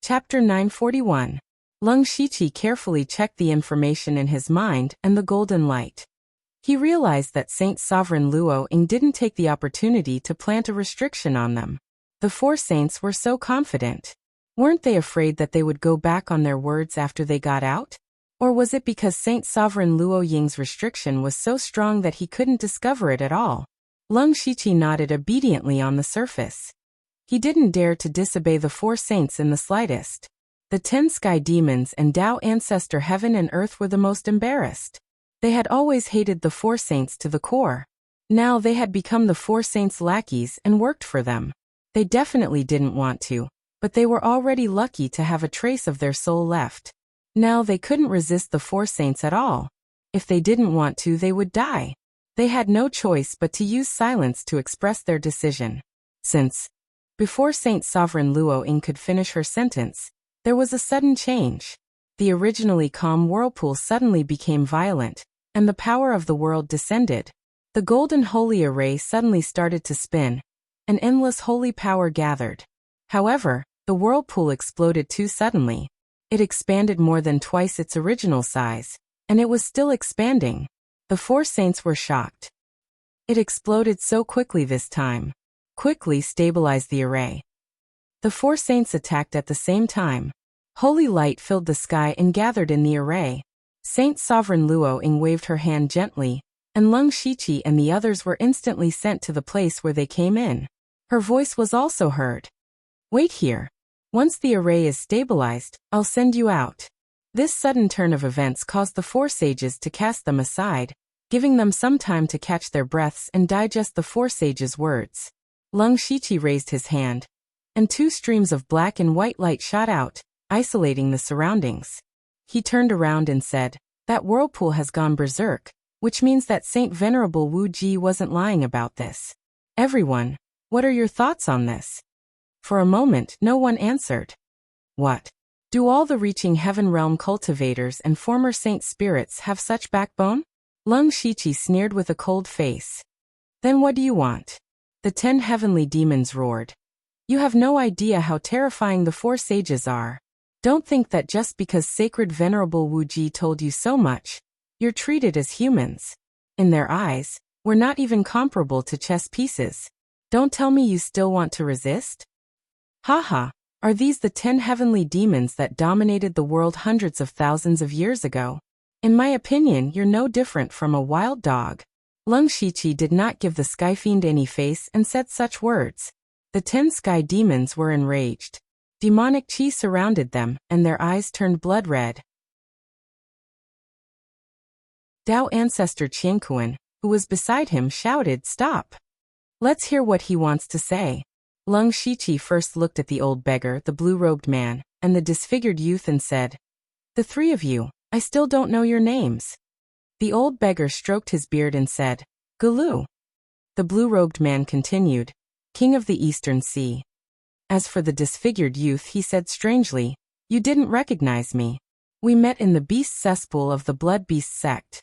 Chapter 941. Lung Shiqi carefully checked the information in his mind and the golden light. He realized that Saint Sovereign Luo Ying didn't take the opportunity to plant a restriction on them. The four saints were so confident. Weren't they afraid that they would go back on their words after they got out? Or was it because Saint Sovereign Luo Ying's restriction was so strong that he couldn't discover it at all? Lung Shiqi nodded obediently on the surface. He didn't dare to disobey the four saints in the slightest. The 10 sky demons and Tao ancestor heaven and earth were the most embarrassed. They had always hated the four saints to the core. Now they had become the four saints' lackeys and worked for them. They definitely didn't want to, but they were already lucky to have a trace of their soul left. Now they couldn't resist the four saints at all. If they didn't want to, they would die. They had no choice but to use silence to express their decision. Before Saint Sovereign Luo Ying could finish her sentence, there was a sudden change. The originally calm whirlpool suddenly became violent, and the power of the world descended. The golden holy array suddenly started to spin. An endless holy power gathered. However, the whirlpool exploded too suddenly. It expanded more than twice its original size, and it was still expanding. The four saints were shocked. It exploded so quickly this time. Quickly stabilized the array. The four saints attacked at the same time. Holy light filled the sky and gathered in the array. Saint Sovereign Luo Ying waved her hand gently, and Lung Shiqi and the others were instantly sent to the place where they came in. Her voice was also heard. Wait here. Once the array is stabilized, I'll send you out. This sudden turn of events caused the four sages to cast them aside, giving them some time to catch their breaths and digest the four sages' words. Lung Shiqi raised his hand, and 2 streams of black and white light shot out, isolating the surroundings. He turned around and said, "That whirlpool has gone berserk, which means that Saint Venerable Wu Ji wasn't lying about this. Everyone, what are your thoughts on this?" For a moment, no one answered. What? Do all the reaching heaven realm cultivators and former saint spirits have such backbone? Lung Shiqi sneered with a cold face. Then what do you want? The 10 heavenly demons roared. You have no idea how terrifying the four sages are. Don't think that just because Sacred Venerable Wu Ji told you so much, you're treated as humans. In their eyes, we're not even comparable to chess pieces. Don't tell me you still want to resist? Haha, are these the 10 heavenly demons that dominated the world hundreds of thousands of years ago? In my opinion, you're no different from a wild dog. Lung Shiqi did not give the sky fiend any face and said such words. The 10 sky demons were enraged. Demonic chi surrounded them, and their eyes turned blood red. Tao ancestor Qianquan, who was beside him, shouted, "Stop! Let's hear what he wants to say." Lung Shiqi first looked at the old beggar, the blue-robed man, and the disfigured youth and said, "The 3 of you, I still don't know your names." The old beggar stroked his beard and said, "Gulu." The blue-robed man continued, "King of the Eastern Sea." As for the disfigured youth, he said strangely, "You didn't recognize me. We met in the beast cesspool of the blood beast sect."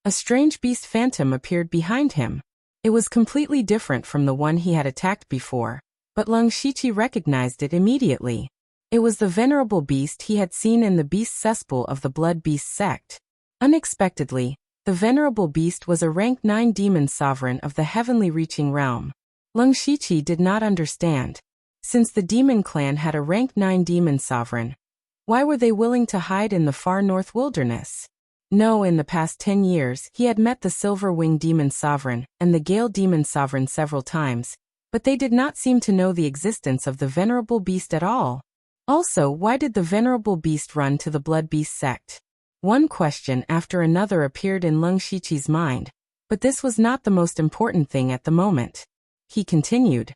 A strange beast phantom appeared behind him. It was completely different from the one he had attacked before, but Lung Shiqi recognized it immediately. It was the venerable beast he had seen in the beast cesspool of the blood beast sect. Unexpectedly, the venerable beast was a rank 9 demon sovereign of the heavenly reaching realm. Lung Shiqi did not understand. Since the demon clan had a rank 9 demon sovereign, why were they willing to hide in the far north wilderness? No, in the past 10 years, he had met the Silver Wing demon sovereign and the Gale demon sovereign several times, but they did not seem to know the existence of the venerable beast at all. Also, why did the venerable beast run to the blood beast sect? One question after another appeared in Lung Shiqi's mind, but this was not the most important thing at the moment. He continued,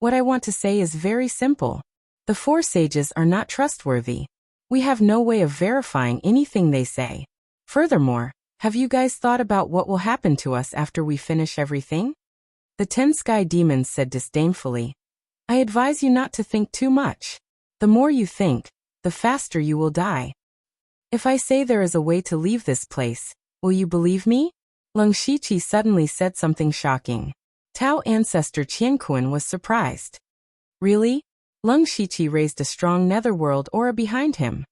"What I want to say is very simple. The 4 sages are not trustworthy. We have no way of verifying anything they say. Furthermore, have you guys thought about what will happen to us after we finish everything?" The 10 sky demons said disdainfully, "I advise you not to think too much. The more you think, the faster you will die. If I say there is a way to leave this place, will you believe me?" Lung Shiqi suddenly said something shocking. Tao ancestor Qianquan was surprised. Really? Lung Shiqi raised a strong netherworld aura behind him.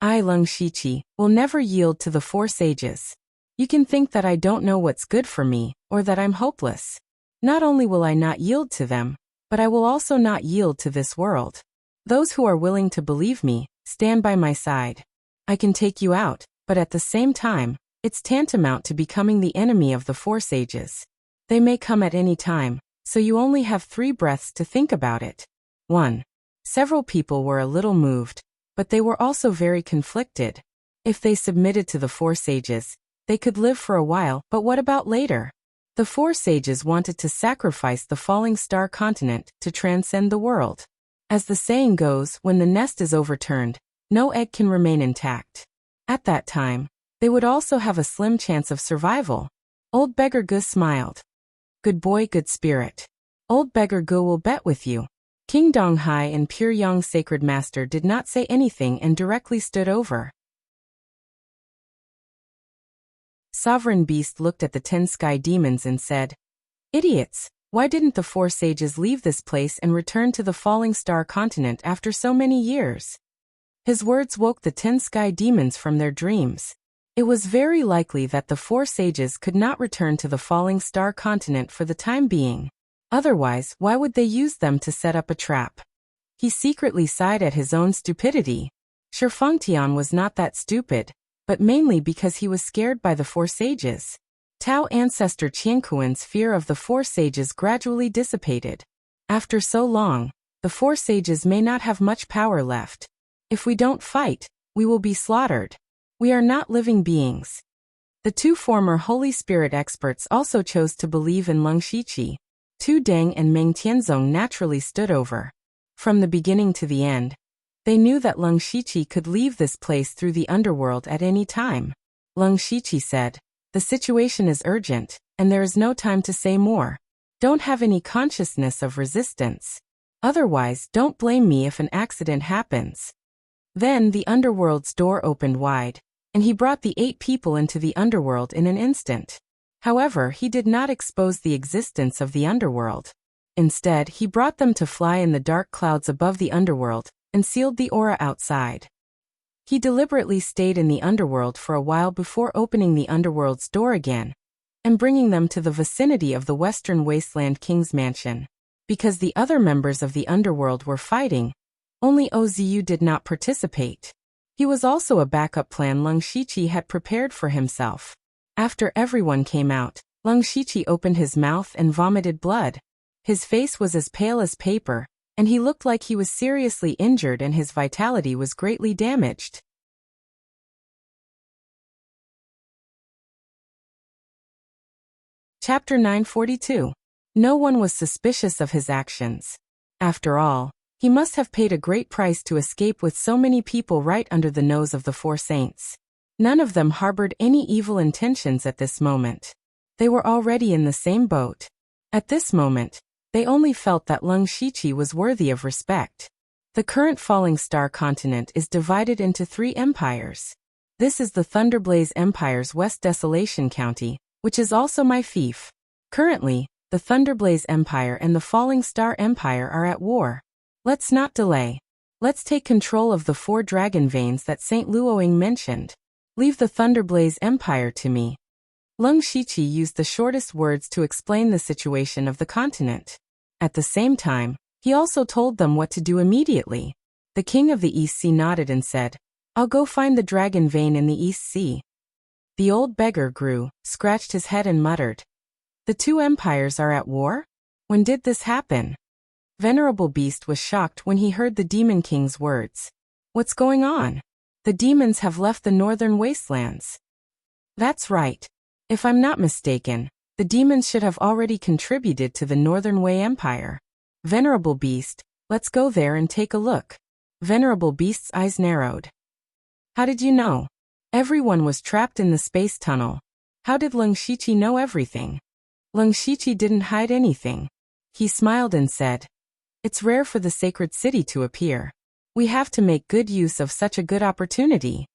I, Leng Shiqi, will never yield to the four sages. You can think that I don't know what's good for me, or that I'm hopeless. Not only will I not yield to them, but I will also not yield to this world. Those who are willing to believe me, stand by my side. I can take you out, but at the same time, it's tantamount to becoming the enemy of the four sages. They may come at any time, so you only have 3 breaths to think about it. 1. Several people were a little moved, but they were also very conflicted. If they submitted to the four sages, they could live for a while, but what about later? The four sages wanted to sacrifice the falling star continent to transcend the world. As the saying goes, when the nest is overturned, no egg can remain intact. At that time, they would also have a slim chance of survival. Old Beggar Gu smiled. Good boy, good spirit. Old Beggar Gu will bet with you. King Donghai and Pure Yang Sacred Master did not say anything and directly stood over. Sovereign Beast looked at the 10 sky demons and said, Idiots, why didn't the four sages leave this place and return to the falling star continent after so many years? His words woke the 10 sky demons from their dreams. It was very likely that the four sages could not return to the falling star continent for the time being. Otherwise, why would they use them to set up a trap? He secretly sighed at his own stupidity. Shifengtian was not that stupid, but mainly because he was scared by the four sages. Tao ancestor Qianquan's fear of the four sages gradually dissipated. After so long, the four sages may not have much power left. If we don't fight, we will be slaughtered. We are not living beings. The 2 former Holy Spirit experts also chose to believe in Leng Shiqi. Tu Deng and Meng Tianzong naturally stood over. From the beginning to the end, they knew that Leng Shiqi could leave this place through the underworld at any time. Leng Shiqi said, The situation is urgent, and there is no time to say more. Don't have any consciousness of resistance. Otherwise, don't blame me if an accident happens. Then the underworld's door opened wide, and he brought the 8 people into the underworld in an instant. However, he did not expose the existence of the underworld. Instead, he brought them to fly in the dark clouds above the underworld, and sealed the aura outside. He deliberately stayed in the underworld for a while before opening the underworld's door again, and bringing them to the vicinity of the Western Wasteland King's mansion. Because the other members of the underworld were fighting, only Ozu did not participate. He was also a backup plan Leng Shiqi had prepared for himself. After everyone came out, Leng Shiqi opened his mouth and vomited blood. His face was as pale as paper, and he looked like he was seriously injured and his vitality was greatly damaged. Chapter 942. No one was suspicious of his actions. After all, he must have paid a great price to escape with so many people right under the nose of the four saints. None of them harbored any evil intentions at this moment. They were already in the same boat. At this moment, they only felt that Leng Shiqi was worthy of respect. The current falling star continent is divided into 3 empires. This is the Thunderblaze Empire's West Desolation County, which is also my fief. Currently, the Thunderblaze Empire and the Falling Star Empire are at war. Let's not delay. Let's take control of the 4 dragon veins that Saint Luoying mentioned. Leave the Thunderblaze Empire to me. Leng Shiqi used the shortest words to explain the situation of the continent. At the same time, he also told them what to do immediately. The king of the East Sea nodded and said, I'll go find the dragon vein in the East Sea. The old beggar grew, scratched his head and muttered, The 2 empires are at war? When did this happen? Venerable Beast was shocked when he heard the Demon King's words. What's going on? The demons have left the northern wastelands. That's right. If I'm not mistaken, the demons should have already contributed to the Northern Way Empire. Venerable Beast, let's go there and take a look. Venerable Beast's eyes narrowed. How did you know? Everyone was trapped in the space tunnel. How did Leng Shiqi know everything? Leng Shiqi didn't hide anything. He smiled and said, It's rare for the sacred city to appear. We have to make good use of such a good opportunity.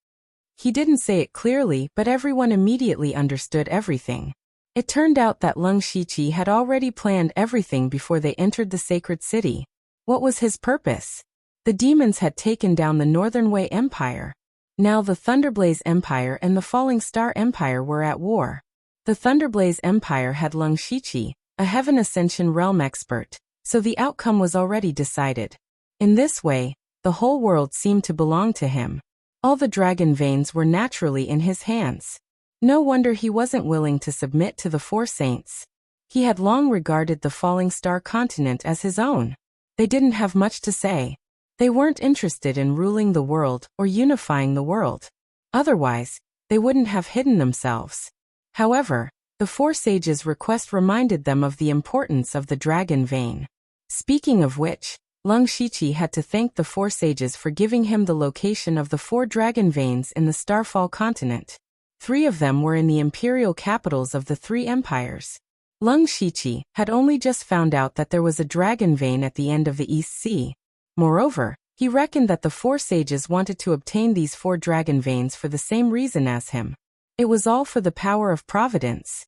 He didn't say it clearly, but everyone immediately understood everything. It turned out that Leng Shiqi had already planned everything before they entered the sacred city. What was his purpose? The demons had taken down the Northern Way Empire. Now the Thunderblaze Empire and the Falling Star Empire were at war. The Thunderblaze Empire had Lung Shiqi, a Heaven Ascension realm expert, so the outcome was already decided. In this way, the whole world seemed to belong to him. All the dragon veins were naturally in his hands. No wonder he wasn't willing to submit to the Four Saints. He had long regarded the Falling Star continent as his own. They didn't have much to say. They weren't interested in ruling the world or unifying the world. Otherwise, they wouldn't have hidden themselves. However, the Four Sages' request reminded them of the importance of the dragon vein. Speaking of which, Lung Shiqi had to thank the Four Sages for giving him the location of the 4 dragon veins in the Starfall continent. 3 of them were in the imperial capitals of the 3 empires. Lung Shiqi had only just found out that there was a dragon vein at the end of the East Sea. Moreover, he reckoned that the Four Sages wanted to obtain these 4 dragon veins for the same reason as him. It was all for the power of providence.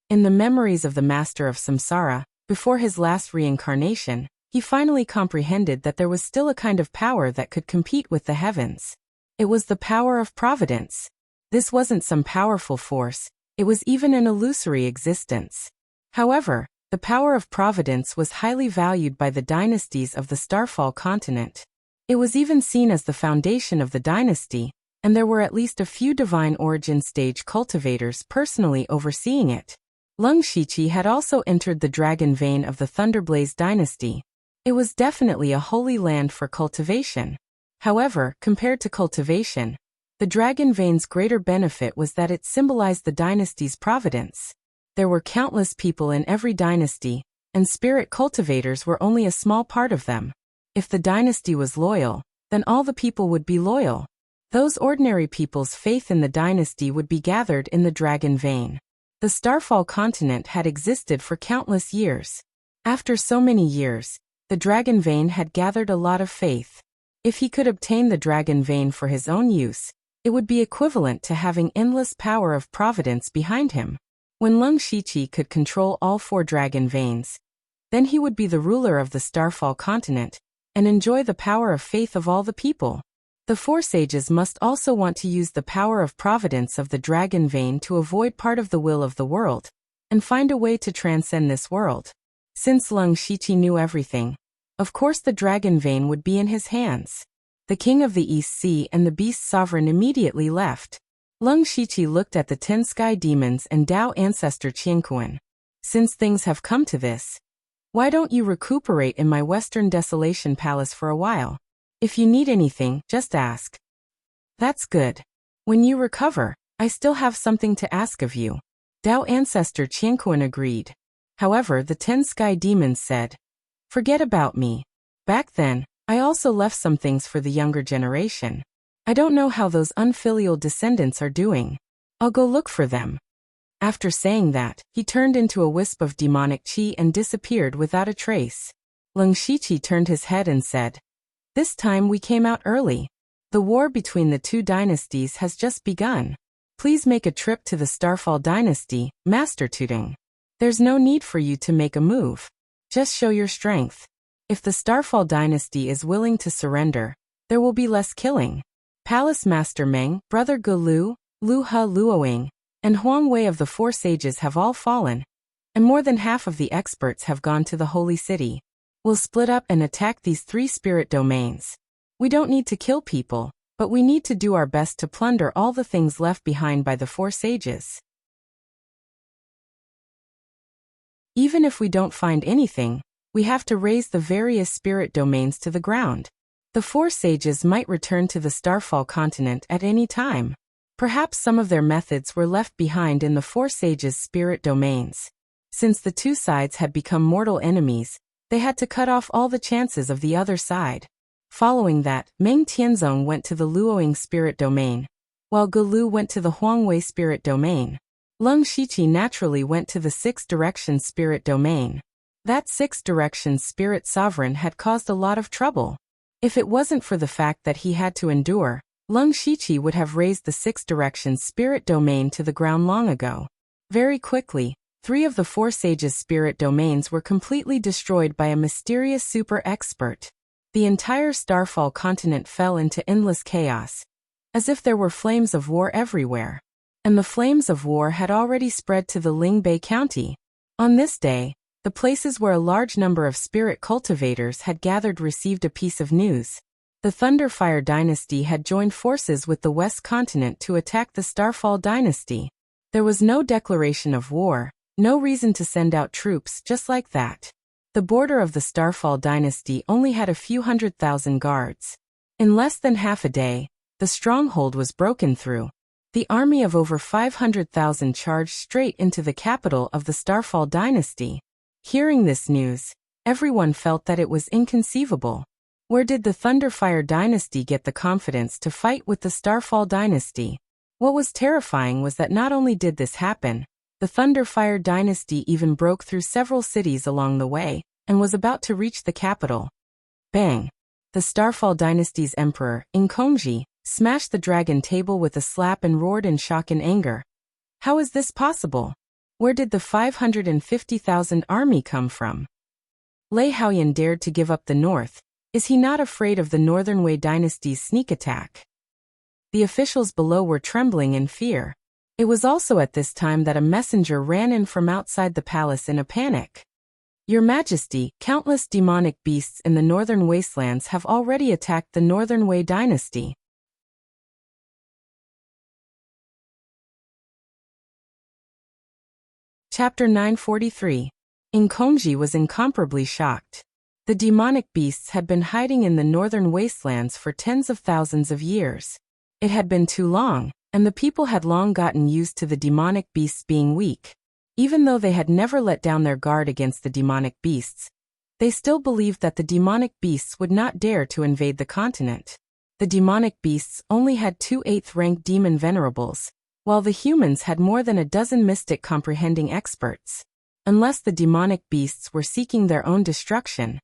In the memories of the Master of Samsara, before his last reincarnation, he finally comprehended that there was still a kind of power that could compete with the heavens. It was the power of providence. This wasn't some powerful force, it was even an illusory existence. However, the power of providence was highly valued by the dynasties of the Starfall continent. It was even seen as the foundation of the dynasty, and there were at least a few divine origin stage cultivators personally overseeing it. Lung Shiqi had also entered the dragon vein of the Thunderblaze dynasty. It was definitely a holy land for cultivation. However, compared to cultivation, the dragon vein's greater benefit was that it symbolized the dynasty's providence. There were countless people in every dynasty, and spirit cultivators were only a small part of them. If the dynasty was loyal, then all the people would be loyal. Those ordinary people's faith in the dynasty would be gathered in the dragon vein. The Starfall continent had existed for countless years. After so many years, the dragon vein had gathered a lot of faith. If he could obtain the dragon vein for his own use, it would be equivalent to having endless power of providence behind him. When Lung Shiqi could control all 4 dragon veins, then he would be the ruler of the Starfall continent, and enjoy the power of faith of all the people. The Four Sages must also want to use the power of providence of the dragon vein to avoid part of the will of the world, and find a way to transcend this world. Since Lung Shiqi knew everything, of course the dragon vein would be in his hands. The king of the East Sea and the beast sovereign immediately left. Lung Shiqi looked at the 10 sky demons and Tao ancestor Qianquan. Since things have come to this, why don't you recuperate in my Western Desolation Palace for a while? If you need anything, just ask. That's good. When you recover, I still have something to ask of you. Tao ancestor Qianquan agreed. However, the 10 sky demons said, forget about me. Back then, I also left some things for the younger generation. I don't know how those unfilial descendants are doing. I'll go look for them. After saying that, he turned into a wisp of demonic qi and disappeared without a trace. Lung Shiqi turned his head and said, this time we came out early. The war between the 2 dynasties has just begun. Please make a trip to the Starfall dynasty, Master Tudong. There's no need for you to make a move. Just show your strength. If the Starfall dynasty is willing to surrender, there will be less killing. Palace Master Meng, Brother Gulu, Lu He Luoing, and Huang Wei of the Four Sages have all fallen, and more than half of the experts have gone to the Holy City. We'll split up and attack these 3 spirit domains. We don't need to kill people, but we need to do our best to plunder all the things left behind by the Four Sages. Even if we don't find anything, we have to raise the various spirit domains to the ground. The Four Sages might return to the Starfall continent at any time. Perhaps some of their methods were left behind in the Four Sages' spirit domains. Since the 2 sides had become mortal enemies, they had to cut off all the chances of the other side. Following that, Meng Tianzong went to the Luoing spirit domain, while Gulu went to the Huangwei spirit domain. Lung Shiqi naturally went to the 6 direction spirit domain. That 6 direction spirit sovereign had caused a lot of trouble. If it wasn't for the fact that he had to endure, Lung Shiqi would have raised the 6 direction spirit domain to the ground long ago. Very quickly, 3 of the Four Sages' spirit domains were completely destroyed by a mysterious super expert. The entire Starfall continent fell into endless chaos, as if there were flames of war everywhere. And the flames of war had already spread to the Lingbei County. On this day, the places where a large number of spirit cultivators had gathered received a piece of news. The Thunderfire dynasty had joined forces with the West Continent to attack the Starfall dynasty. There was no declaration of war, no reason to send out troops just like that. The border of the Starfall dynasty only had a few 100,000 guards. In less than half a day, the stronghold was broken through. The army of over 500,000 charged straight into the capital of the Starfall dynasty. Hearing this news, everyone felt that it was inconceivable. Where did the Thunderfire dynasty get the confidence to fight with the Starfall dynasty? What was terrifying was that not only did this happen, the Thunderfire dynasty even broke through several cities along the way, and was about to reach the capital. Bang! The Starfall dynasty's emperor, Inkonji, smashed the dragon table with a slap and roared in shock and anger. How is this possible? Where did the 550,000 army come from? Lei Haoyan dared to give up the north. Is he not afraid of the Northern Wei dynasty's sneak attack? The officials below were trembling in fear. It was also at this time that a messenger ran in from outside the palace in a panic. Your Majesty, countless demonic beasts in the northern wastelands have already attacked the Northern Wei dynasty. Chapter 943. Inkonji was incomparably shocked. The demonic beasts had been hiding in the northern wastelands for tens of thousands of years. It had been too long, and the people had long gotten used to the demonic beasts being weak. Even though they had never let down their guard against the demonic beasts, they still believed that the demonic beasts would not dare to invade the continent. The demonic beasts only had 2 8th-rank demon venerables, while the humans had more than a dozen mystic comprehending experts. Unless the demonic beasts were seeking their own destruction,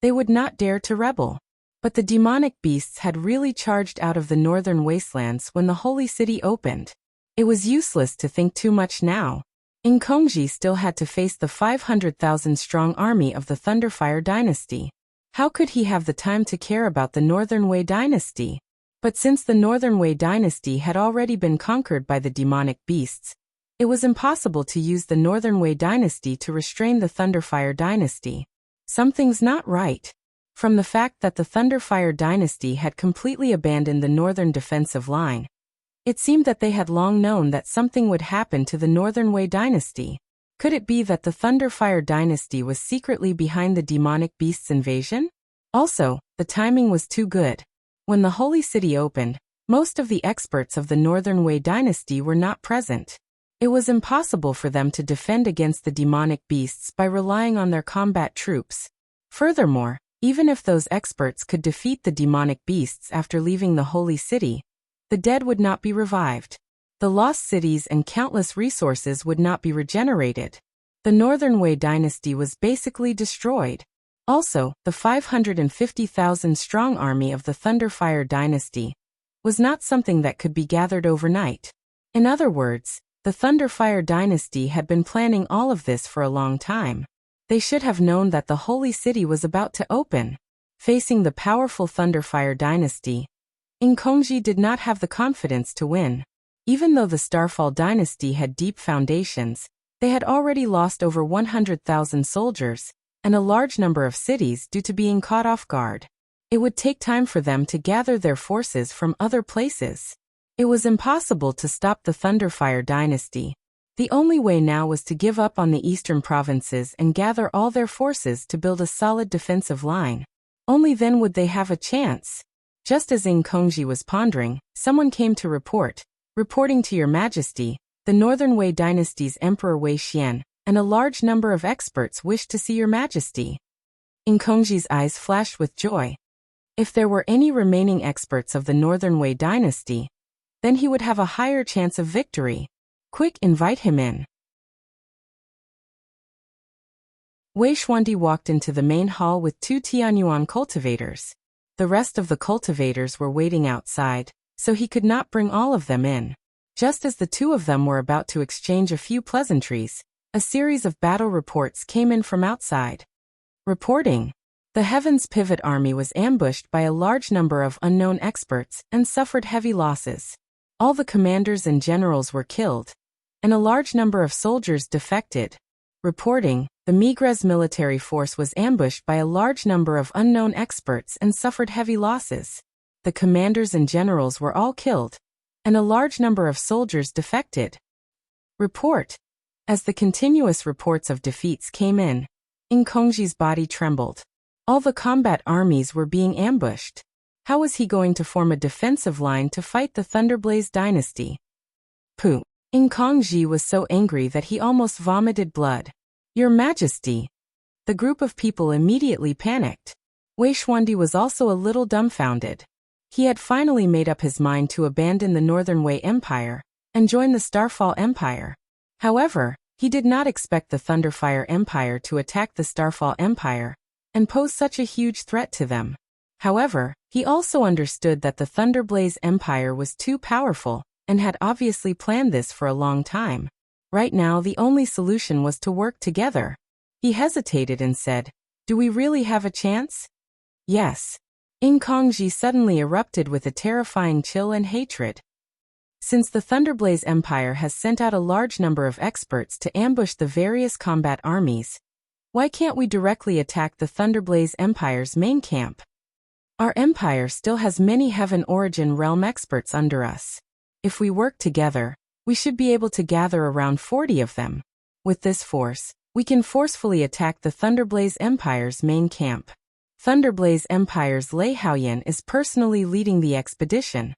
they would not dare to rebel. But the demonic beasts had really charged out of the northern wastelands when the holy city opened. It was useless to think too much now. Inkonji still had to face the 500,000-strong army of the Thunderfire dynasty. How could he have the time to care about the Northern Wei dynasty? But since the Northern Wei dynasty had already been conquered by the demonic beasts, it was impossible to use the Northern Wei dynasty to restrain the Thunderfire dynasty. Something's not right. From the fact that the Thunderfire dynasty had completely abandoned the northern defensive line, it seemed that they had long known that something would happen to the Northern Wei dynasty. Could it be that the Thunderfire dynasty was secretly behind the demonic beast's invasion? Also, the timing was too good. When the holy city opened, most of the experts of the Northern Wei dynasty were not present. It was impossible for them to defend against the demonic beasts by relying on their combat troops. Furthermore, even if those experts could defeat the demonic beasts after leaving the holy city, the dead would not be revived. The lost cities and countless resources would not be regenerated. The Northern Wei dynasty was basically destroyed. Also, the 550,000-strong army of the Thunderfire dynasty was not something that could be gathered overnight. In other words, the Thunderfire dynasty had been planning all of this for a long time. They should have known that the holy city was about to open. Facing the powerful Thunderfire dynasty, Inkonji did not have the confidence to win. Even though the Starfall dynasty had deep foundations, they had already lost over 100,000 soldiers and a large number of cities due to being caught off guard. It would take time for them to gather their forces from other places. It was impossible to stop the Thunderfire dynasty. The only way now was to give up on the eastern provinces and gather all their forces to build a solid defensive line. Only then would they have a chance. Just as Inkonji was pondering, someone came to report. Reporting to Your Majesty, the Northern Wei dynasty's Emperor Wei Xian and a large number of experts wish to see Your Majesty. Inkonji's eyes flashed with joy. If there were any remaining experts of the Northern Wei dynasty, then he would have a higher chance of victory. Quick, invite him in. Wei Xuandi walked into the main hall with 2 Tianyuan cultivators. The rest of the cultivators were waiting outside, so he could not bring all of them in. Just as the 2 of them were about to exchange a few pleasantries, a series of battle reports came in from outside. Reporting. The Heavens Pivot Army was ambushed by a large number of unknown experts and suffered heavy losses. All the commanders and generals were killed, and a large number of soldiers defected. Reporting, the Migres military force was ambushed by a large number of unknown experts and suffered heavy losses. The commanders and generals were all killed, and a large number of soldiers defected. Report. As the continuous reports of defeats came in, Kongji's body trembled. All the combat armies were being ambushed. How was he going to form a defensive line to fight the Thunderblaze dynasty? Pooh. Kongji was so angry that he almost vomited blood. Your Majesty. The group of people immediately panicked. Wei Xuandi was also a little dumbfounded. He had finally made up his mind to abandon the Northern Wei Empire and join the Starfall Empire. However, he did not expect the Thunderfire Empire to attack the Starfall Empire and pose such a huge threat to them. However, he also understood that the Thunderblaze Empire was too powerful and had obviously planned this for a long time. Right now, the only solution was to work together. He hesitated and said, "Do we really have a chance?" Yes. Kongji suddenly erupted with a terrifying chill and hatred. Since the Thunderblaze Empire has sent out a large number of experts to ambush the various combat armies, why can't we directly attack the Thunderblaze Empire's main camp? Our empire still has many Heaven Origin Realm experts under us. If we work together, we should be able to gather around 40 of them. With this force, we can forcefully attack the Thunderblaze Empire's main camp. Thunderblaze Empire's Lei Haoyan is personally leading the expedition.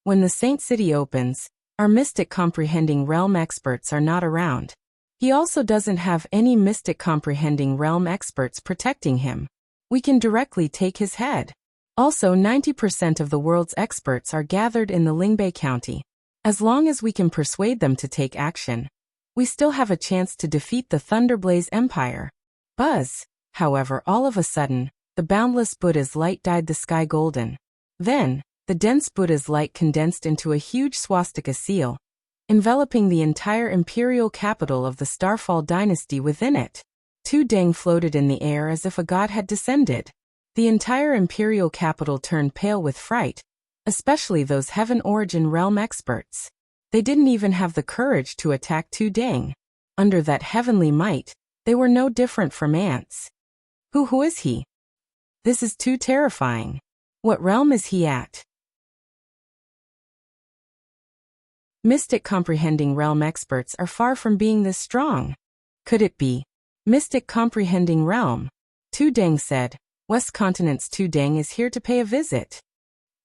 When the Saint City opens, our Mystic Comprehending Realm experts are not around. He also doesn't have any Mystic Comprehending Realm experts protecting him. We can directly take his head. Also, 90% of the world's experts are gathered in the Lingbei County. As long as we can persuade them to take action, we still have a chance to defeat the Thunderblaze Empire. Buzz. However, all of a sudden, the boundless Buddha's light dyed the sky golden. Then, the dense Buddha's light condensed into a huge swastika seal, enveloping the entire imperial capital of the Starfall dynasty within it. Tu Deng floated in the air as if a god had descended. The entire imperial capital turned pale with fright, especially those Heaven Origin Realm experts. They didn't even have the courage to attack Tu Deng. Under that heavenly might, they were no different from ants. Who is he? This is too terrifying. What realm is he at? Mystic Comprehending Realm experts are far from being this strong. Could it be Mystic Comprehending Realm? Tu Deng said. West Continent's Tu Deng is here to pay a visit.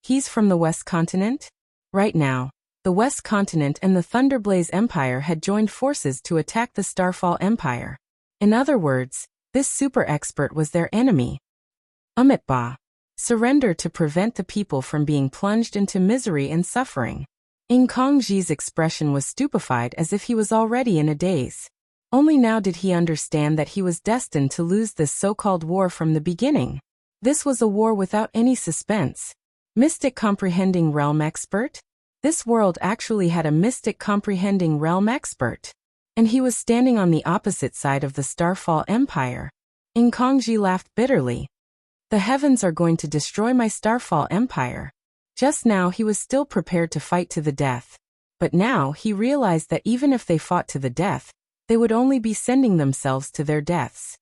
He's from the West Continent? Right now, the West Continent and the Thunderblaze Empire had joined forces to attack the Starfall Empire. In other words, this super expert was their enemy. Ba. Surrender to prevent the people from being plunged into misery and suffering. Kongji's expression was stupefied as if he was already in a daze. Only now did he understand that he was destined to lose this so-called war from the beginning. This was a war without any suspense. Mystic Comprehending Realm expert? This world actually had a Mystic Comprehending Realm expert. And he was standing on the opposite side of the Starfall Empire. Kongji laughed bitterly. The heavens are going to destroy my Starfall Empire. Just now he was still prepared to fight to the death. But now he realized that even if they fought to the death, they would only be sending themselves to their deaths.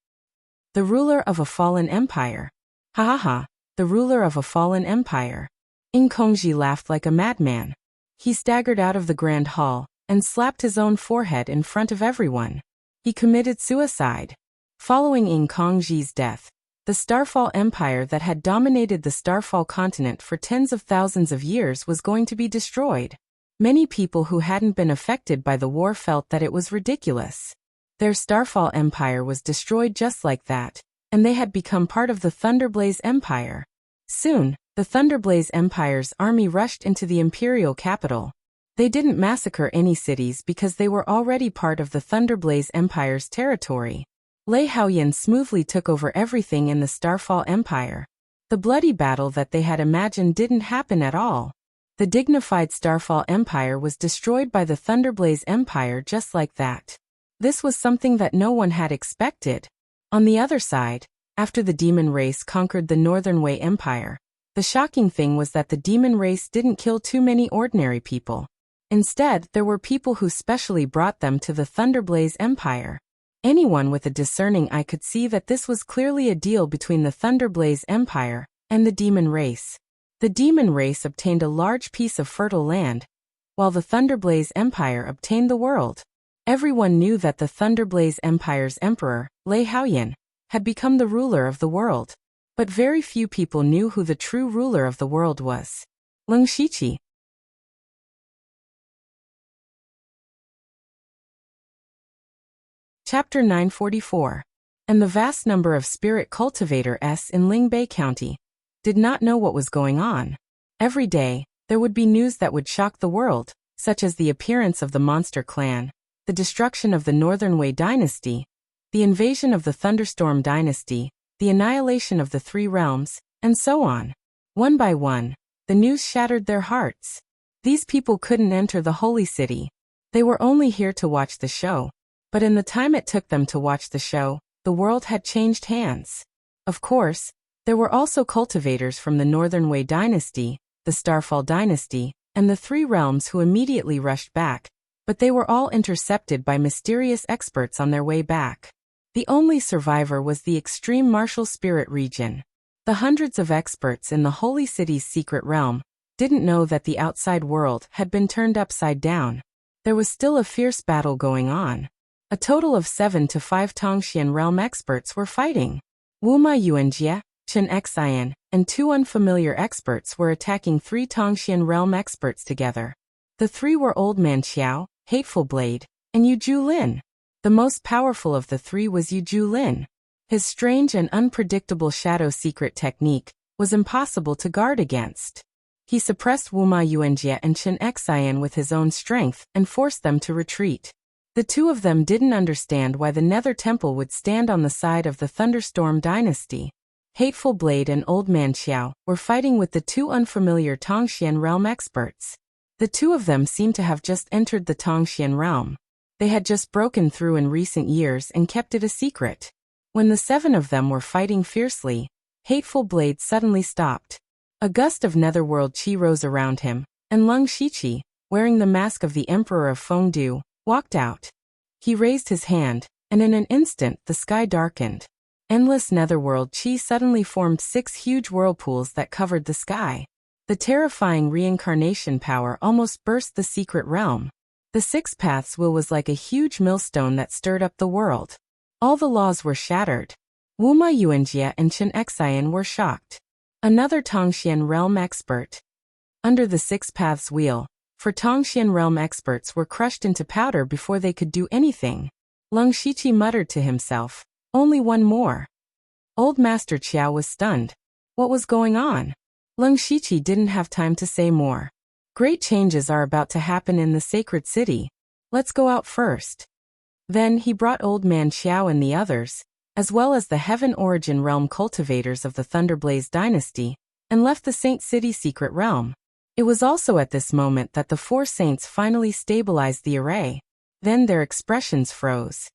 The ruler of a fallen empire. Ha ha ha, the ruler of a fallen empire. Kongji laughed like a madman. He staggered out of the grand hall and slapped his own forehead in front of everyone. He committed suicide. Following Kongji's death, the Starfall Empire that had dominated the Starfall continent for tens of thousands of years was going to be destroyed. Many people who hadn't been affected by the war felt that it was ridiculous. Their Starfall Empire was destroyed just like that, and they had become part of the Thunderblaze Empire. Soon, the Thunderblaze Empire's army rushed into the imperial capital. They didn't massacre any cities because they were already part of the Thunderblaze Empire's territory. Lei Haoyan smoothly took over everything in the Starfall Empire. The bloody battle that they had imagined didn't happen at all. The dignified Starfall Empire was destroyed by the Thunderblaze Empire just like that. This was something that no one had expected. On the other side, after the demon race conquered the Northern Wei Empire. The shocking thing was that the demon race didn't kill too many ordinary people. Instead, there were people who specially brought them to the Thunderblaze Empire. Anyone with a discerning eye could see that this was clearly a deal between the Thunderblaze Empire and the demon race. The demon race obtained a large piece of fertile land, while the Thunderblaze Empire obtained the world. Everyone knew that the Thunderblaze Empire's emperor, Lei Haoyan, had become the ruler of the world. But very few people knew who the true ruler of the world was. Leng Shiqi. Chapter 944. And the vast number of spirit cultivators in Lingbei County did not know what was going on. Every day, there would be news that would shock the world, such as the appearance of the Monster Clan, the destruction of the Northern Wei Dynasty, the invasion of the Thunderstorm Dynasty, the annihilation of the Three Realms, and so on. One by one, the news shattered their hearts. These people couldn't enter the holy city. They were only here to watch the show. But in the time it took them to watch the show, the world had changed hands. Of course, there were also cultivators from the Northern Wei Dynasty, the Starfall Dynasty, and the Three Realms who immediately rushed back, but they were all intercepted by mysterious experts on their way back. The only survivor was the extreme martial spirit region. The hundreds of experts in the Holy City's secret realm didn't know that the outside world had been turned upside down. There was still a fierce battle going on. A total of 7 to 5 Tongxian realm experts were fighting. Wuma Yuanjie, Chen Xian, and 2 unfamiliar experts were attacking 3 Tongxian realm experts together. The 3 were Old Man Xiao, Hateful Blade, and Yu Lin. The most powerful of the 3 was Yu Lin. His strange and unpredictable shadow secret technique was impossible to guard against. He suppressed Wuma Yuanjie and Chen Xian with his own strength and forced them to retreat. The 2 of them didn't understand why the Nether Temple would stand on the side of the Thunderstorm Dynasty. Hateful Blade and Old Man Xiao were fighting with the 2 unfamiliar Tongxian realm experts. The 2 of them seemed to have just entered the Tongxian realm. They had just broken through in recent years and kept it a secret. When the 7 of them were fighting fiercely, Hateful Blade suddenly stopped. A gust of netherworld qi rose around him, and Leng Shiqi, wearing the mask of the Emperor of Fengdu, walked out. He raised his hand, and in an instant the sky darkened. Endless netherworld qi suddenly formed 6 huge whirlpools that covered the sky. The terrifying reincarnation power almost burst the secret realm. The 6 Paths Wheel was like a huge millstone that stirred up the world. All the laws were shattered. Wuma Yuanjie and Chen Xian were shocked. Another Tongxian realm expert. Under the 6 Paths Wheel, for Tongxian realm experts were crushed into powder before they could do anything. Leng Shiqi muttered to himself, "Only one more." Old Master Qiao was stunned. What was going on? Leng Shiqi didn't have time to say more. Great changes are about to happen in the sacred city. Let's go out first. Then he brought Old Man Qiao and the others, as well as the Heaven Origin Realm cultivators of the Thunderblaze Dynasty, and left the Saint City secret realm. It was also at this moment that the 4 saints finally stabilized the array. Then their expressions froze.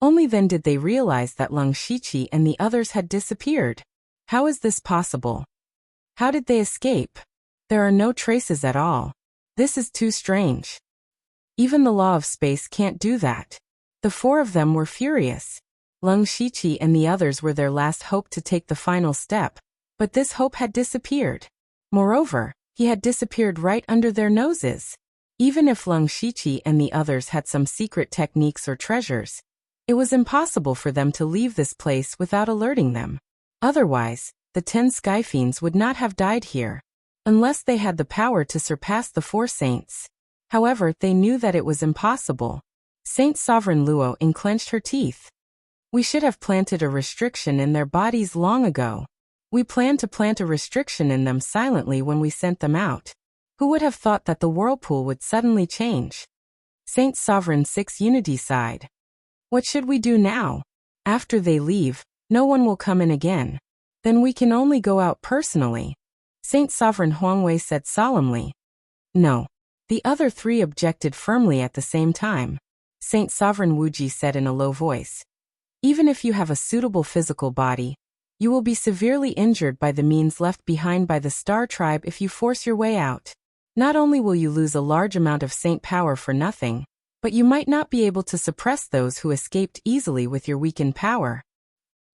Only then did they realize that Leng Shiqi and the others had disappeared. How is this possible? How did they escape? There are no traces at all. This is too strange. Even the law of space can't do that. The 4 of them were furious. Leng Shiqi and the others were their last hope to take the final step, but this hope had disappeared. Moreover, he had disappeared right under their noses. Even if Leng Shiqi and the others had some secret techniques or treasures, it was impossible for them to leave this place without alerting them. Otherwise, the 10 Skyfiends would not have died here, unless they had the power to surpass the 4 saints. However, they knew that it was impossible. Saint Sovereign Luo clenched her teeth. We should have planted a restriction in their bodies long ago. We planned to plant a restriction in them silently when we sent them out. Who would have thought that the whirlpool would suddenly change? Saint Sovereign 6 Unity sighed. What should we do now? After they leave, no one will come in again. Then we can only go out personally. Saint Sovereign Huangwei said solemnly. No. The other 3 objected firmly at the same time. Saint Sovereign Wuji said in a low voice. Even if you have a suitable physical body, you will be severely injured by the means left behind by the Star Tribe if you force your way out. Not only will you lose a large amount of saint power for nothing, but you might not be able to suppress those who escaped easily with your weakened power.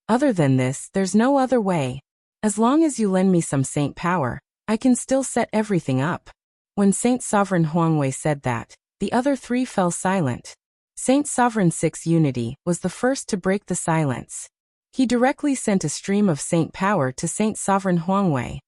Other than this, there's no other way. As long as you lend me some saint power, I can still set everything up. When Saint Sovereign Huangwei said that, the other three fell silent. Saint Sovereign Six Unity was the first to break the silence. He directly sent a stream of saint power to Saint Sovereign Huangwei.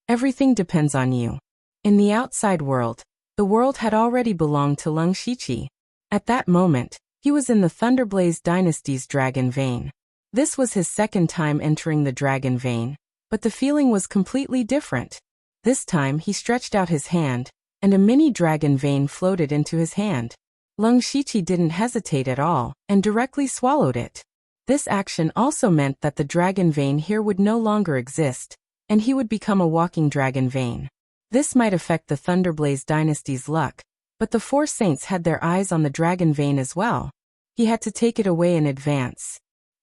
Everything depends on you. In the outside world, the world had already belonged to Leng Shiqi. At that moment, he was in the Thunderblaze dynasty's dragon vein. This was his second time entering the dragon vein, but the feeling was completely different. This time he stretched out his hand, and a mini dragon vein floated into his hand. Leng Shiqi didn't hesitate at all, and directly swallowed it. This action also meant that the dragon vein here would no longer exist, and he would become a walking dragon vein. This might affect the Thunderblaze dynasty's luck, but the four saints had their eyes on the dragon vein as well. He had to take it away in advance.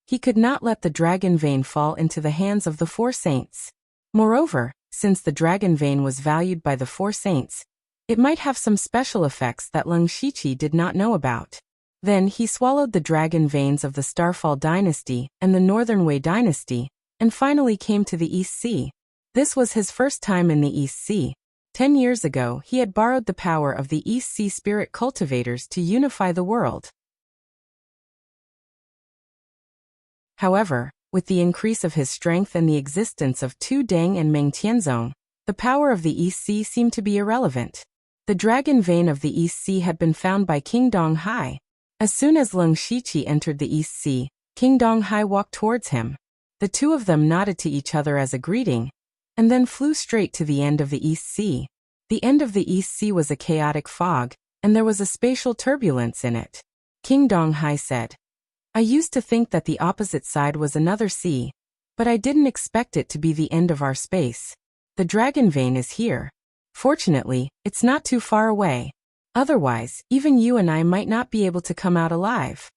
He could not let the dragon vein fall into the hands of the four saints. Moreover, since the dragon vein was valued by the four saints, it might have some special effects that Leng Shiqi did not know about. Then he swallowed the dragon veins of the Starfall dynasty and the Northern Wei dynasty, and finally came to the East Sea. This was his first time in the East Sea. 10 years ago, he had borrowed the power of the East Sea spirit cultivators to unify the world. However, with the increase of his strength and the existence of Tu Deng and Meng Tianzong, the power of the East Sea seemed to be irrelevant. The dragon vein of the East Sea had been found by King Donghai. As soon as Leng Shiqi entered the East Sea, King Donghai walked towards him. The two of them nodded to each other as a greeting, and then flew straight to the end of the East Sea. The end of the East Sea was a chaotic fog, and there was a spatial turbulence in it. King Donghai said, "I used to think that the opposite side was another sea, but I didn't expect it to be the end of our space. The dragon vein is here. Fortunately, it's not too far away. Otherwise, even you and I might not be able to come out alive."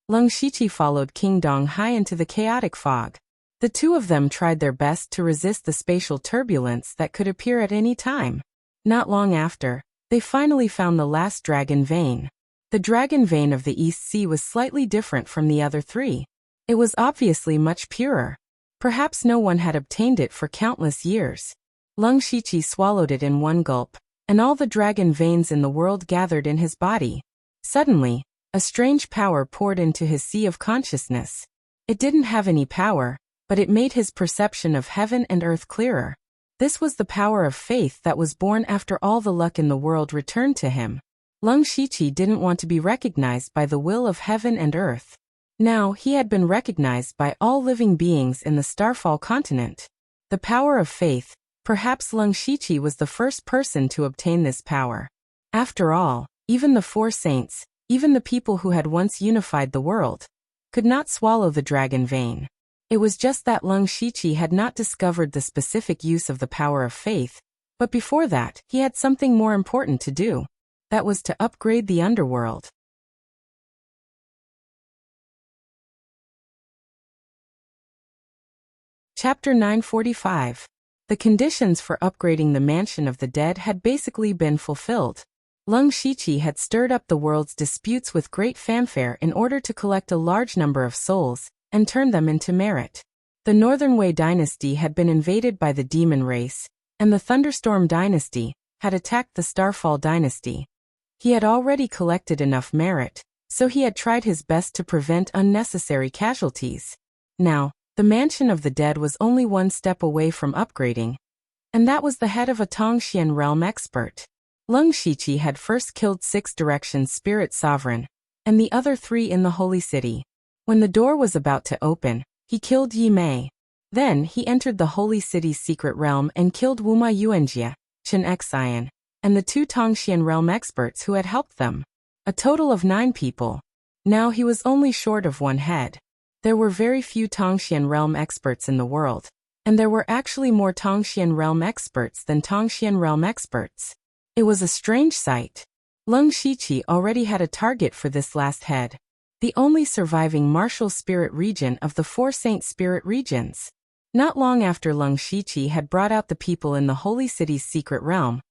Leng Shiqi followed King Donghai into the chaotic fog. The two of them tried their best to resist the spatial turbulence that could appear at any time. Not long after, they finally found the last dragon vein. The dragon vein of the East Sea was slightly different from the other three. It was obviously much purer. Perhaps no one had obtained it for countless years. Leng Shiqi swallowed it in one gulp, and all the dragon veins in the world gathered in his body. Suddenly, a strange power poured into his sea of consciousness. It didn't have any power, but it made his perception of heaven and earth clearer. This was the power of faith that was born after all the luck in the world returned to him. Leng Shiqi didn't want to be recognized by the will of heaven and earth. Now he had been recognized by all living beings in the Starfall continent. The power of faith. Perhaps Leng Shiqi was the first person to obtain this power. After all, even the four saints, even the people who had once unified the world, could not swallow the dragon vein. It was just that Leng Shiqi had not discovered the specific use of the power of faith, but before that, he had something more important to do. That was to upgrade the underworld. Chapter 945. The conditions for upgrading the Mansion of the Dead had basically been fulfilled. Leng Shiqi had stirred up the world's disputes with great fanfare in order to collect a large number of souls and turn them into merit. The Northern Wei dynasty had been invaded by the demon race, and the Thunderstorm dynasty had attacked the Starfall dynasty. He had already collected enough merit, so he had tried his best to prevent unnecessary casualties. Now, the Mansion of the Dead was only one step away from upgrading, and that was the head of a Tongxian realm expert. Leng Shiqi had first killed 6 Directions Spirit Sovereign, and the other 3 in the Holy City. When the door was about to open, he killed Yi Mei. Then he entered the Holy City's secret realm and killed Wuma Yuanjia, Chen Xian, and the 2 Tongxian realm experts who had helped them. A total of 9 people. Now he was only short of 1 head. There were very few Tongxian realm experts in the world, and there were actually more Tongxian realm experts than Tongxian realm experts. It was a strange sight. Leng Shiqi already had a target for this last head. the only surviving martial spirit region of the four saint spirit regions. Not long after Leng Shiqi had brought out the people in the holy city's secret realm,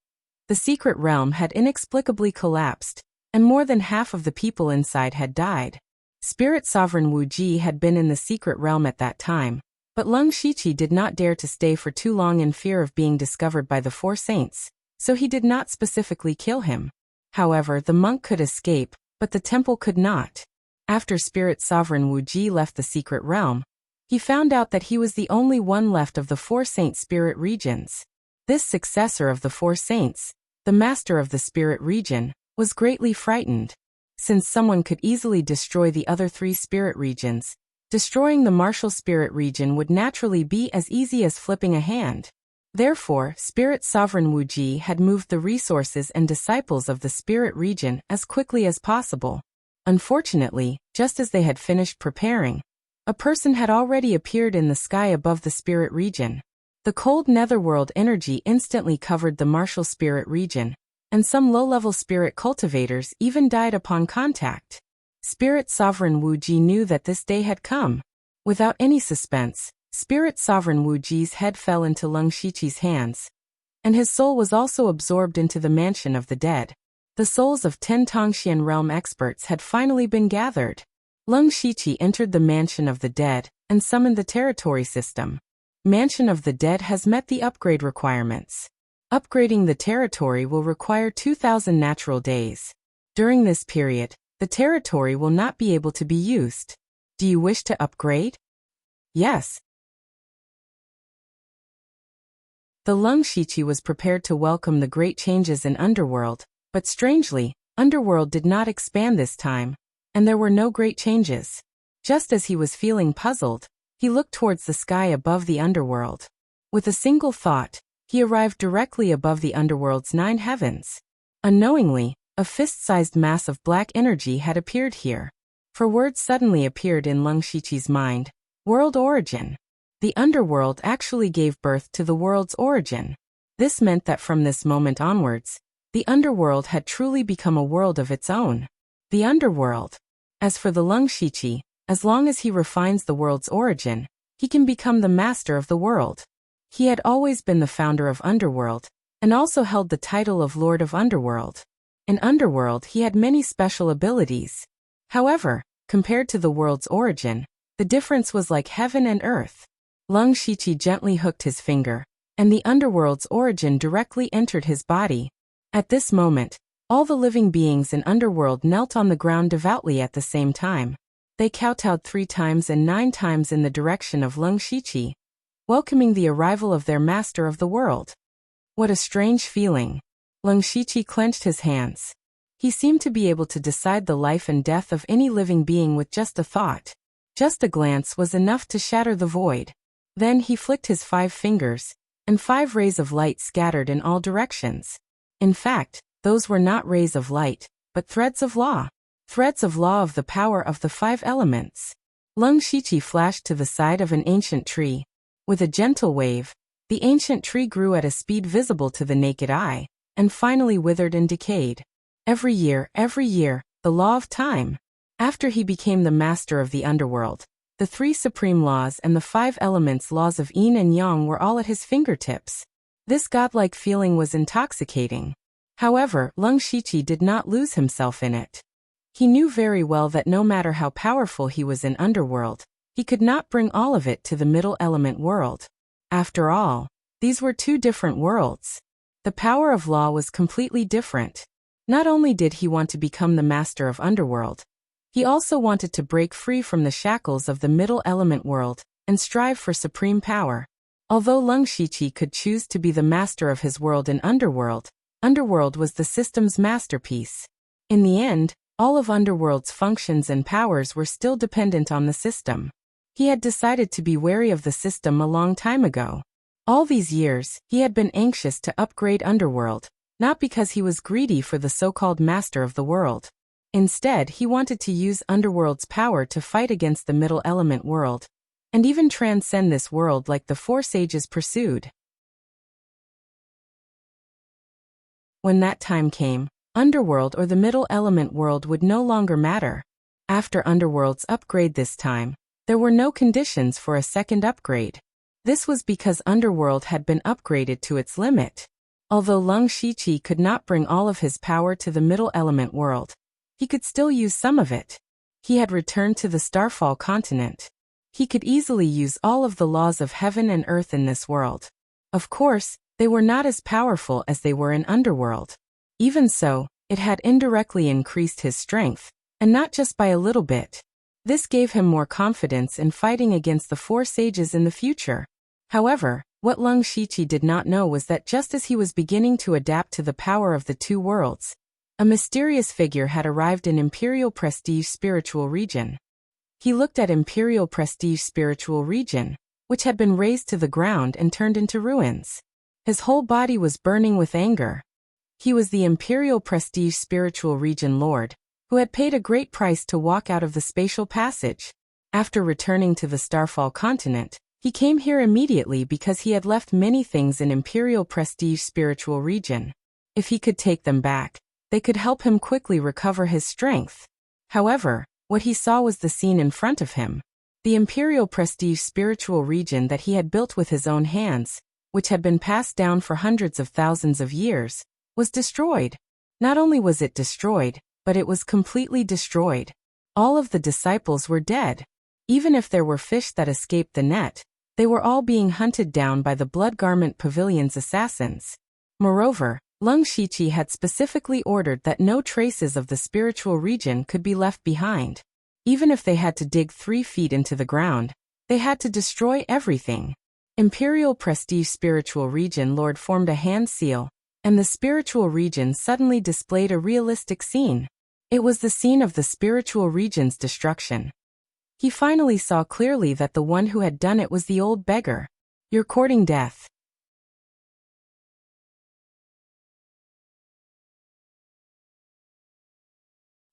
the secret realm had inexplicably collapsed, and more than half of the people inside had died. Spirit Sovereign Wu Ji had been in the secret realm at that time, but Leng Shiqi did not dare to stay for too long in fear of being discovered by the four saints, so he did not specifically kill him. However, the monk could escape, but the temple could not. After Spirit Sovereign Wu Ji left the secret realm, he found out that he was the only one left of the four saint spirit regions. This successor of the four saints, the master of the spirit region, was greatly frightened. Since someone could easily destroy the other three spirit regions, destroying the martial spirit region would naturally be as easy as flipping a hand. Therefore, Spirit Sovereign Wu Ji had moved the resources and disciples of the spirit region as quickly as possible. Unfortunately, just as they had finished preparing, a person had already appeared in the sky above the spirit region. The cold netherworld energy instantly covered the martial spirit region, and some low-level spirit cultivators even died upon contact. Spirit Sovereign Wu Ji knew that this day had come. Without any suspense, Spirit Sovereign Wu Ji's head fell into Leng Shiqi's hands, and his soul was also absorbed into the mansion of the dead. The souls of 10 Tongxian realm experts had finally been gathered. Leng Shiqi entered the Mansion of the Dead and summoned the territory system. Mansion of the Dead has met the upgrade requirements. Upgrading the territory will require 2,000 natural days. During this period, the territory will not be able to be used. Do you wish to upgrade? Yes. The Leng Shiqi was prepared to welcome the great changes in Underworld, but strangely, Underworld did not expand this time, and there were no great changes. Just as he was feeling puzzled, he looked towards the sky above the Underworld. With a single thought, he arrived directly above the Underworld's 9 heavens. Unknowingly, a fist-sized mass of black energy had appeared here. For words suddenly appeared in Leng Shiqi's mind: world origin. The Underworld actually gave birth to the world's origin. This meant that from this moment onwards, the Underworld had truly become a world of its own. The Underworld. As for the Leng Shiqi, as long as he refines the world's origin, he can become the master of the world. He had always been the founder of Underworld, and also held the title of Lord of Underworld. In Underworld he had many special abilities. However, compared to the world's origin, the difference was like heaven and earth. Leng Shiqi gently hooked his finger, and the Underworld's origin directly entered his body. At this moment, all the living beings in Underworld knelt on the ground devoutly at the same time. They kowtowed 3 times and 9 times in the direction of Leng Shiqi, welcoming the arrival of their master of the world. What a strange feeling. Leng Shiqi clenched his hands. He seemed to be able to decide the life and death of any living being with just a thought. Just a glance was enough to shatter the void. Then he flicked his 5 fingers, and 5 rays of light scattered in all directions. In fact, those were not rays of light, but threads of law. Threads of law of the power of the 5 elements. Leng Shiqi flashed to the side of an ancient tree. With a gentle wave, the ancient tree grew at a speed visible to the naked eye, and finally withered and decayed. Every year, the law of time. After he became the master of the Underworld, the 3 supreme laws and the 5 elements laws of yin and yang were all at his fingertips. This godlike feeling was intoxicating. However, Leng Shiqi did not lose himself in it. He knew very well that no matter how powerful he was in Underworld, he could not bring all of it to the middle element world. After all, these were 2 different worlds. The power of law was completely different. Not only did he want to become the master of Underworld, he also wanted to break free from the shackles of the middle element world and strive for supreme power. Although Leng Shiqi could choose to be the master of his world in Underworld, Underworld was the system's masterpiece. In the end, all of Underworld's functions and powers were still dependent on the system. He had decided to be wary of the system a long time ago. All these years, he had been anxious to upgrade Underworld, not because he was greedy for the so-called master of the world. Instead, he wanted to use Underworld's power to fight against the middle element world, and even transcend this world like the 4 sages pursued. When that time came, Underworld or the middle element world would no longer matter. After Underworld's upgrade this time, there were no conditions for a second upgrade. This was because Underworld had been upgraded to its limit. Although Lung Shiqi could not bring all of his power to the middle element world, he could still use some of it. He had returned to the Starfall continent. He could easily use all of the laws of heaven and earth in this world. Of course, they were not as powerful as they were in Underworld. Even so, it had indirectly increased his strength, and not just by a little bit. This gave him more confidence in fighting against the four sages in the future. However, what Lung Shiqi did not know was that just as he was beginning to adapt to the power of the two worlds, a mysterious figure had arrived in Imperial Prestige Spiritual Region. He looked at Imperial Prestige Spiritual Region, which had been razed to the ground and turned into ruins. His whole body was burning with anger. He was the Imperial Prestige Spiritual Region Lord, who had paid a great price to walk out of the spatial passage. After returning to the Starfall continent, he came here immediately because he had left many things in Imperial Prestige Spiritual Region. If he could take them back, they could help him quickly recover his strength. However, what he saw was the scene in front of him. The Imperial Prestige Spiritual Region that he had built with his own hands, which had been passed down for hundreds of thousands of years, was destroyed. Not only was it destroyed, but it was completely destroyed. All of the disciples were dead. Even if there were fish that escaped the net, they were all being hunted down by the Blood Garment Pavilion's assassins. Moreover, Lung Shiqi had specifically ordered that no traces of the spiritual region could be left behind. Even if they had to dig 3 feet into the ground, they had to destroy everything. Imperial Prestige Spiritual Region Lord formed a hand seal, and the spiritual region suddenly displayed a realistic scene. It was the scene of the spiritual region's destruction. He finally saw clearly that the one who had done it was the old beggar. "You're courting death."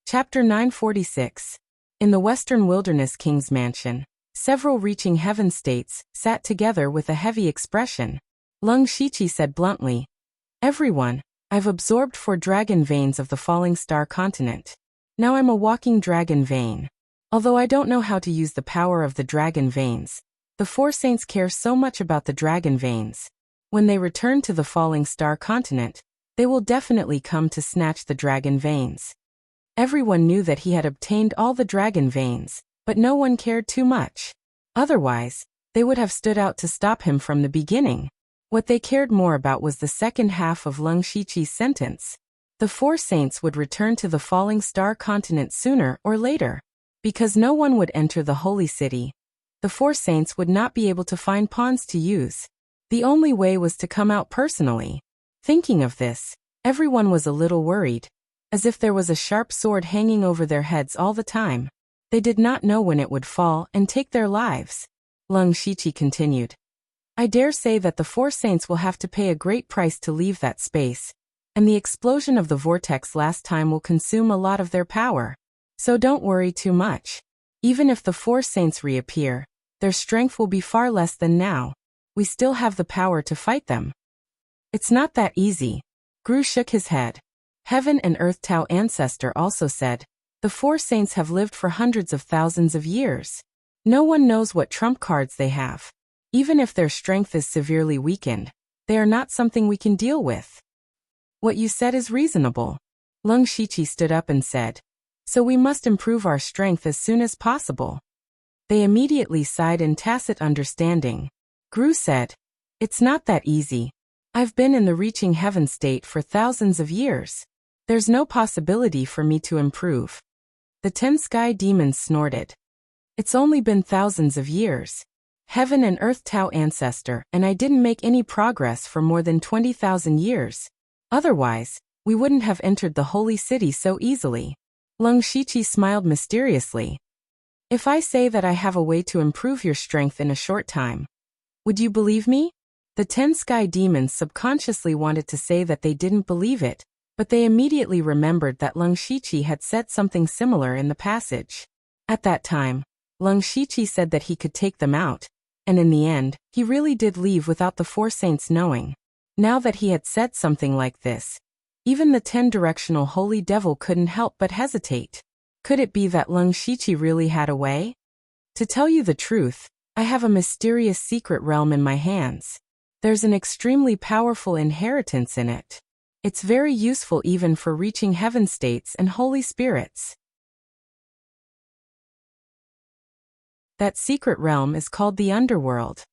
Chapter 946. In the Western Wilderness King's Mansion, several reaching heaven states sat together with a heavy expression. Lung Shiqi said bluntly, "Everyone, I've absorbed 4 dragon veins of the falling star continent. Now I'm a walking dragon vein. Although I don't know how to use the power of the dragon veins, the 4 saints care so much about the dragon veins. When they return to the falling star continent, they will definitely come to snatch the dragon veins." Everyone knew that he had obtained all the dragon veins, but no one cared too much. Otherwise, they would have stood out to stop him from the beginning. What they cared more about was the second half of Lung Shiqi's sentence. The 4 saints would return to the falling star continent sooner or later. Because no one would enter the holy city, the 4 saints would not be able to find pawns to use. The only way was to come out personally. Thinking of this, everyone was a little worried, as if there was a sharp sword hanging over their heads all the time. They did not know when it would fall and take their lives. Lung Shiqi continued, "I dare say that the 4 saints will have to pay a great price to leave that space, and the explosion of the vortex last time will consume a lot of their power. So don't worry too much. Even if the 4 saints reappear, their strength will be far less than now. We still have the power to fight them." "It's not that easy." Gru shook his head. Heaven and Earth Tao Ancestor also said, "The 4 saints have lived for hundreds of thousands of years. No one knows what trump cards they have. Even if their strength is severely weakened, they are not something we can deal with." "What you said is reasonable." Lung Shiqi stood up and said, "So we must improve our strength as soon as possible." They immediately sighed in tacit understanding. Gru said, "It's not that easy. I've been in the reaching heaven state for thousands of years. There's no possibility for me to improve." The 10 sky demons snorted. "It's only been thousands of years. Heaven and Earth Tao Ancestor, and I didn't make any progress for more than 20,000 years. Otherwise, we wouldn't have entered the holy city so easily." Lung Shiqi smiled mysteriously. "If I say that I have a way to improve your strength in a short time, would you believe me?" The 10 sky demons subconsciously wanted to say that they didn't believe it, but they immediately remembered that Lung Shiqi had said something similar in the passage. At that time, Lung Shiqi said that he could take them out, and in the end, he really did leave without the 4 saints knowing. Now that he had said something like this, even the 10-directional holy devil couldn't help but hesitate. Could it be that Leng Shiqi really had a way? To tell you the truth, I have a mysterious secret realm in my hands. There's an extremely powerful inheritance in it. It's very useful even for reaching heaven states and holy spirits. That secret realm is called the underworld.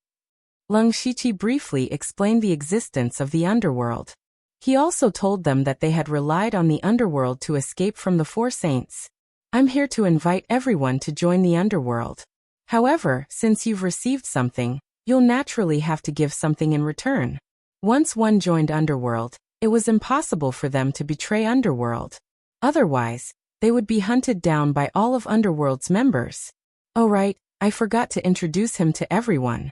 Leng Shiqi briefly explained the existence of the underworld. He also told them that they had relied on the underworld to escape from the Four Saints. I'm here to invite everyone to join the underworld. However, since you've received something, you'll naturally have to give something in return. Once one joined underworld, it was impossible for them to betray underworld. Otherwise, they would be hunted down by all of underworld's members. Oh right, I forgot to introduce him to everyone.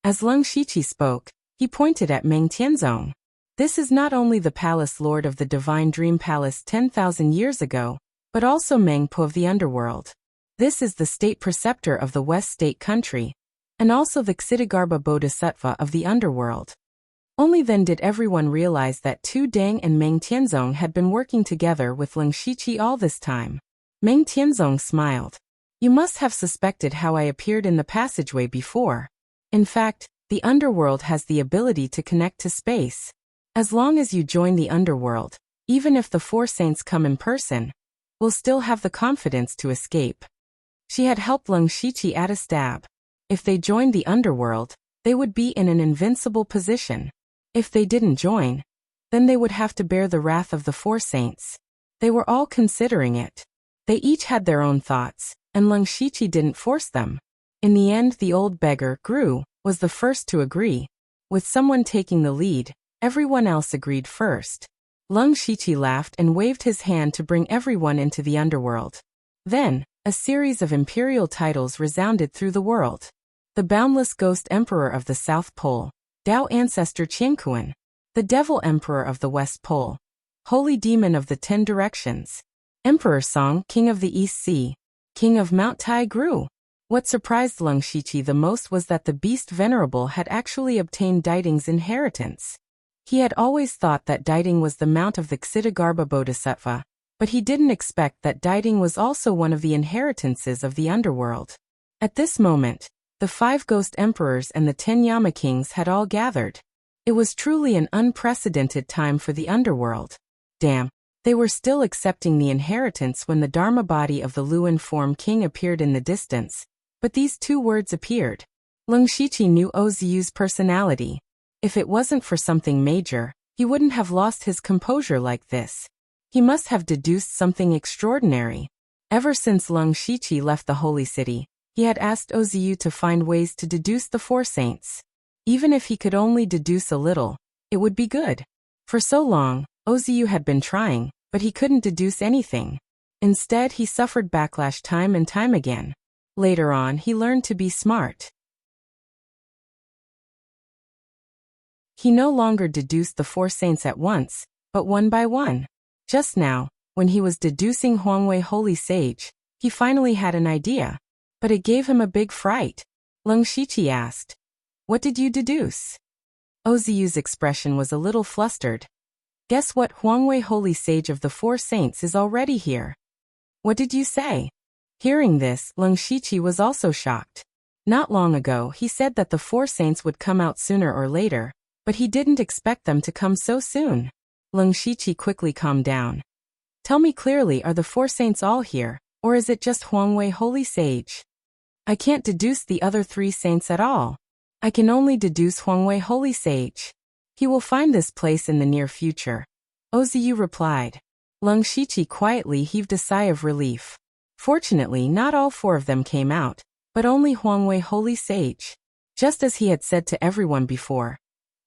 As Leng Shiqi spoke, he pointed at Meng Tianzong. This is not only the palace lord of the Divine Dream Palace 10,000 years ago, but also Meng Po of the underworld. This is the state preceptor of the West State country, and also the Ksitigarbha Bodhisattva of the underworld. Only then did everyone realize that Tu Dang and Meng Tianzong had been working together with Leng Shiqi all this time. Meng Tianzong smiled. You must have suspected how I appeared in the passageway before. In fact, the underworld has the ability to connect to space. As long as you join the underworld, even if the Four Saints come in person, we'll still have the confidence to escape. She had helped Leng Shiqi at a stab. If they joined the underworld, they would be in an invincible position. If they didn't join, then they would have to bear the wrath of the Four Saints. They were all considering it. They each had their own thoughts, and Leng Shiqi didn't force them. In the end, the old beggar, Gru, was the first to agree. With someone taking the lead, everyone else agreed first. Leng Shiqi laughed and waved his hand to bring everyone into the underworld. Then, a series of imperial titles resounded through the world. The Boundless Ghost Emperor of the South Pole, Tao Ancestor Qianquan, the Devil Emperor of the West Pole, Holy Demon of the 10 Directions, Emperor Song, King of the East Sea, King of Mount Tai Gru. What surprised Leng Shiqi the most was that the Beast Venerable had actually obtained Daiding's inheritance. He had always thought that Daiding was the mount of the Ksitigarbha Bodhisattva, but he didn't expect that Daiding was also one of the inheritances of the underworld. At this moment, the 5 Ghost Emperors and the 10 Yama Kings had all gathered. It was truly an unprecedented time for the underworld. Damn, they were still accepting the inheritance when the Dharma body of the Luan form king appeared in the distance, but these 2 words appeared. Leng Shiqi knew Oziu's personality. If it wasn't for something major, he wouldn't have lost his composure like this. He must have deduced something extraordinary. Ever since Leng Shiqi left the holy city, he had asked Oziu to find ways to deduce the Four Saints. Even if he could only deduce a little, it would be good. For so long, Oziu had been trying, but he couldn't deduce anything. Instead, he suffered backlash time and time again. Later on, he learned to be smart. He no longer deduced the Four Saints at once, but one by one. Just now, when he was deducing Huangwei Holy Sage, he finally had an idea. But it gave him a big fright. Leng Shiqi asked, "What did you deduce?" Oziu's expression was a little flustered. "Guess what? Huangwei Holy Sage of the Four Saints is already here." "What did you say?" Hearing this, Leng Shiqi was also shocked. Not long ago, he said that the Four Saints would come out sooner or later, but he didn't expect them to come so soon. Leng Shiqi quickly calmed down. "Tell me clearly, are the Four Saints all here, or is it just Huangwei Holy Sage?" "I can't deduce the other 3 saints at all. I can only deduce Huangwei Holy Sage. He will find this place in the near future," Oziu replied. Leng Shiqi quietly heaved a sigh of relief. Fortunately, not all 4 of them came out, but only Huangwei Holy Sage. Just as he had said to everyone before,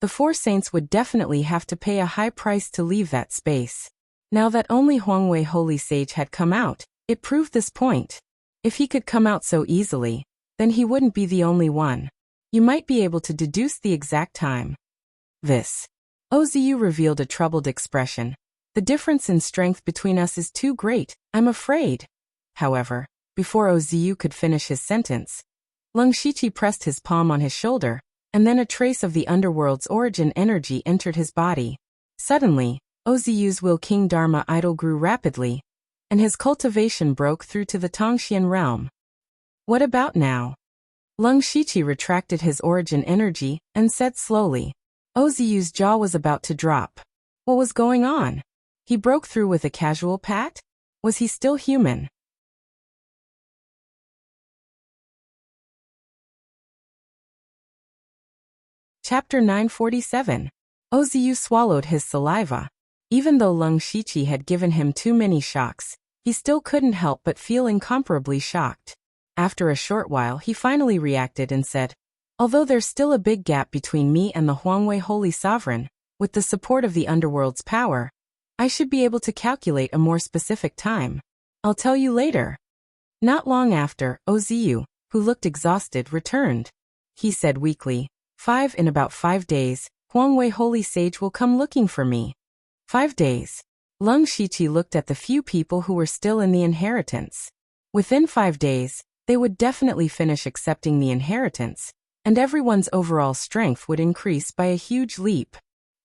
the 4 saints would definitely have to pay a high price to leave that space. Now that only Huangwei Holy Sage had come out, it proved this point. If he could come out so easily, then he wouldn't be the only one. You might be able to deduce the exact time. This. Oziu revealed a troubled expression. "The difference in strength between us is too great, I'm afraid." However, before Oziu could finish his sentence, Leng Shiqi pressed his palm on his shoulder, and then a trace of the underworld's origin energy entered his body. Suddenly, Oziu's Will King Dharma idol grew rapidly. and his cultivation broke through to the Tongxian realm. What about now? Lung Shiqi retracted his origin energy and said slowly. Oziyu's jaw was about to drop. What was going on? He broke through with a casual pat? Was he still human? Chapter 947. Oziyu swallowed his saliva. Even though Lung Shiqi had given him too many shocks, he still couldn't help but feel incomparably shocked. After a short while he finally reacted and said, although there's still a big gap between me and the Huangwei Holy Sovereign, with the support of the underworld's power, I should be able to calculate a more specific time. I'll tell you later. Not long after, Oziyu, who looked exhausted, returned. He said weakly, in about 5 days, Huangwei Holy Sage will come looking for me. 5 days. Lung Shiqi looked at the few people who were still in the inheritance. Within 5 days, they would definitely finish accepting the inheritance, and everyone's overall strength would increase by a huge leap.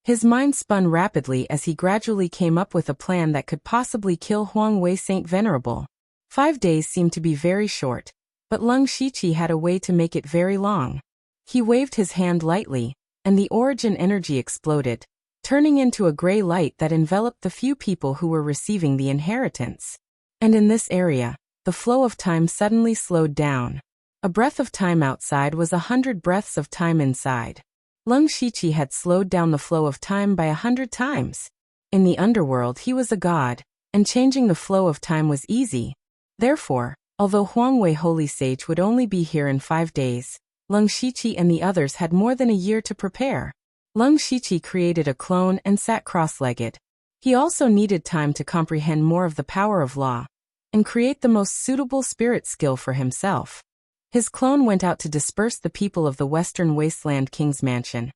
His mind spun rapidly as he gradually came up with a plan that could possibly kill Huangwei Saint Venerable. 5 days seemed to be very short, but Lung Shiqi had a way to make it very long. He waved his hand lightly, and the origin energy exploded, turning into a gray light that enveloped the few people who were receiving the inheritance. And in this area, the flow of time suddenly slowed down. A breath of time outside was 100 breaths of time inside. Lung Shiqi had slowed down the flow of time by 100 times. In the underworld he was a god, and changing the flow of time was easy. Therefore, although Huangwei Holy Sage would only be here in 5 days, Lung Shiqi and the others had more than a year to prepare. Lung Shiqi created a clone and sat cross-legged. He also needed time to comprehend more of the power of law, and create the most suitable spirit skill for himself. His clone went out to disperse the people of the Western Wasteland King's Mansion,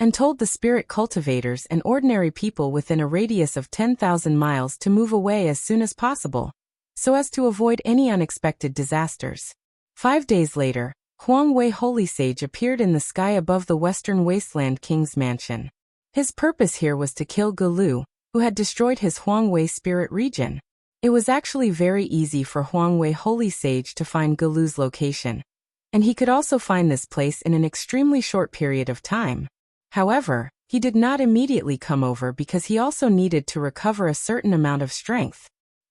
and told the spirit cultivators and ordinary people within a radius of 10,000 miles to move away as soon as possible, so as to avoid any unexpected disasters. 5 days later, Huangwei Holy Sage appeared in the sky above the Western Wasteland King's Mansion. His purpose here was to kill Galu, who had destroyed his Huangwei spirit region. It was actually very easy for Huangwei Holy Sage to find Galu's location, and he could also find this place in an extremely short period of time. However, he did not immediately come over because he also needed to recover a certain amount of strength.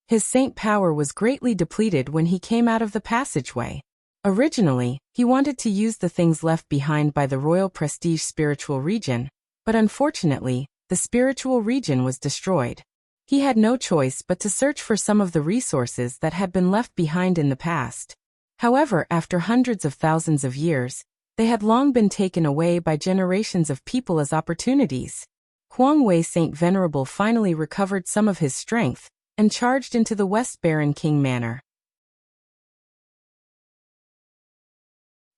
His saint power was greatly depleted when he came out of the passageway. Originally, he wanted to use the things left behind by the Royal Prestige spiritual region, but unfortunately, the spiritual region was destroyed. He had no choice but to search for some of the resources that had been left behind in the past. However, after hundreds of thousands of years, they had long been taken away by generations of people as opportunities. Huangwei Saint Venerable finally recovered some of his strength and charged into the West Baron King Manor.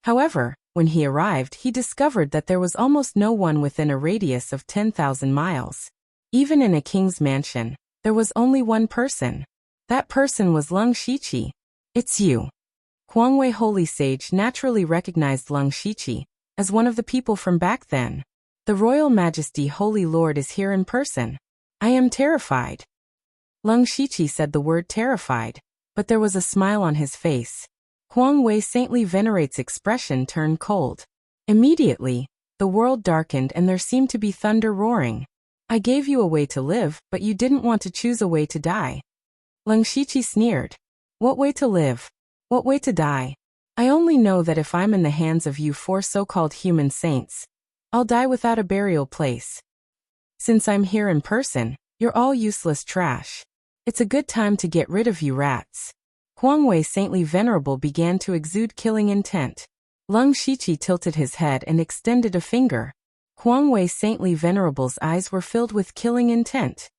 However, when he arrived, he discovered that there was almost no one within a radius of 10,000 miles. Even in a king's mansion, there was only one person. That person was Lung Shiqi. It's you. Huangwei Holy Sage naturally recognized Lung Shiqi as one of the people from back then. The Royal Majesty Holy Lord is here in person. I am terrified. Lung Shiqi said the word terrified, but there was a smile on his face. Huangwei Saintly Venerate's expression turned cold. Immediately, the world darkened and there seemed to be thunder roaring. I gave you a way to live, but you didn't want to choose a way to die. Lung Shiqi sneered. What way to live? What way to die? I only know that if I'm in the hands of you 4 so-called human saints, I'll die without a burial place. Since I'm here in person, you're all useless trash. It's a good time to get rid of you rats. Huangwei Saintly Venerable began to exude killing intent. Lung Shiqi tilted his head and extended a finger. Huangwei Saintly Venerable's eyes were filled with killing intent.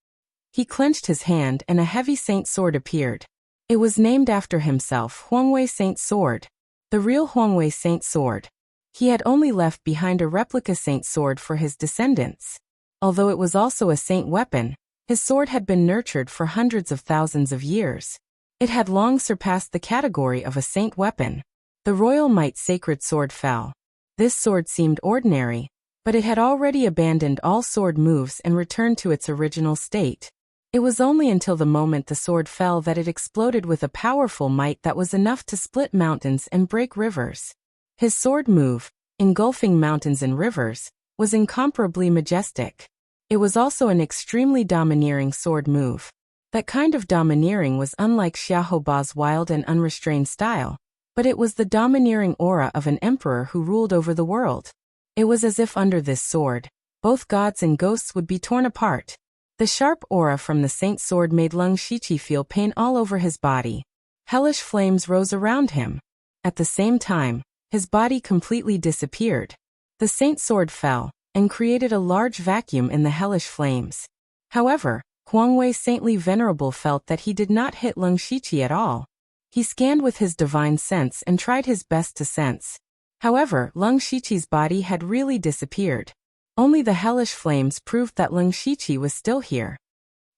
He clenched his hand and a heavy saint sword appeared. It was named after himself, Huangwei Saint Sword. The real Huangwei Saint Sword. He had only left behind a replica saint sword for his descendants. Although it was also a saint weapon, his sword had been nurtured for hundreds of thousands of years. It had long surpassed the category of a saint weapon. The Royal Might Sacred Sword fell. This sword seemed ordinary, but it had already abandoned all sword moves and returned to its original state. It was only until the moment the sword fell that it exploded with a powerful might that was enough to split mountains and break rivers. His sword move, engulfing mountains and rivers, was incomparably majestic. It was also an extremely domineering sword move. That kind of domineering was unlike Xiaohoba's wild and unrestrained style, but it was the domineering aura of an emperor who ruled over the world. It was as if under this sword, both gods and ghosts would be torn apart. The sharp aura from the saint's sword made Leng Shiqi feel pain all over his body. Hellish flames rose around him. At the same time, his body completely disappeared. The saint's sword fell, and created a large vacuum in the hellish flames. However, Huangwei Saintly Venerable felt that he did not hit Leng Shiqi at all. He scanned with his divine sense and tried his best to sense. However, Leng Shiqi's body had really disappeared. Only the hellish flames proved that Leng Shiqi was still here,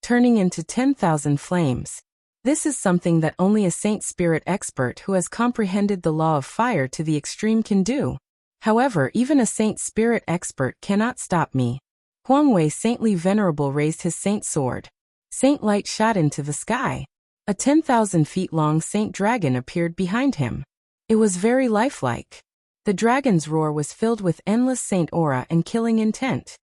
turning into 10,000 flames. This is something that only a saint spirit expert who has comprehended the law of fire to the extreme can do. However, even a saint spirit expert cannot stop me. Huangwei Saintly Venerable raised his saint sword. Saint light shot into the sky. A 10,000 feet long saint dragon appeared behind him. It was very lifelike. The dragon's roar was filled with endless saint aura and killing intent.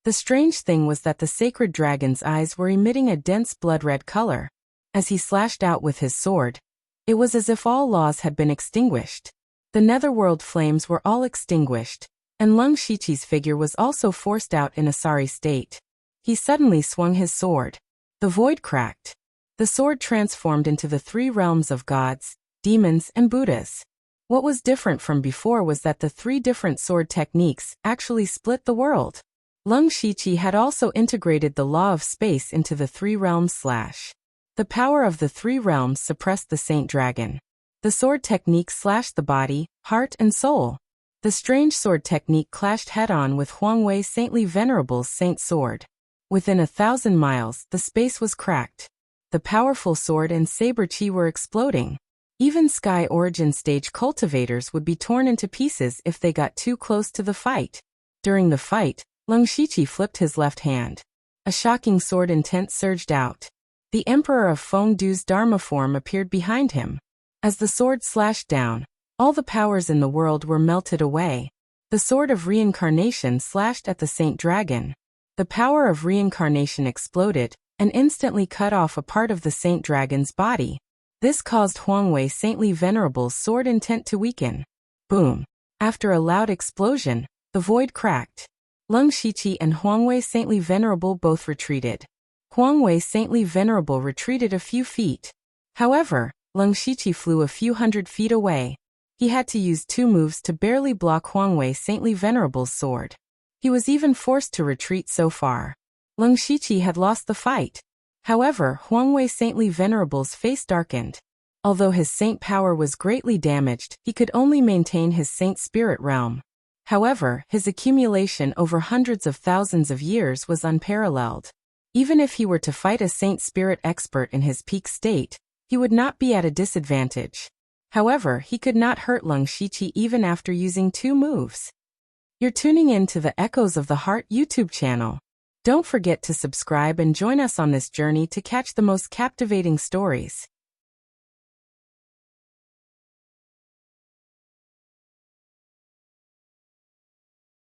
The strange thing was that the sacred dragon's eyes were emitting a dense blood-red color. As he slashed out with his sword, it was as if all laws had been extinguished. The netherworld flames were all extinguished, and Leng Shiqi's figure was also forced out in a sorry state. He suddenly swung his sword. The void cracked. The sword transformed into the three realms of gods, demons, and Buddhas. What was different from before was that the three different sword techniques actually split the world. Leng Shiqi had also integrated the law of space into the three realms / The power of the three realms suppressed the saint dragon. The sword technique slashed the body, heart, and soul. The strange sword technique clashed head-on with Huangwei Saintly Venerable's saint sword. Within 1,000 miles, the space was cracked. The powerful sword and saber chi were exploding. Even Sky Origin stage cultivators would be torn into pieces if they got too close to the fight. During the fight, Leng Shiqi flipped his left hand. A shocking sword intent surged out. The Emperor of Fengdu's Dharma form appeared behind him. As the sword slashed down, all the powers in the world were melted away. The sword of reincarnation slashed at the Saint Dragon. The power of reincarnation exploded, and instantly cut off a part of the Saint Dragon's body. This caused Huangwei Saintly Venerable's sword intent to weaken. Boom! After a loud explosion, the void cracked. Leng Shiqi and Huangwei Saintly Venerable both retreated. Huangwei Saintly Venerable retreated a few feet. However, Leng Shiqi flew a few hundred feet away. He had to use two moves to barely block Huangwei Saintly Venerable's sword. He was even forced to retreat so far. Leng Shiqi had lost the fight. However, Huangwei Saintly Venerable's face darkened. Although his saint power was greatly damaged, he could only maintain his saint spirit realm. However, his accumulation over hundreds of thousands of years was unparalleled. Even if he were to fight a saint spirit expert in his peak state, he would not be at a disadvantage. However, he could not hurt Leng Shiqi even after using two moves. You're tuning in to the Echoes of the Heart YouTube channel. Don't forget to subscribe and join us on this journey to catch the most captivating stories.